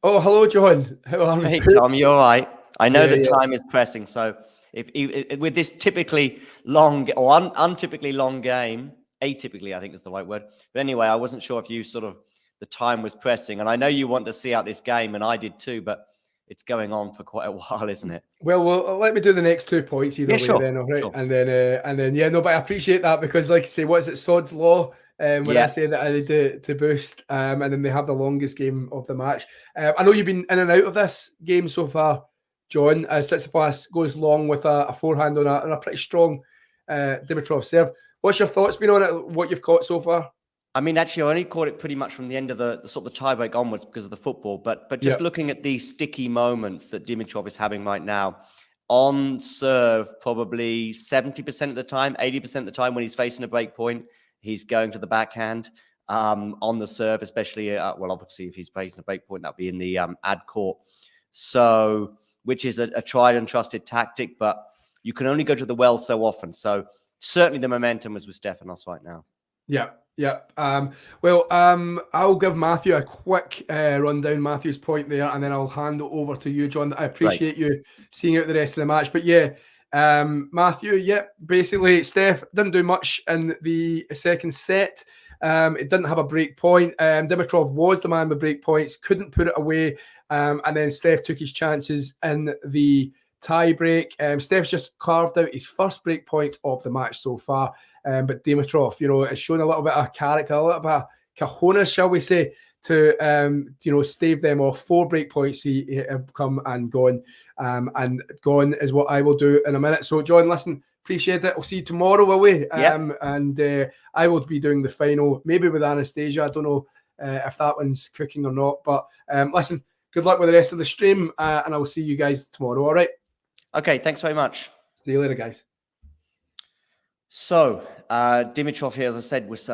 Oh, hello, John. How are you? Hey, Tom, you all right? I know the time is pressing, so if with this typically long or untypically long game, atypically I think is the right word. But anyway, I wasn't sure if you sort of the time was pressing. And I know you want to see out this game, and I did too, but it's going on for quite a while, isn't it? Well, let me do the next 2 points either way, sure, then, all right? sure. And then, yeah, no, but I appreciate that because, like I say, what is it, Sod's Law? When I say that I need to boost, and then they have the longest game of the match. I know you've been in and out of this game so far, John. Tsitsipas goes long with a forehand on a pretty strong Dimitrov serve. What's your thoughts been on it? What you've caught so far? I mean, actually, I only caught it pretty much from the end of the sort of the tiebreak onwards because of the football. But just looking at these sticky moments that Dimitrov is having right now, on serve, probably 70% of the time, 80% of the time when he's facing a break point, he's going to the backhand. On the serve, especially, well, obviously, if he's facing a break point, that'll be in the ad court. So, which is a tried and trusted tactic, but you can only go to the well so often. So certainly the momentum is with Stefanos right now. Yeah. I'll give Matthew a quick rundown, Matthew's point there, and then I'll hand it over to you, John. I appreciate you seeing out the rest of the match. But yeah, Matthew, basically, Steph didn't do much in the second set. It didn't have a break point. Dimitrov was the man with break points, couldn't put it away. And then Steph took his chances in the tie break. Steph's just carved out his first break points of the match so far. But Dimitrov, has shown a little bit of character, a little bit of cojones, shall we say, to stave them off. 4 break points he have come and gone. And gone is what I will do in a minute. So, John, listen, appreciate it. We'll see you tomorrow, will we? And I will be doing the final, maybe with Anastasia. I don't know if that one's cooking or not. But listen, good luck with the rest of the stream, and I will see you guys tomorrow. All right? Okay, thanks very much. See you later, guys. So, Dimitrov here, as I said, was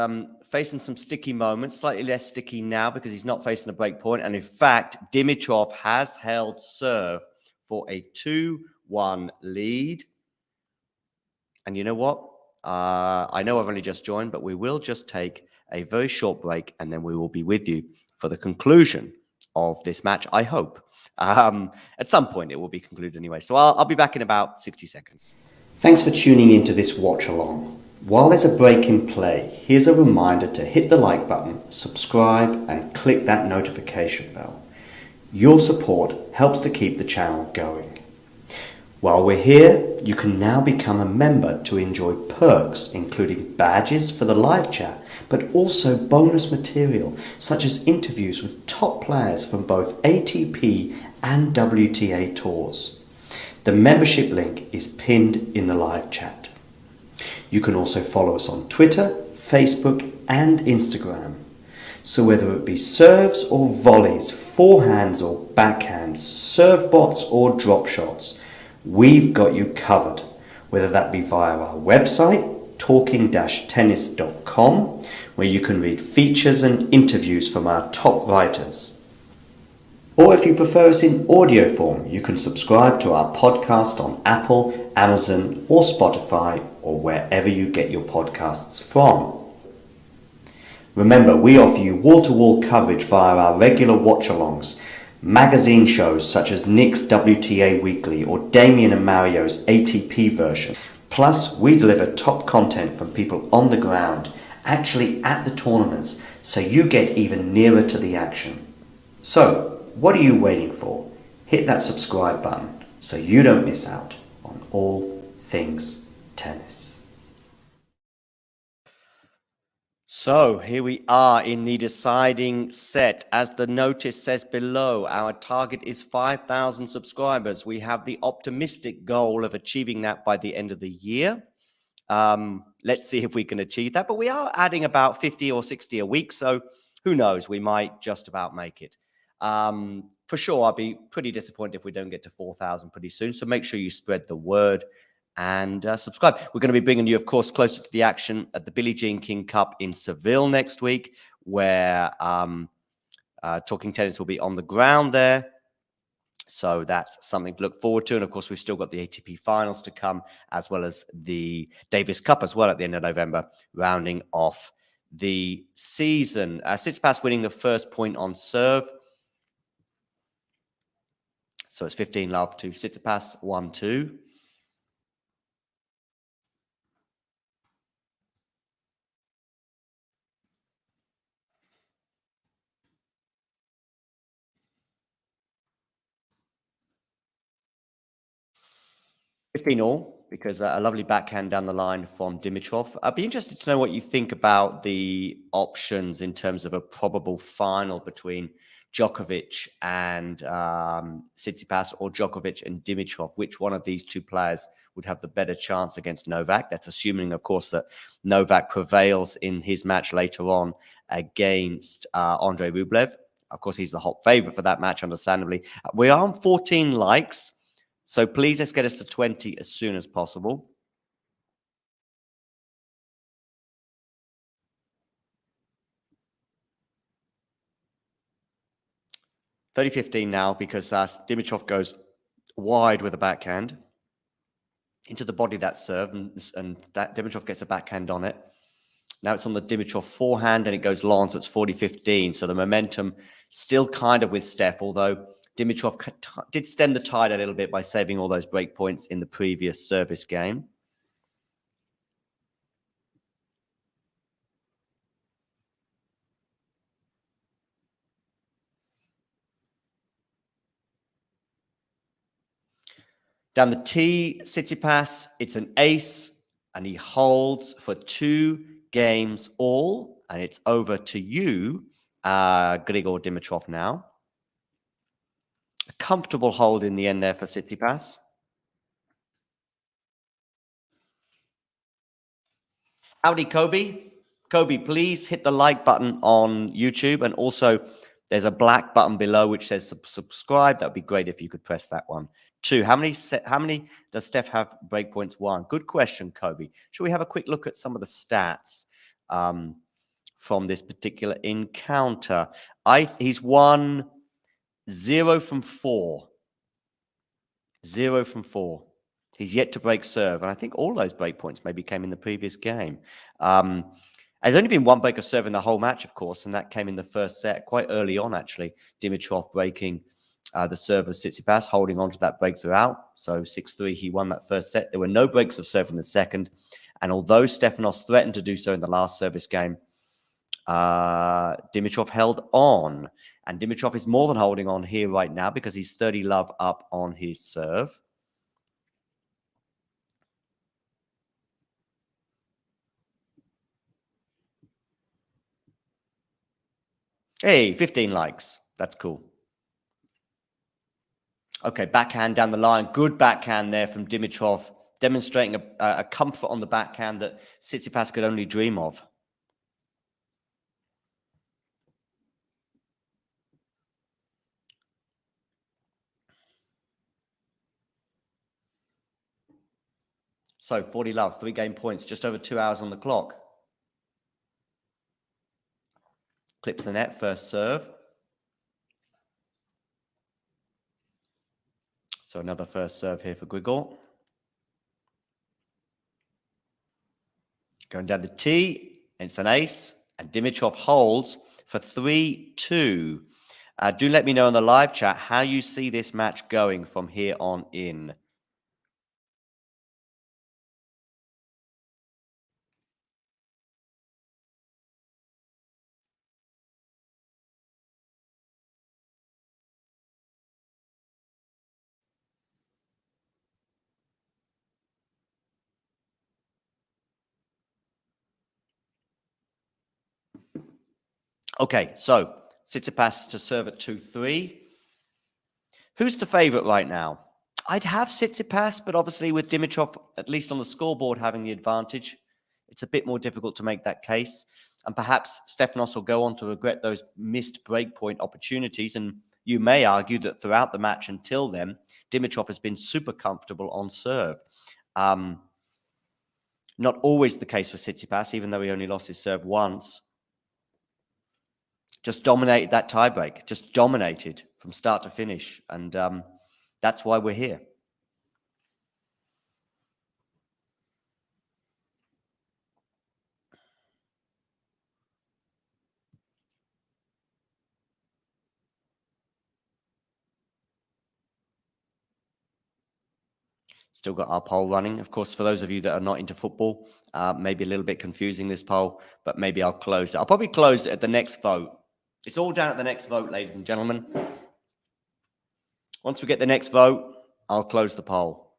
facing some sticky moments, slightly less sticky now because he's not facing a break point. And in fact, Dimitrov has held serve for a 2-1 lead. And you know what? I know I've only just joined, but we will just take a very short break and then we will be with you for the conclusion of this match, I hope. At some point, it will be concluded anyway. So I'll be back in about 60 seconds. Thanks for tuning into this watch along. While there's a break in play, here's a reminder to hit the like button, subscribe, and click that notification bell. Your support helps to keep the channel going. While we're here, you can now become a member to enjoy perks, including badges for the live chat, but also bonus material, such as interviews with top players from both ATP and WTA tours. The membership link is pinned in the live chat. You can also follow us on Twitter, Facebook, and Instagram. So whether it be serves or volleys, forehands or backhands, serve bots or drop shots, we've got you covered, whether that be via our website, talking-tennis.com, where you can read features and interviews from our top writers. Or if you prefer us in audio form, you can subscribe to our podcast on Apple, Amazon, or Spotify, or wherever you get your podcasts from. Remember, we offer you wall-to-wall coverage via our regular watch-alongs, magazine shows such as Nick's WTA Weekly or Damien and Mario's ATP version. Plus, we deliver top content from people on the ground, actually at the tournaments, so you get even nearer to the action. So, what are you waiting for? Hit that subscribe button so you don't miss out on all things tennis. So here we are in the deciding set. As the notice says below, our target is 5,000 subscribers. We have the optimistic goal of achieving that by the end of the year. Let's see if we can achieve that. But we are adding about 50 or 60 a week. So who knows? We might just about make it. For sure, I'll be pretty disappointed if we don't get to 4,000 pretty soon. So make sure you spread the word and subscribe. We're going to be bringing you, of course, closer to the action at the Billie Jean King Cup in Seville next week, where Talking Tennis will be on the ground there. So that's something to look forward to. And of course, we've still got the ATP finals to come, as well as the Davis Cup as well at the end of November, rounding off the season. Tsitsipas winning the first point on serve. So it's 15-love to Tsitsipas, 1-2. 15 all, because a lovely backhand down the line from Dimitrov. I'd be interested to know what you think about the options in terms of a probable final between Djokovic and Tsitsipas, or Djokovic and Dimitrov. Which one of these two players would have the better chance against Novak? That's assuming, of course, that Novak prevails in his match later on against Andrei Rublev. Of course, he's the hot favorite for that match, understandably. We are on 14 likes. So please, let's get us to 20 as soon as possible. $30-15 now, because Dimitrov goes wide with a backhand into the body of that serve, and that Dimitrov gets a backhand on it. Now it's on the Dimitrov forehand, and it goes long, so it's 40-15. So the momentum still kind of with Steph, although Dimitrov did stem the tide a little bit by saving all those break points in the previous service game. Down the tee, Tsitsipas, it's an ace, and he holds for 2 games all, and it's over to you, Grigor Dimitrov now. A comfortable hold in the end there for Tsitsipas. Howdy, Kobe. Kobe, please hit the like button on YouTube, and also there's a black button below which says subscribe. That would be great if you could press that one. 2. How many does Steph have breakpoints? 1. Good question, Kobe. Shall we have a quick look at some of the stats from this particular encounter? He's won 0 from 4. 0 from 4. He's yet to break serve, and I think all those breakpoints maybe came in the previous game. There's only been 1 break of serve in the whole match, of course, and that came in the first set, quite early on, actually. Dimitrov breaking the serve of Tsitsipas, holding on to that break throughout. So 6-3, he won that first set. There were no breaks of serve in the second. And although Stefanos threatened to do so in the last service game, Dimitrov held on. And Dimitrov is more than holding on here right now, because he's 30 love up on his serve. Hey, 15 likes. That's cool. Okay, backhand down the line. Good backhand there from Dimitrov, demonstrating a comfort on the backhand that Tsitsipas could only dream of. So 40 love, 3 game points, just over 2 hours on the clock. Clips the net, first serve. So another first serve here for Grigor. Going down the tee, it's an ace, and Dimitrov holds for 3-2. Do let me know in the live chat how you see this match going from here on in. Okay, so Tsitsipas to serve at 2-3. Who's the favorite right now? I'd have Tsitsipas, but obviously with Dimitrov, at least on the scoreboard, having the advantage, it's a bit more difficult to make that case. And perhaps Stefanos will go on to regret those missed breakpoint opportunities. And you may argue that throughout the match until then, Dimitrov has been super comfortable on serve. Not always the case for Tsitsipas, even though he only lost his serve once. Just dominated that tiebreak, just dominated from start to finish. And that's why we're here. Still got our poll running. Of course, for those of you that are not into football, maybe a little bit confusing, this poll, but maybe I'll close it. I'll probably close it at the next vote. It's all down at the next vote, ladies and gentlemen. Once we get the next vote, I'll close the poll.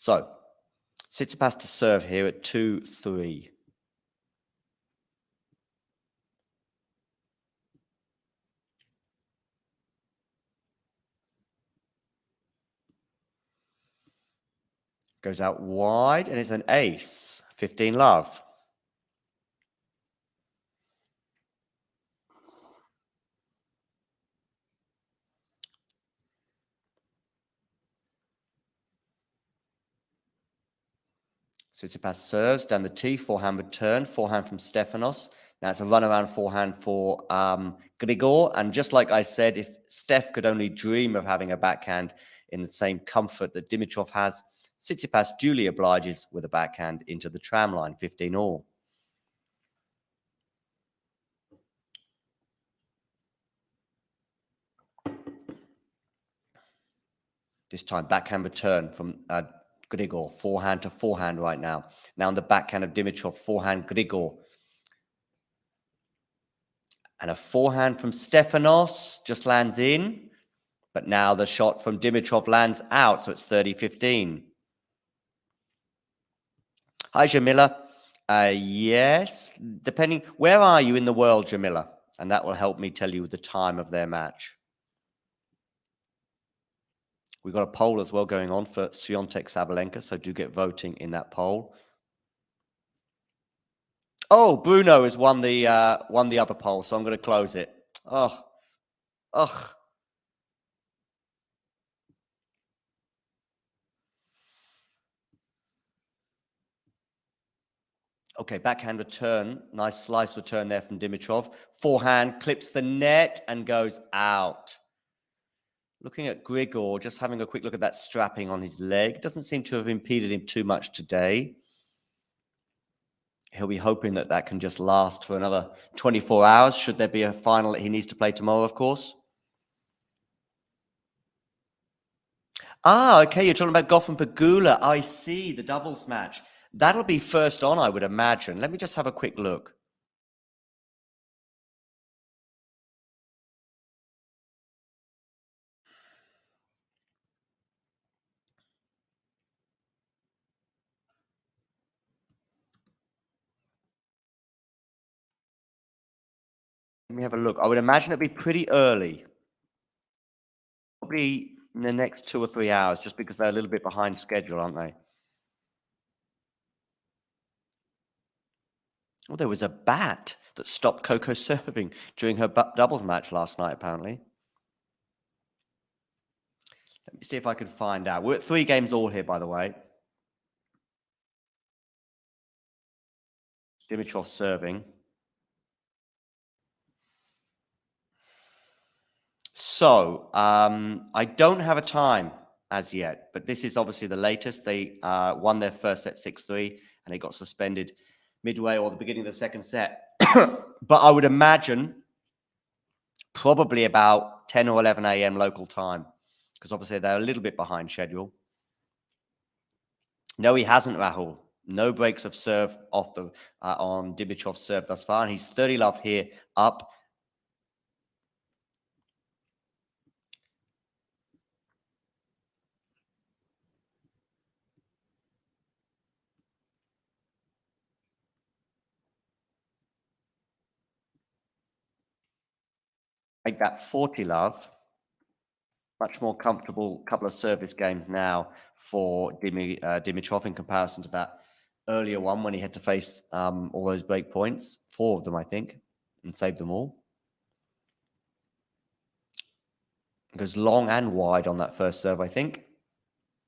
So, Tsitsipas to serve here at 2-3. Goes out wide, and it's an ace. 15 love. Tsitsipas serves down the tee, forehand return, forehand from Stefanos. Now it's a runaround forehand for Grigor. And just like I said, if Steph could only dream of having a backhand in the same comfort that Dimitrov has, Tsitsipas duly obliges with a backhand into the tram line, 15 all. This time, backhand return from Grigor, forehand to forehand right now. Now on the backhand of Dimitrov, forehand Grigor. And a forehand from Stefanos just lands in. But now the shot from Dimitrov lands out, so it's 30-15. Hi, Jamila. Yes, depending. Where are you in the world, Jamila? And that will help me tell you the time of their match. We've got a poll as well going on for Swiatek Sabalenka, so do get voting in that poll. Oh, Bruno has won the other poll, so I'm going to close it. Oh, ugh. Okay, backhand return. Nice slice return there from Dimitrov. Forehand clips the net and goes out. Looking at Grigor, just having a quick look at that strapping on his leg. Doesn't seem to have impeded him too much today. He'll be hoping that that can just last for another 24 hours, should there be a final that he needs to play tomorrow, of course. Ah, okay, you're talking about Goff and Pegula. I see, the doubles match. That'll be first on, I would imagine. Let me just have a quick look. Let me have a look. I would imagine it'd be pretty early. Probably in the next 2 or 3 hours, just because they're a little bit behind schedule, aren't they? Oh, there was a bat that stopped Coco serving during her doubles match last night, apparently. Let me see if I can find out. We're at 3 games all here, by the way. Dimitrov serving. So, I don't have a time as yet, but this is obviously the latest. They won their first set 6-3, and they got suspended midway or the beginning of the second set. But I would imagine probably about 10 or 11 a.m. local time, because obviously they're a little bit behind schedule. No, he hasn't, Rahul. No breaks of serve off the on Dimitrov's serve thus far, and he's 30 love here up. Make that 40 love. Much more comfortable couple of service games now for Dimitrov in comparison to that earlier one when he had to face all those break points. 4 of them, I think, and saved them all. Goes long and wide on that first serve, I think.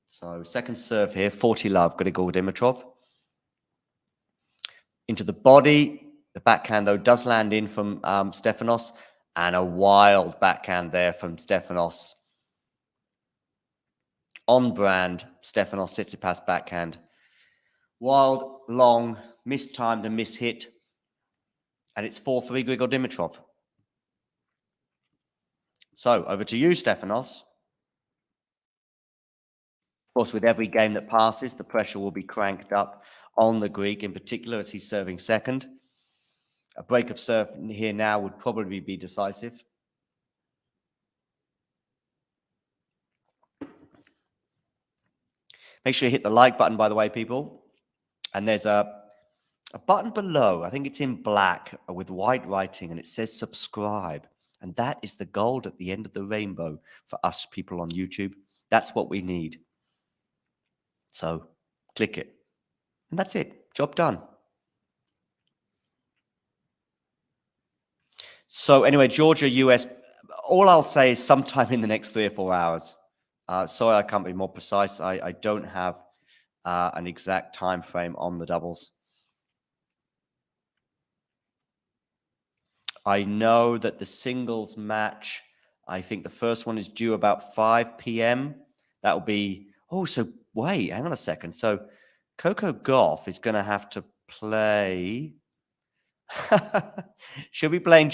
So second serve here, 40 love, Grigor Dimitrov. Into the body. The backhand, though, does land in from Stefanos. And a wild backhand there from Stefanos. On brand, Stefanos Tsitsipas backhand. Wild, long, mistimed and mishit. And it's 4-3 Grigor Dimitrov. So, over to you, Stefanos. Of course, with every game that passes, the pressure will be cranked up on the Greek in particular as he's serving second. A break of serve here now would probably be decisive. Make sure you hit the like button, by the way, people. And there's a button below. I think it's in black with white writing, and it says subscribe. And that is the gold at the end of the rainbow for us people on YouTube. That's what we need. So click it. And that's it. Job done. So anyway, Georgia, US, all I'll say is sometime in the next 3 or 4 hours. Sorry, I can't be more precise. I don't have an exact time frame on the doubles. I know that the singles match, I think the first one is due about 5 p.m. That will be, oh, so wait, hang on a second. So Coco Gauff is going to have to play. She'll be playing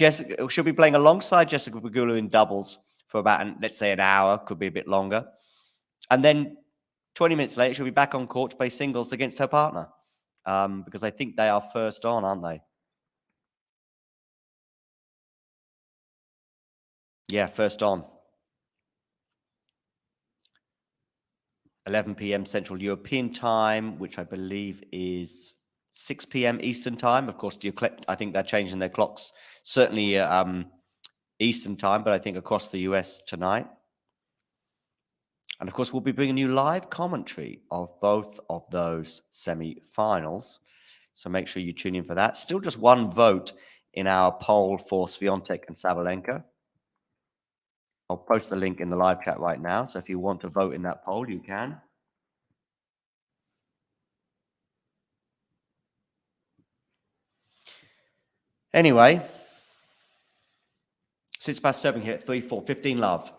alongside Jessica Pegula in doubles for about, let's say, an hour, could be a bit longer. And then 20 minutes later, she'll be back on court to play singles against her partner. Because I think they are first on, aren't they? Yeah, first on. 11 p.m. Central European time, which I believe is 6 p.m. Eastern time. Of course, I think they're changing their clocks. Certainly Eastern time, but I think across the US tonight. And of course, we'll be bringing you live commentary of both of those semi-finals. So make sure you tune in for that. Still just one vote in our poll for Swiatek and Sabalenka. I'll post the link in the live chat right now. So if you want to vote in that poll, you can. Anyway, Tsitsipas serving here at 3-4, 15 love.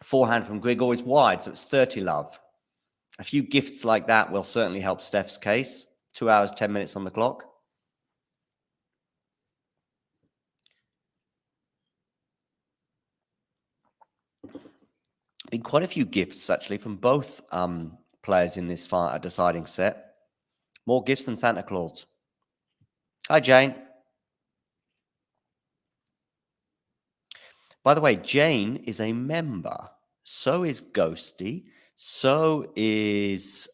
Forehand from Grigor is wide, so it's 30 love. A few gifts like that will certainly help Steph's case. 2 hours, 10 minutes on the clock. Been quite a few gifts, actually, from both players in this deciding set. More gifts than Santa Claus. Hi, Jane. By the way, Jane is a member. So is Ghosty. So is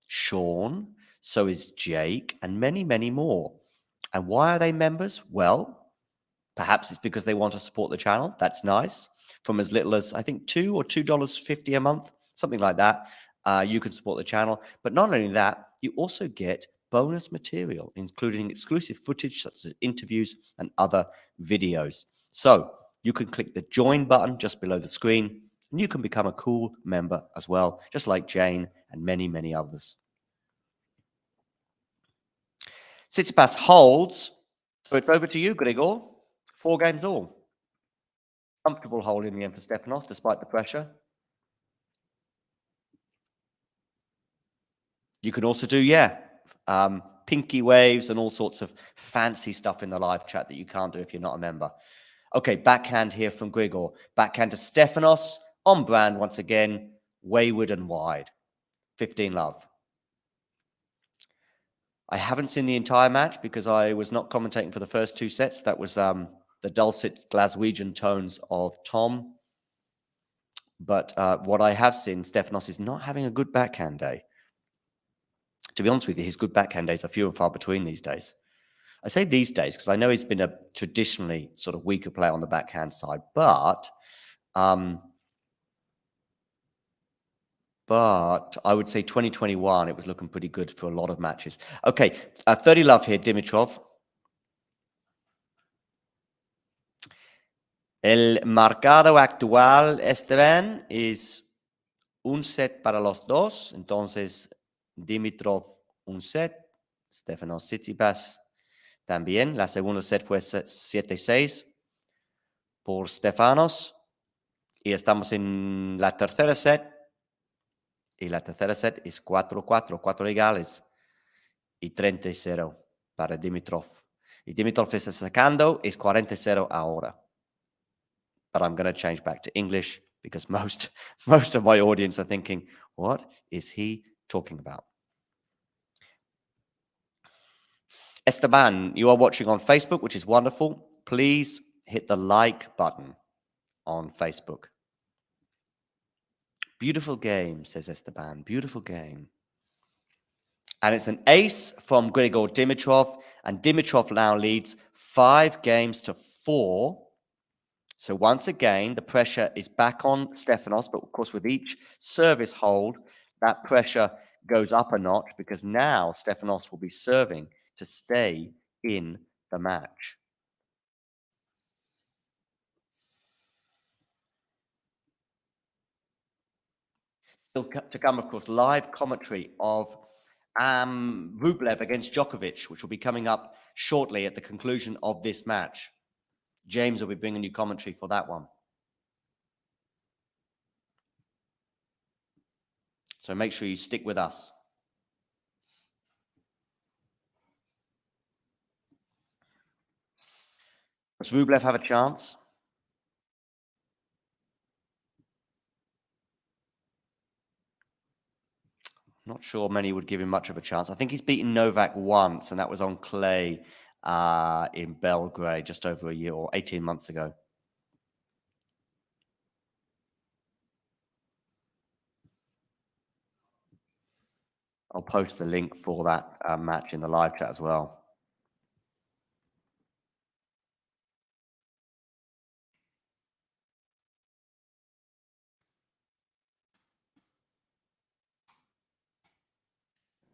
Sean. So is Jake. And many, many more. And why are they members? Well, perhaps it's because they want to support the channel. That's nice. From as little as, I think, $2 or $2.50 a month, something like that. You can support the channel. But not only that, you also get bonus material, including exclusive footage such as interviews and other videos. So you can click the join button just below the screen, and you can become a cool member as well, just like Jane and many, many others. Tsitsipas holds. So it's over to you, Grigor. 4 games all. Comfortable hole in the end for Stefanos, despite the pressure. You can also do, pinky waves and all sorts of fancy stuff in the live chat that you can't do if you're not a member. Okay, backhand here from Grigor. Backhand to Stefanos. On brand once again. Wayward and wide. 15 love. I haven't seen the entire match because I was not commentating for the first 2 sets. That was the dulcet Glaswegian tones of Tom. But what I have seen, Stefanos is not having a good backhand day. To be honest with you, his good backhand days are few and far between these days. I say these days because I know he's been a traditionally sort of weaker player on the backhand side, but I would say 2021, it was looking pretty good for a lot of matches. Okay, 30 love here, Dimitrov. El marcado actual, Esteban, is un set para los dos. Entonces, Dimitrov, un set. Stefanos Tsitsipas también. La segunda set fue 7-6 por Stefanos. Y estamos en la tercera set. Y la tercera set es 4-4, 4 iguales. Y 30-0 para Dimitrov. Y Dimitrov está sacando, es 40-0 ahora. But I'm going to change back to English because most of my audience are thinking, what is he talking about? Esteban, you are watching on Facebook, which is wonderful. Please hit the like button on Facebook. Beautiful game, says Esteban. Beautiful game. And it's an ace from Grigor Dimitrov. And Dimitrov now leads 5-4. So once again, the pressure is back on Stefanos. But of course, with each service hold, that pressure goes up a notch because now Stefanos will be serving to stay in the match. Still to come, of course, live commentary of Rublev against Djokovic, which will be coming up shortly at the conclusion of this match. James will be bringing you commentary for that one. So make sure you stick with us. Does Rublev have a chance? Not sure many would give him much of a chance. I think he's beaten Novak once, and that was on clay in Belgrade just over a year or 18 months ago. I'll post the link for that match in the live chat as well.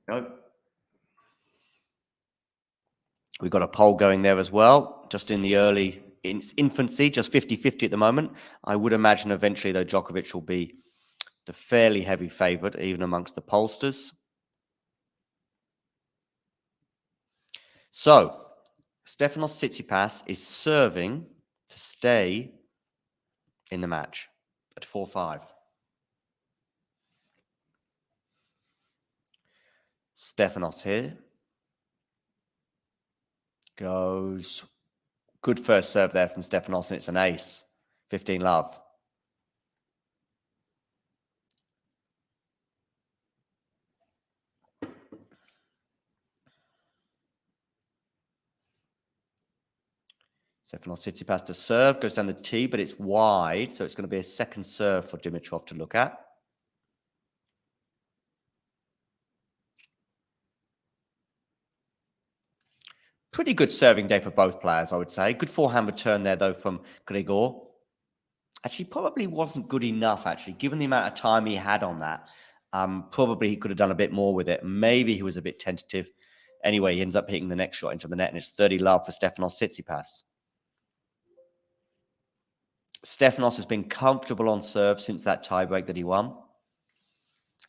Go. We've got a poll going there as well, just in the early, in its infancy, just 50-50 at the moment. I would imagine eventually, though, Djokovic will be the fairly heavy favourite, even amongst the pollsters. So, Stefanos Tsitsipas is serving to stay in the match at 4-5. Stefanos here. Goes. Good first serve there from Stefanos, and it's an ace. 15-love. Stefanos Tsitsipas to serve, goes down the tee, but it's wide, so it's going to be a second serve for Dimitrov to look at. Pretty good serving day for both players, I would say. Good forehand return there, though, from Grigor. Actually, probably wasn't good enough, actually, given the amount of time he had on that. Probably he could have done a bit more with it. Maybe he was a bit tentative. Anyway, he ends up hitting the next shot into the net, and it's 30-love for Stefanos Tsitsipas. Stefanos has been comfortable on serve since that tiebreak that he won.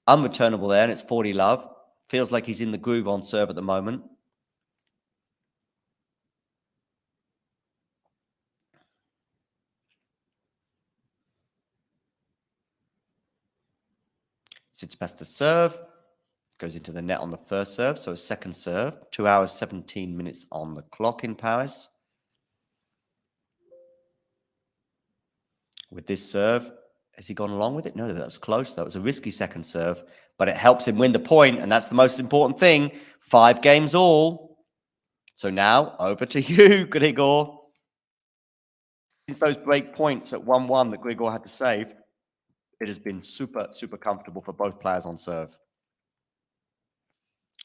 Unreturnable there, and it's 40-love. Feels like he's in the groove on serve at the moment. Tsitsipas to serve. Goes into the net on the first serve, so a second serve. 2 hours, 17 minutes on the clock in Paris. With this serve, has he gone along with it? No, that was close. That was a risky second serve, but it helps him win the point, and that's the most important thing. 5 games all. So now, over to you, Grigor. Since those break points at 1-1 that Grigor had to save, it has been super, super comfortable for both players on serve.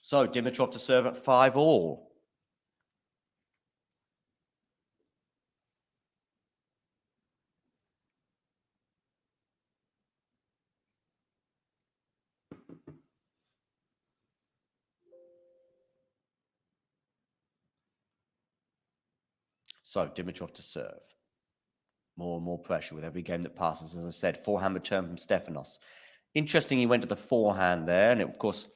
So, Dimitrov to serve at 5 all. So, Dimitrov to serve. More and more pressure with every game that passes. As I said, forehand return from Stefanos. Interesting, he went to the forehand there, and of course,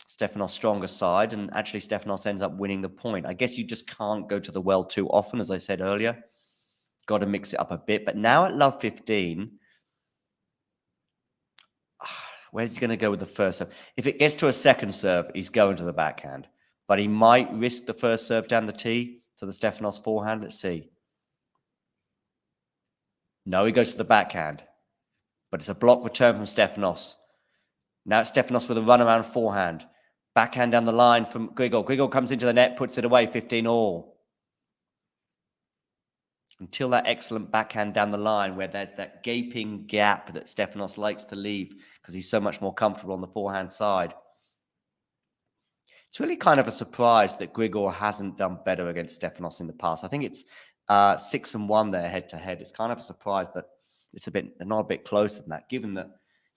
Stefanos' stronger side, and actually Stefanos ends up winning the point. I guess you just can't go to the well too often, as I said earlier. Got to mix it up a bit. But now at love 15, where's he going to go with the first serve? If it gets to a second serve, he's going to the backhand. But he might risk the first serve down the tee to the Stefanos forehand. Let's see. No, he goes to the backhand. But it's a block return from Stefanos. Now it's Stefanos with a runaround forehand. Backhand down the line from Grigor. Grigor comes into the net, puts it away, 15 all. until that excellent backhand down the line where there's that gaping gap that Stefanos likes to leave because he's so much more comfortable on the forehand side. It's really kind of a surprise that Grigor hasn't done better against Stefanos in the past. I think it's 6-1 there head-to-head. It's kind of a surprise that it's not a bit closer than that, given that,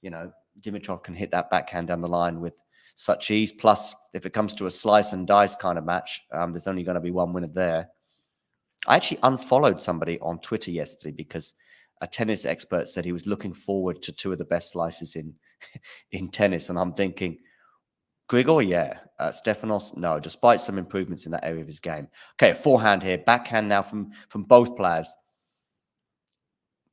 you know, Dimitrov can hit that backhand down the line with such ease. Plus, if it comes to a slice and dice kind of match, there's only going to be one winner there. I actually unfollowed somebody on Twitter yesterday because a tennis expert said he was looking forward to 2 of the best slices in tennis. And I'm thinking, Grigor, yeah. Stefanos, no, despite some improvements in that area of his game. Okay, forehand here. Backhand now from both players.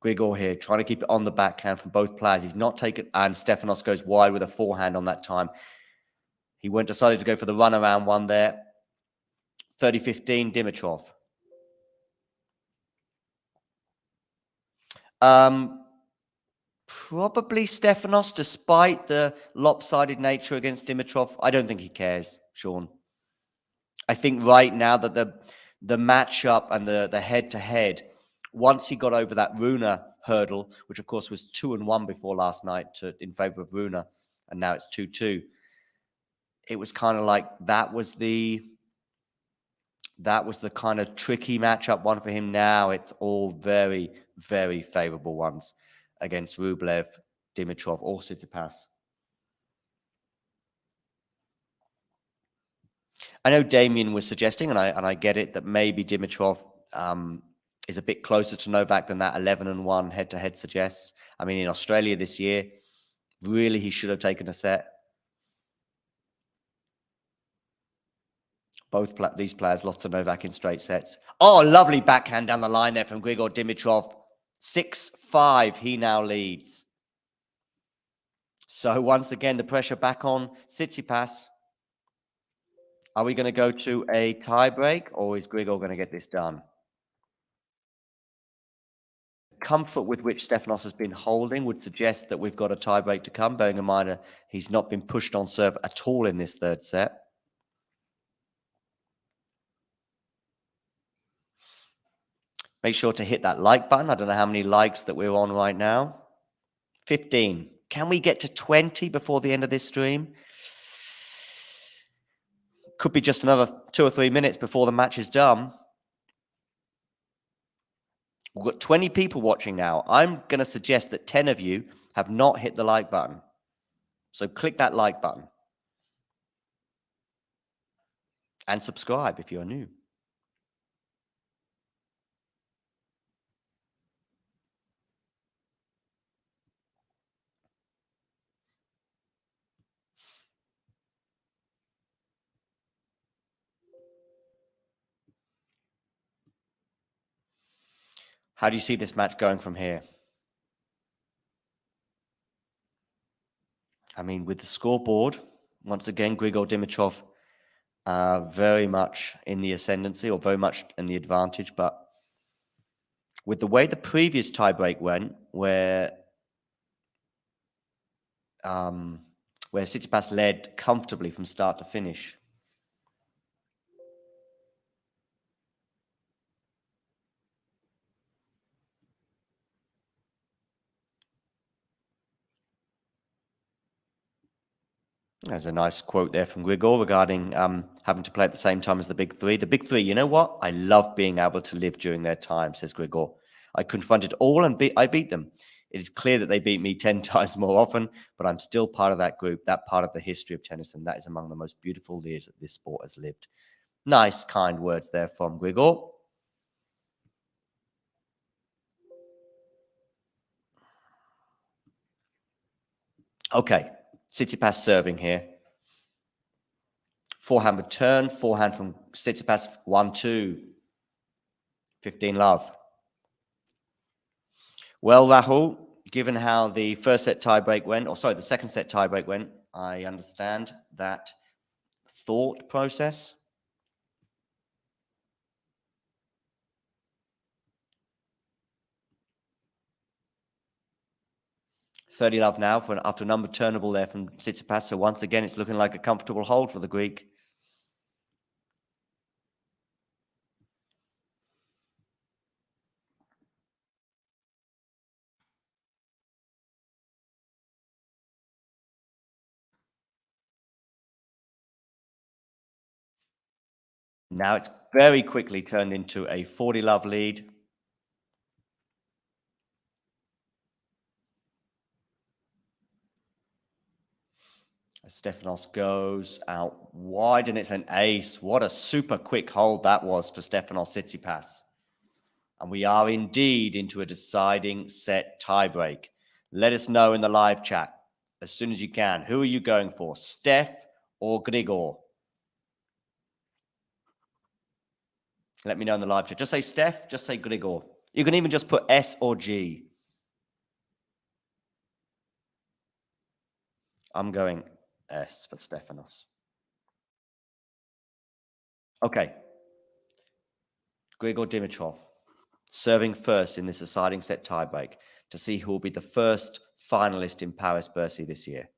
Grigor here, trying to keep it on the backhand from both players. He's not taken, and Stefanos goes wide with a forehand on that time. He decided to go for the runaround one there. 30-15, Dimitrov. Probably Stefanos, despite the lopsided nature against Dimitrov. I don't think he cares, Sean. I think right now that the matchup and the head-to-head, once he got over that Rune hurdle, which of course was 2-1 before last night in favor of Rune, and now it's 2-2. It was kind of like that was the kind of tricky matchup one for him. Now it's all very, very favorable ones against Rublev, Dimitrov, or Tsitsipas. I know Damien was suggesting, and I get it, that maybe Dimitrov is a bit closer to Novak than that 11-1 head-to-head suggests. I mean, in Australia this year, really he should have taken a set. Both these players lost to Novak in straight sets. Oh, lovely backhand down the line there from Grigor Dimitrov. 6-5, he now leads. So once again, the pressure back on Tsitsipas. Are we going to go to a tie break, or is Grigor going to get this done? Comfort with which Stefanos has been holding would suggest that we've got a tie break to come, bearing in mind he's not been pushed on serve at all in this third set. Make sure to hit that like button. I don't know how many likes that we're on right now. 15. Can we get to 20 before the end of this stream? Could be just another 2 or 3 minutes before the match is done. We've got 20 people watching now. I'm going to suggest that 10 of you have not hit the like button. So click that like button. And subscribe if you're new. How do you see this match going from here? I mean, with the scoreboard, once again, Grigor Dimitrov very much in the ascendancy, or very much in the advantage. But with the way the previous tiebreak went, where Tsitsipas led comfortably from start to finish, there's a nice quote there from Grigor regarding having to play at the same time as the big three. The big three, you know what? I love being able to live during their time, says Grigor. I confronted all and I beat them. It is clear that they beat me 10 times more often, but I'm still part of that group, that part of the history of tennis, and that is among the most beautiful years that this sport has lived. Nice, kind words there from Grigor. Okay, Tsitsipas serving here. Forehand return, forehand from Tsitsipas, 1-2. 15 love. Well, Rahul, given how the first set tiebreak went, or sorry, the second set tiebreak went, I understand that thought process. $30 love now after an unreturnable there from Tsitsipas. So once again, it's looking like a comfortable hold for the Greek. Now it's very quickly turned into a 40-love lead. As Stefanos goes out wide, and it's an ace. What a super quick hold that was for Stefanos Tsitsipas. And we are indeed into a deciding set tiebreak. Let us know in the live chat as soon as you can. Who are you going for, Steph or Grigor? Let me know in the live chat. Just say Steph, just say Grigor. You can even just put S or G. I'm going S for Stefanos. Okay. Grigor Dimitrov serving first in this deciding set tiebreak to see who will be the first finalist in Paris Bercy this year.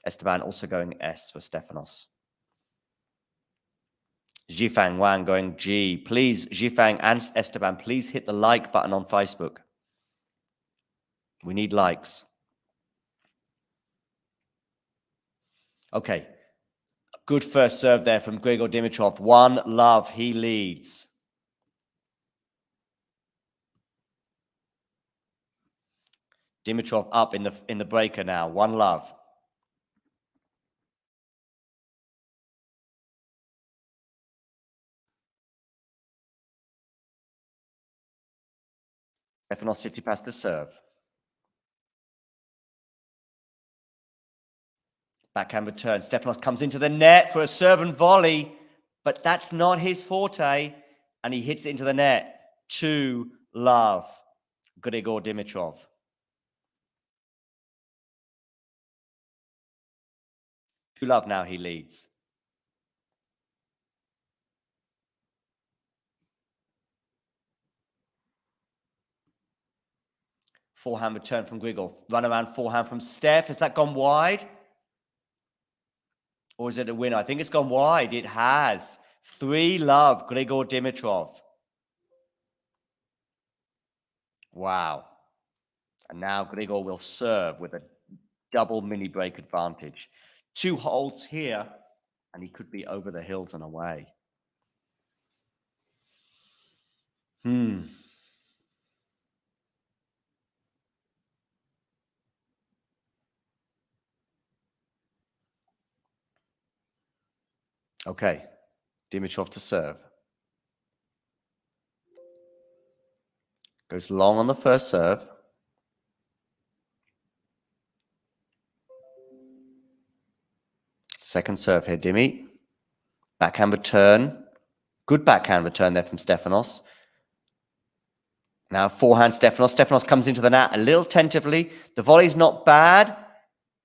Esteban also going S for Stefanos. Jifang Wang going G. Please, Jifang and Esteban, please hit the like button on Facebook. We need likes. Okay. Good first serve there from Grigor Dimitrov. 1-love, he leads. Dimitrov up in the breaker now. 1-love. Stefanos Tsitsipas to serve. Backhand return. Stefanos comes into the net for a serve and volley, but that's not his forte, and he hits it into the net. 2-love. Grigor Dimitrov. 2-love now, he leads. Forehand return from Grigor. Run around forehand from Steph. Has that gone wide? Or is it a winner? I think it's gone wide. It has. 3-love, Grigor Dimitrov. Wow. And now Grigor will serve with a double mini break advantage. 2 holds here, and he could be over the hills and away. Okay, Dimitrov to serve. Goes long on the first serve. Second serve here, Dimi. Backhand return. Good backhand return there from Stefanos. Now forehand Stefanos. Stefanos comes into the net a little tentatively. The volley's not bad.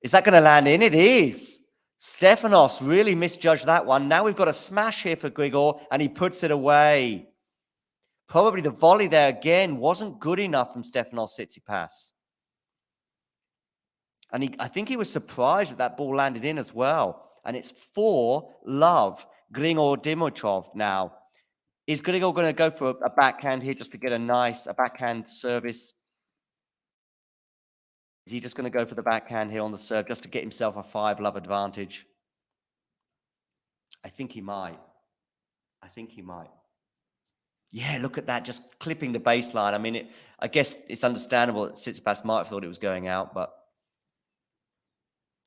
Is that going to land in? It is. Stefanos really misjudged that one. Now we've got a smash here for Grigor, and he puts it away. Probably the volley there again wasn't good enough from Stefanos Tsitsipas. And I think he was surprised that ball landed in as well. And it's 4-love, Grigor Dimitrov now. Is Grigor going to go for a backhand here just to get a backhand service? Is he just going to go for the backhand here on the serve just to get himself a 5-love advantage? I think he might. Yeah, look at that, just clipping the baseline. I mean, I guess it's understandable that Tsitsipas might have thought it was going out, but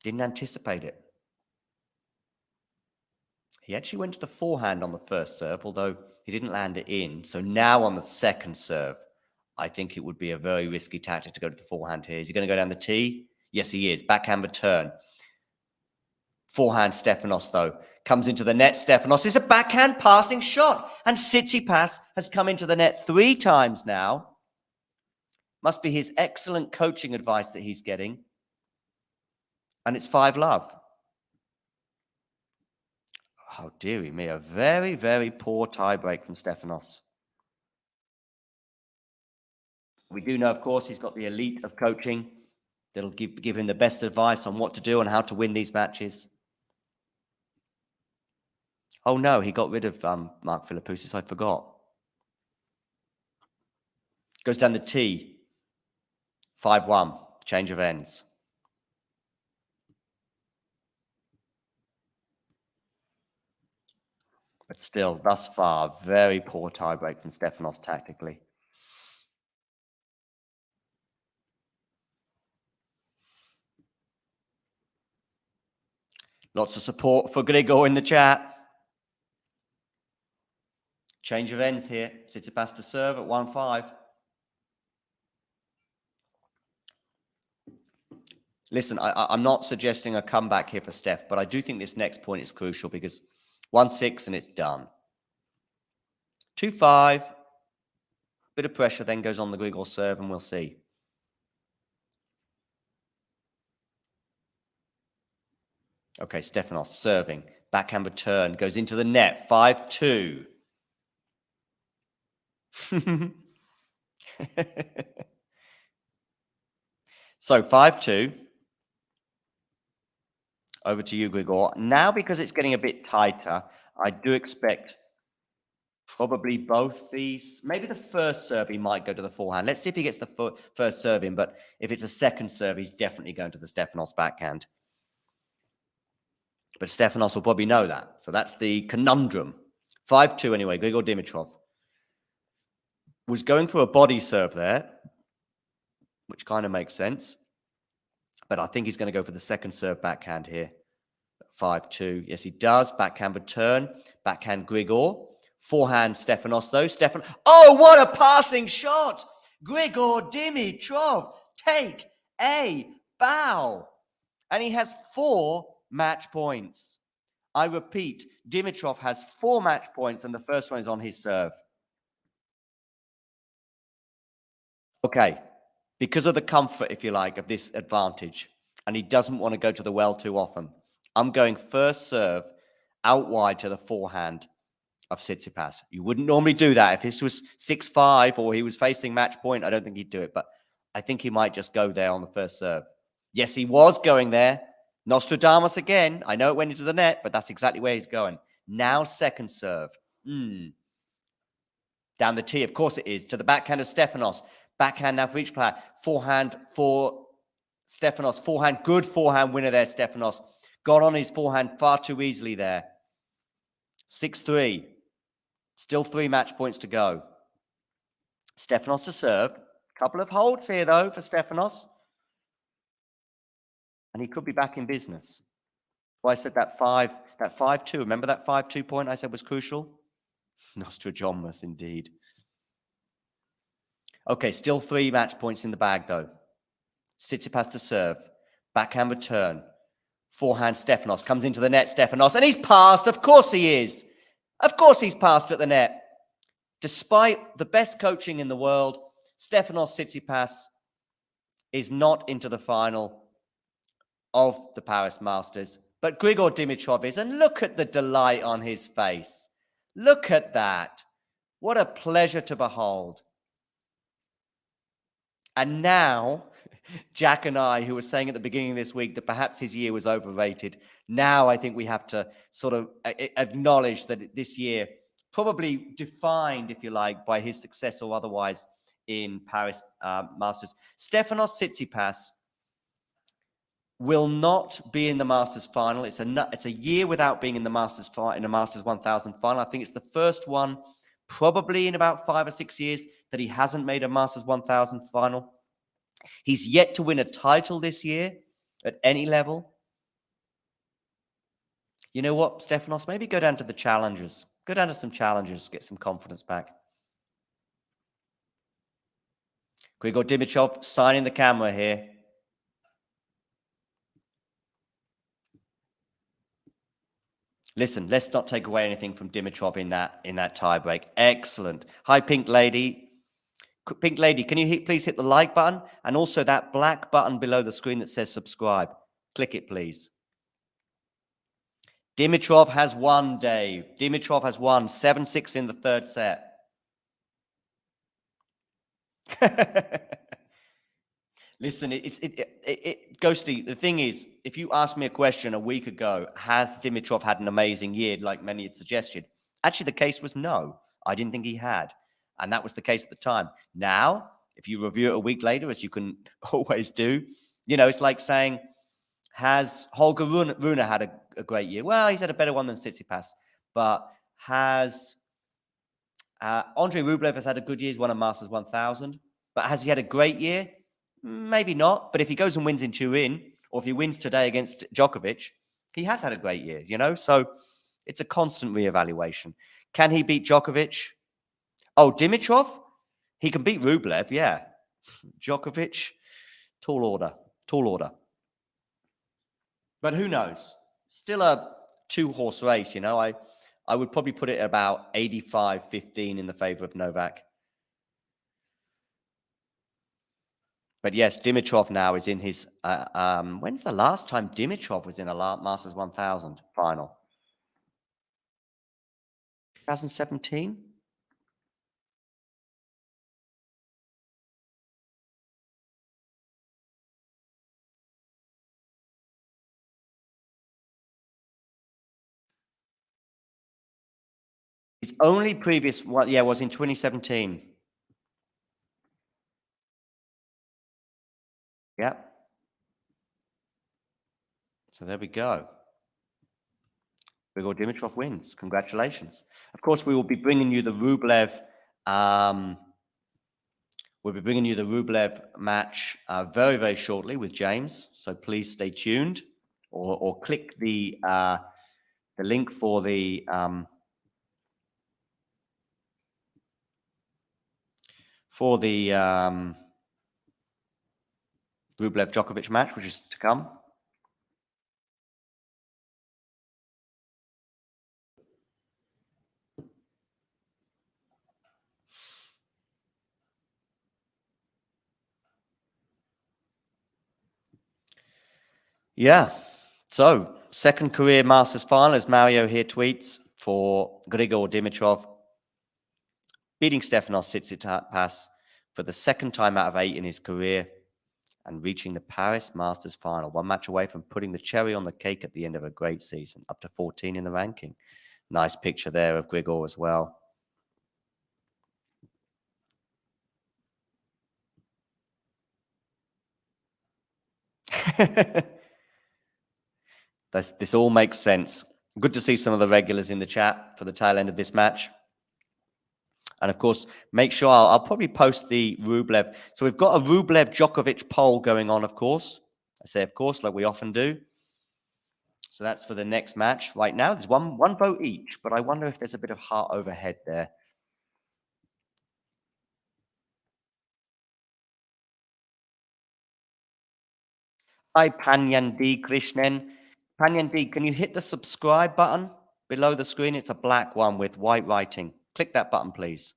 didn't anticipate it. He actually went to the forehand on the first serve, although he didn't land it in. So now on the second serve, I think it would be a very risky tactic to go to the forehand here. Is he going to go down the tee? Yes, he is. Backhand return. Forehand Stefanos, though, comes into the net. Stefanos is a backhand passing shot. And Tsitsipas has come into the net 3 times now. Must be his excellent coaching advice that he's getting. And it's 5-love. Oh, dearie me. A very, very poor tiebreak from Stefanos. We do know, of course, he's got the elite of coaching that'll give him the best advice on what to do and how to win these matches. Oh, no, he got rid of Mark Philippoussis. I forgot. Goes down the tee. 5-1. Change of ends. But still, thus far, very poor tiebreak from Stefanos tactically. Lots of support for Grigor in the chat. Change of ends here. Tsitsipas to serve at 1-5. Listen, I'm not suggesting a comeback here for Steph, but I do think this next point is crucial because 1-6 and it's done. 2-5. Bit of pressure then goes on the Grigor serve and we'll see. Okay, Stefanos serving. Backhand return goes into the net. 5-2. So 5-2. Over to you, Grigor. Now, because it's getting a bit tighter, I do expect probably both these. Maybe the first serve, he might go to the forehand. Let's see if he gets the first serve in. But if it's a second serve, he's definitely going to the Stefanos backhand. But Stefanos will probably know that. So that's the conundrum. 5-2 anyway. Grigor Dimitrov was going for a body serve there, which kind of makes sense. But I think he's going to go for the second serve backhand here. 5-2. Yes, he does. Backhand return. Backhand Grigor. Forehand Stefanos, though. Oh, what a passing shot! Grigor Dimitrov, take a bow. And he has 4 match points. I repeat, Dimitrov has 4 match points, and the first one is on his serve. Okay, because of the comfort, if you like, of this advantage, and he doesn't want to go to the well too often, I'm going first serve out wide to the forehand of Tsitsipas. You wouldn't normally do that. If this was 6-5 or he was facing match point, I don't think he'd do it, but I think he might just go there on the first serve. Yes, he was going there. Nostradamus again. I know it went into the net, but that's exactly where he's going. Now second serve. Down the tee, of course it is. To the backhand of Stefanos. Backhand now for each player. Forehand for Stefanos. Forehand, good forehand winner there, Stefanos. Got on his forehand far too easily there. 6-3. Still 3 match points to go. Stefanos to serve. Couple of holds here, though, for Stefanos. And he could be back in business. Well, I said that 5-2. Remember that 5-2 point I said was crucial? Nostradamus, indeed. Okay, still 3 match points in the bag, though. Tsitsipas to serve. Backhand return. Forehand Stefanos. Comes into the net, Stefanos. And he's passed. Of course he is. Of course he's passed at the net. Despite the best coaching in the world, Stefanos Tsitsipas is not into the final of the Paris Masters. But Grigor Dimitrov is. And look at the delight on his face. Look at that. What a pleasure to behold. And now, Jack and I, who were saying at the beginning of this week that perhaps his year was overrated, now I think we have to sort of acknowledge that this year probably defined, if you like, by his success or otherwise in Paris Masters. Stefanos Tsitsipas will not be in the Masters final. It's a year without being in the Masters in a Masters 1000 final. I think it's the first one probably in about 5 or 6 years that he hasn't made a Masters 1000 final. He's yet to win a title this year at any level. You know what, Stefanos? Maybe go down to the challengers. Go down to some challengers, get some confidence back. Grigor Dimitrov signing the camera here. Listen, let's not take away anything from Dimitrov in that tiebreak. Excellent. Hi, Pink Lady. Pink Lady, can you please hit the like button? And also that black button below the screen that says subscribe. Click it, please. Dimitrov has won, Dave. Dimitrov has won 7-6 in the third set. Listen, Ghosty, the thing is, if you asked me a question a week ago, has Dimitrov had an amazing year, like many had suggested? Actually, the case was no. I didn't think he had. And that was the case at the time. Now, if you review it a week later, as you can always do, you know, it's like saying, has Holger Rune had a great year? Well, he's had a better one than Tsitsipas. But Has Andrei Rublev has had a good year. He's won a Masters 1000. But has he had a great year? Maybe not. But if he goes and wins in Turin, or if he wins today against Djokovic, he has had a great year, you know? So it's a constant reevaluation. Can he beat Djokovic? Oh, Dimitrov? He can beat Rublev, yeah. Djokovic, tall order. But who knows? Still a two-horse race, you know? I would probably put it at about 85-15 in the favor of Novak. But yes, Dimitrov now is in his... when's the last time Dimitrov was in a Masters 1000 final? 2017? His only previous one, yeah, was in 2017. Yeah. So there we go. Grigor Dimitrov wins. Congratulations. Of course, we will be bringing you the Rublev. We'll be bringing you the Rublev match very, very shortly with James. So please stay tuned, or click the link for the Rublev Djokovic match, which is to come. Yeah. So, second career Masters final, as Mario here tweets, for Grigor Dimitrov, beating Stefanos Tsitsipas for the second time out of 8 in his career and reaching the Paris Masters final, one match away from putting the cherry on the cake at the end of a great season, up to 14 in the ranking. Nice picture there of Grigor as well. This all makes sense. Good to see some of the regulars in the chat for the tail end of this match. And of course, make sure I'll probably post the Rublev. So we've got a Rublev Djokovic poll going on, of course. I say, of course, like we often do. So that's for the next match. Right now, there's one vote each, but I wonder if there's a bit of heart overhead there. Hi, Panyandi Krishnan. Panyandi, can you hit the subscribe button below the screen? It's a black one with white writing. Click that button, please.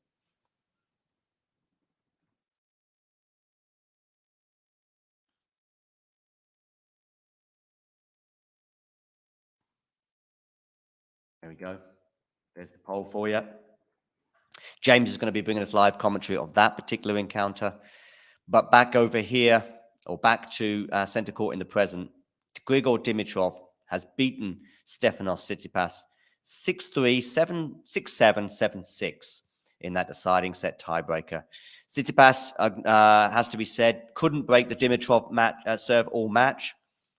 There we go. There's the poll for you. James is going to be bringing us live commentary of that particular encounter. But back over here, or back to center court in the present, Grigor Dimitrov has beaten Stefanos Tsitsipas 6-3, 7-6, 7-7-6 in that deciding set tiebreaker. Tsitsipas, has to be said, couldn't break the Dimitrov serve all match.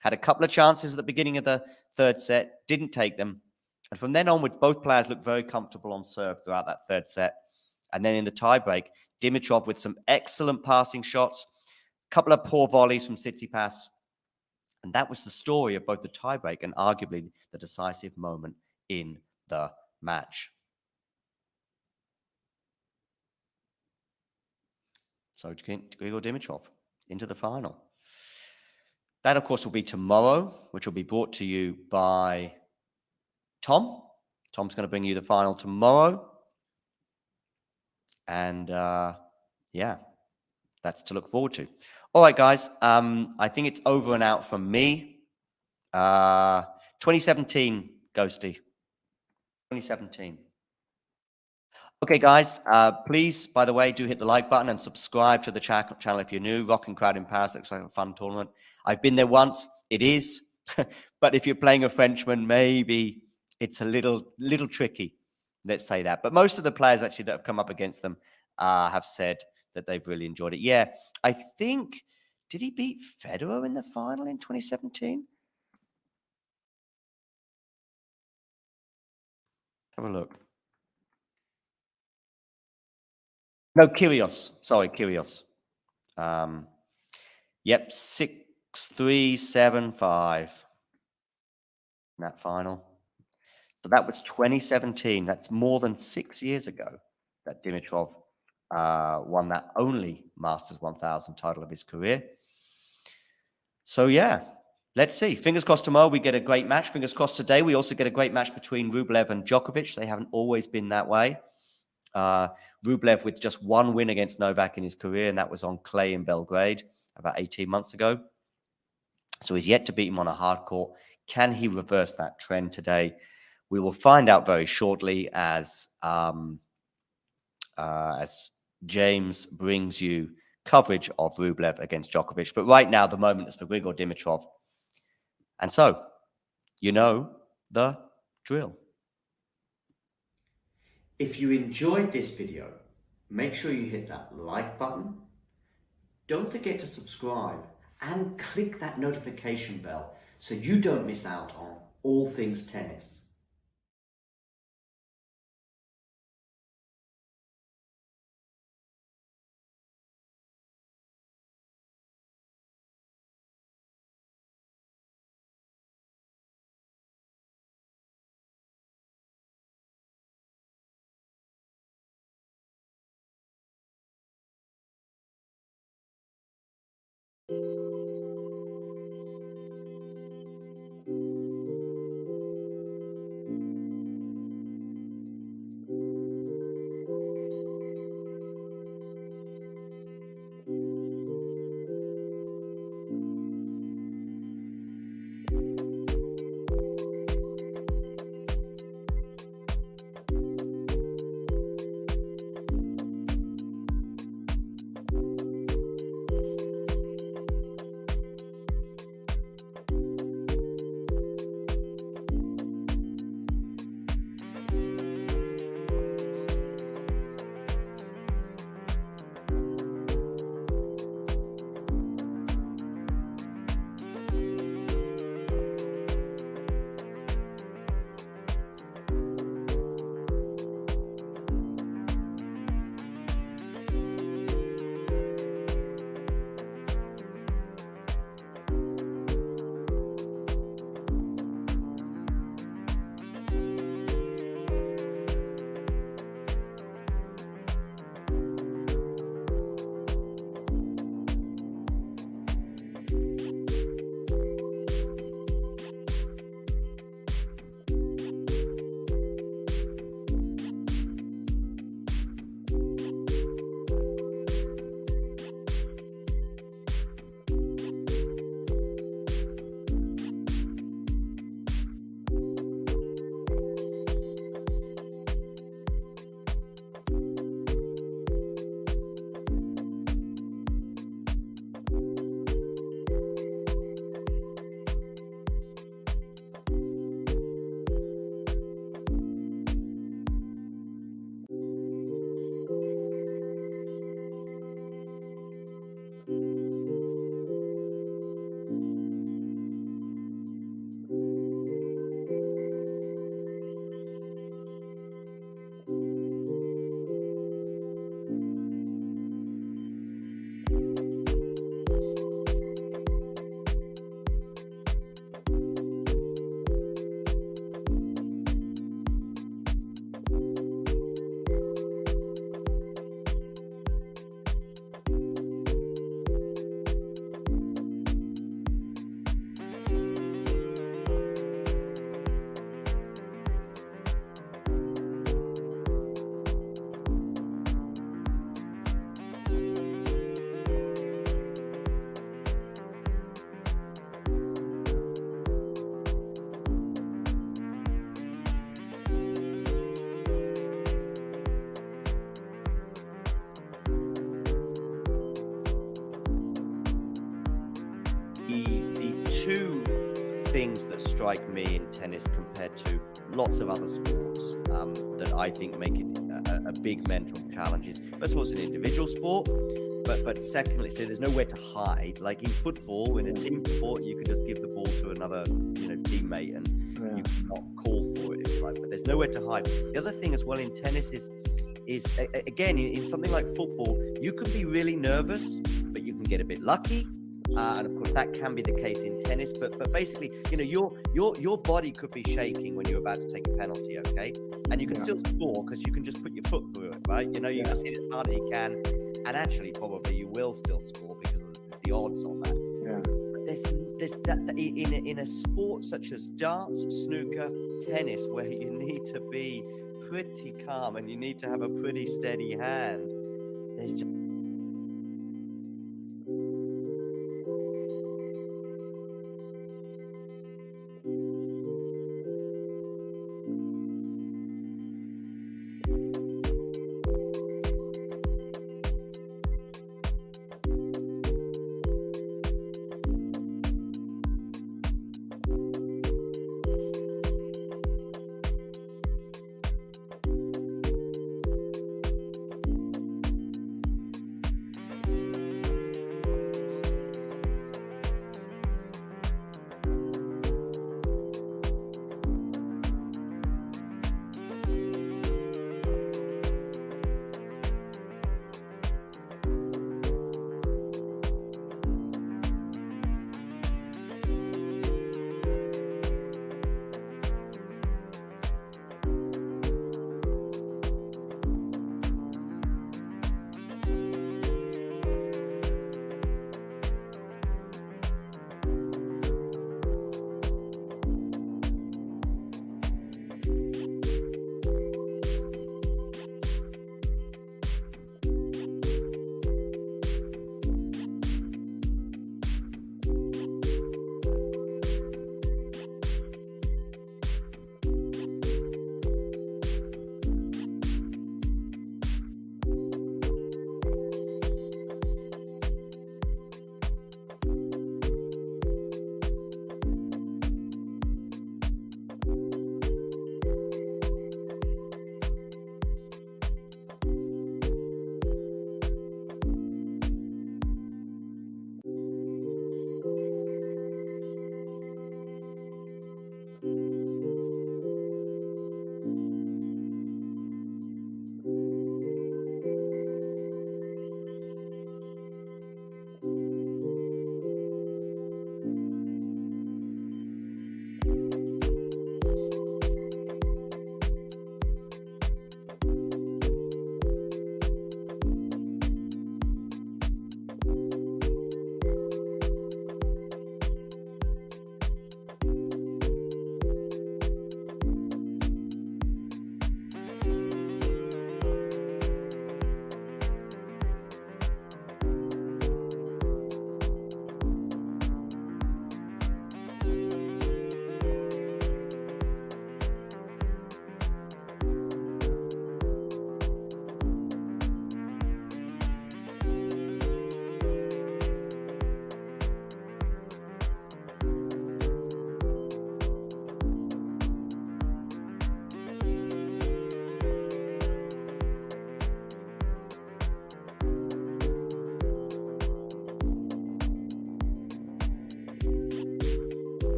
Had a couple of chances at the beginning of the third set, didn't take them. And from then onwards, both players looked very comfortable on serve throughout that third set. And then in the tiebreak, Dimitrov with some excellent passing shots, a couple of poor volleys from Tsitsipas. And that was the story of both the tiebreak and arguably the decisive moment in the match. So Grigor Dimitrov into the final. That, of course, will be tomorrow, which will be brought to you by Tom. Tom's going to bring you the final tomorrow. And yeah, that's to look forward to. All right, guys. I think it's over and out from me. 2017, Ghosty. 2017. Okay, guys. Please, by the way, do hit the like button and subscribe to the channel if you're new. Rocking Crowd in Paris looks like a fun tournament. I've been there once. It is. But if you're playing a Frenchman, maybe it's a little tricky. Let's say that. But most of the players actually that have come up against them have said that they've really enjoyed it. Yeah, I think, did he beat Federer in the final in 2017? Have a look. No, Kyrgios. Sorry, Kyrgios. Yep, 6-3, 7-5 in that final. So that was 2017. That's more than 6 years ago that Dimitrov won that only Masters 1000 title of his career. So yeah, let's see. Fingers crossed tomorrow we get a great match. Fingers crossed today we also get a great match between Rublev and Djokovic. They haven't always been that way. Rublev with just one win against Novak in his career, and that was on clay in Belgrade about 18 months ago. So he's yet to beat him on a hard court. Can he reverse that trend today? We will find out very shortly as James brings you coverage of Rublev against Djokovic. But right now, the moment is for Grigor Dimitrov. And so, you know the drill. If you enjoyed this video, make sure you hit that like button. Don't forget to subscribe and click that notification bell so you don't miss out on all things tennis. two things that strike me in tennis compared to lots of other sports that I think make it a big mental challenge is, first of all, it's an individual sport, but secondly, so there's nowhere to hide. Like in football, in a team sport, you can just give the ball to another, teammate, and you cannot call for it if you like. But there's nowhere to hide. The other thing as well in tennis is is again in something like football, you can be really nervous, but you can get a bit lucky, and of course that can be the case in tennis. But basically, you know, your body could be shaking when you're about to take a penalty, okay, and you can still score because you can just put your foot through it, right? You know, you just hit it as hard as you can, and actually probably you will still score because of the odds on that. Yeah. There's that in a sport such as darts, snooker, tennis, where you need to be pretty calm and you need to have a pretty steady hand.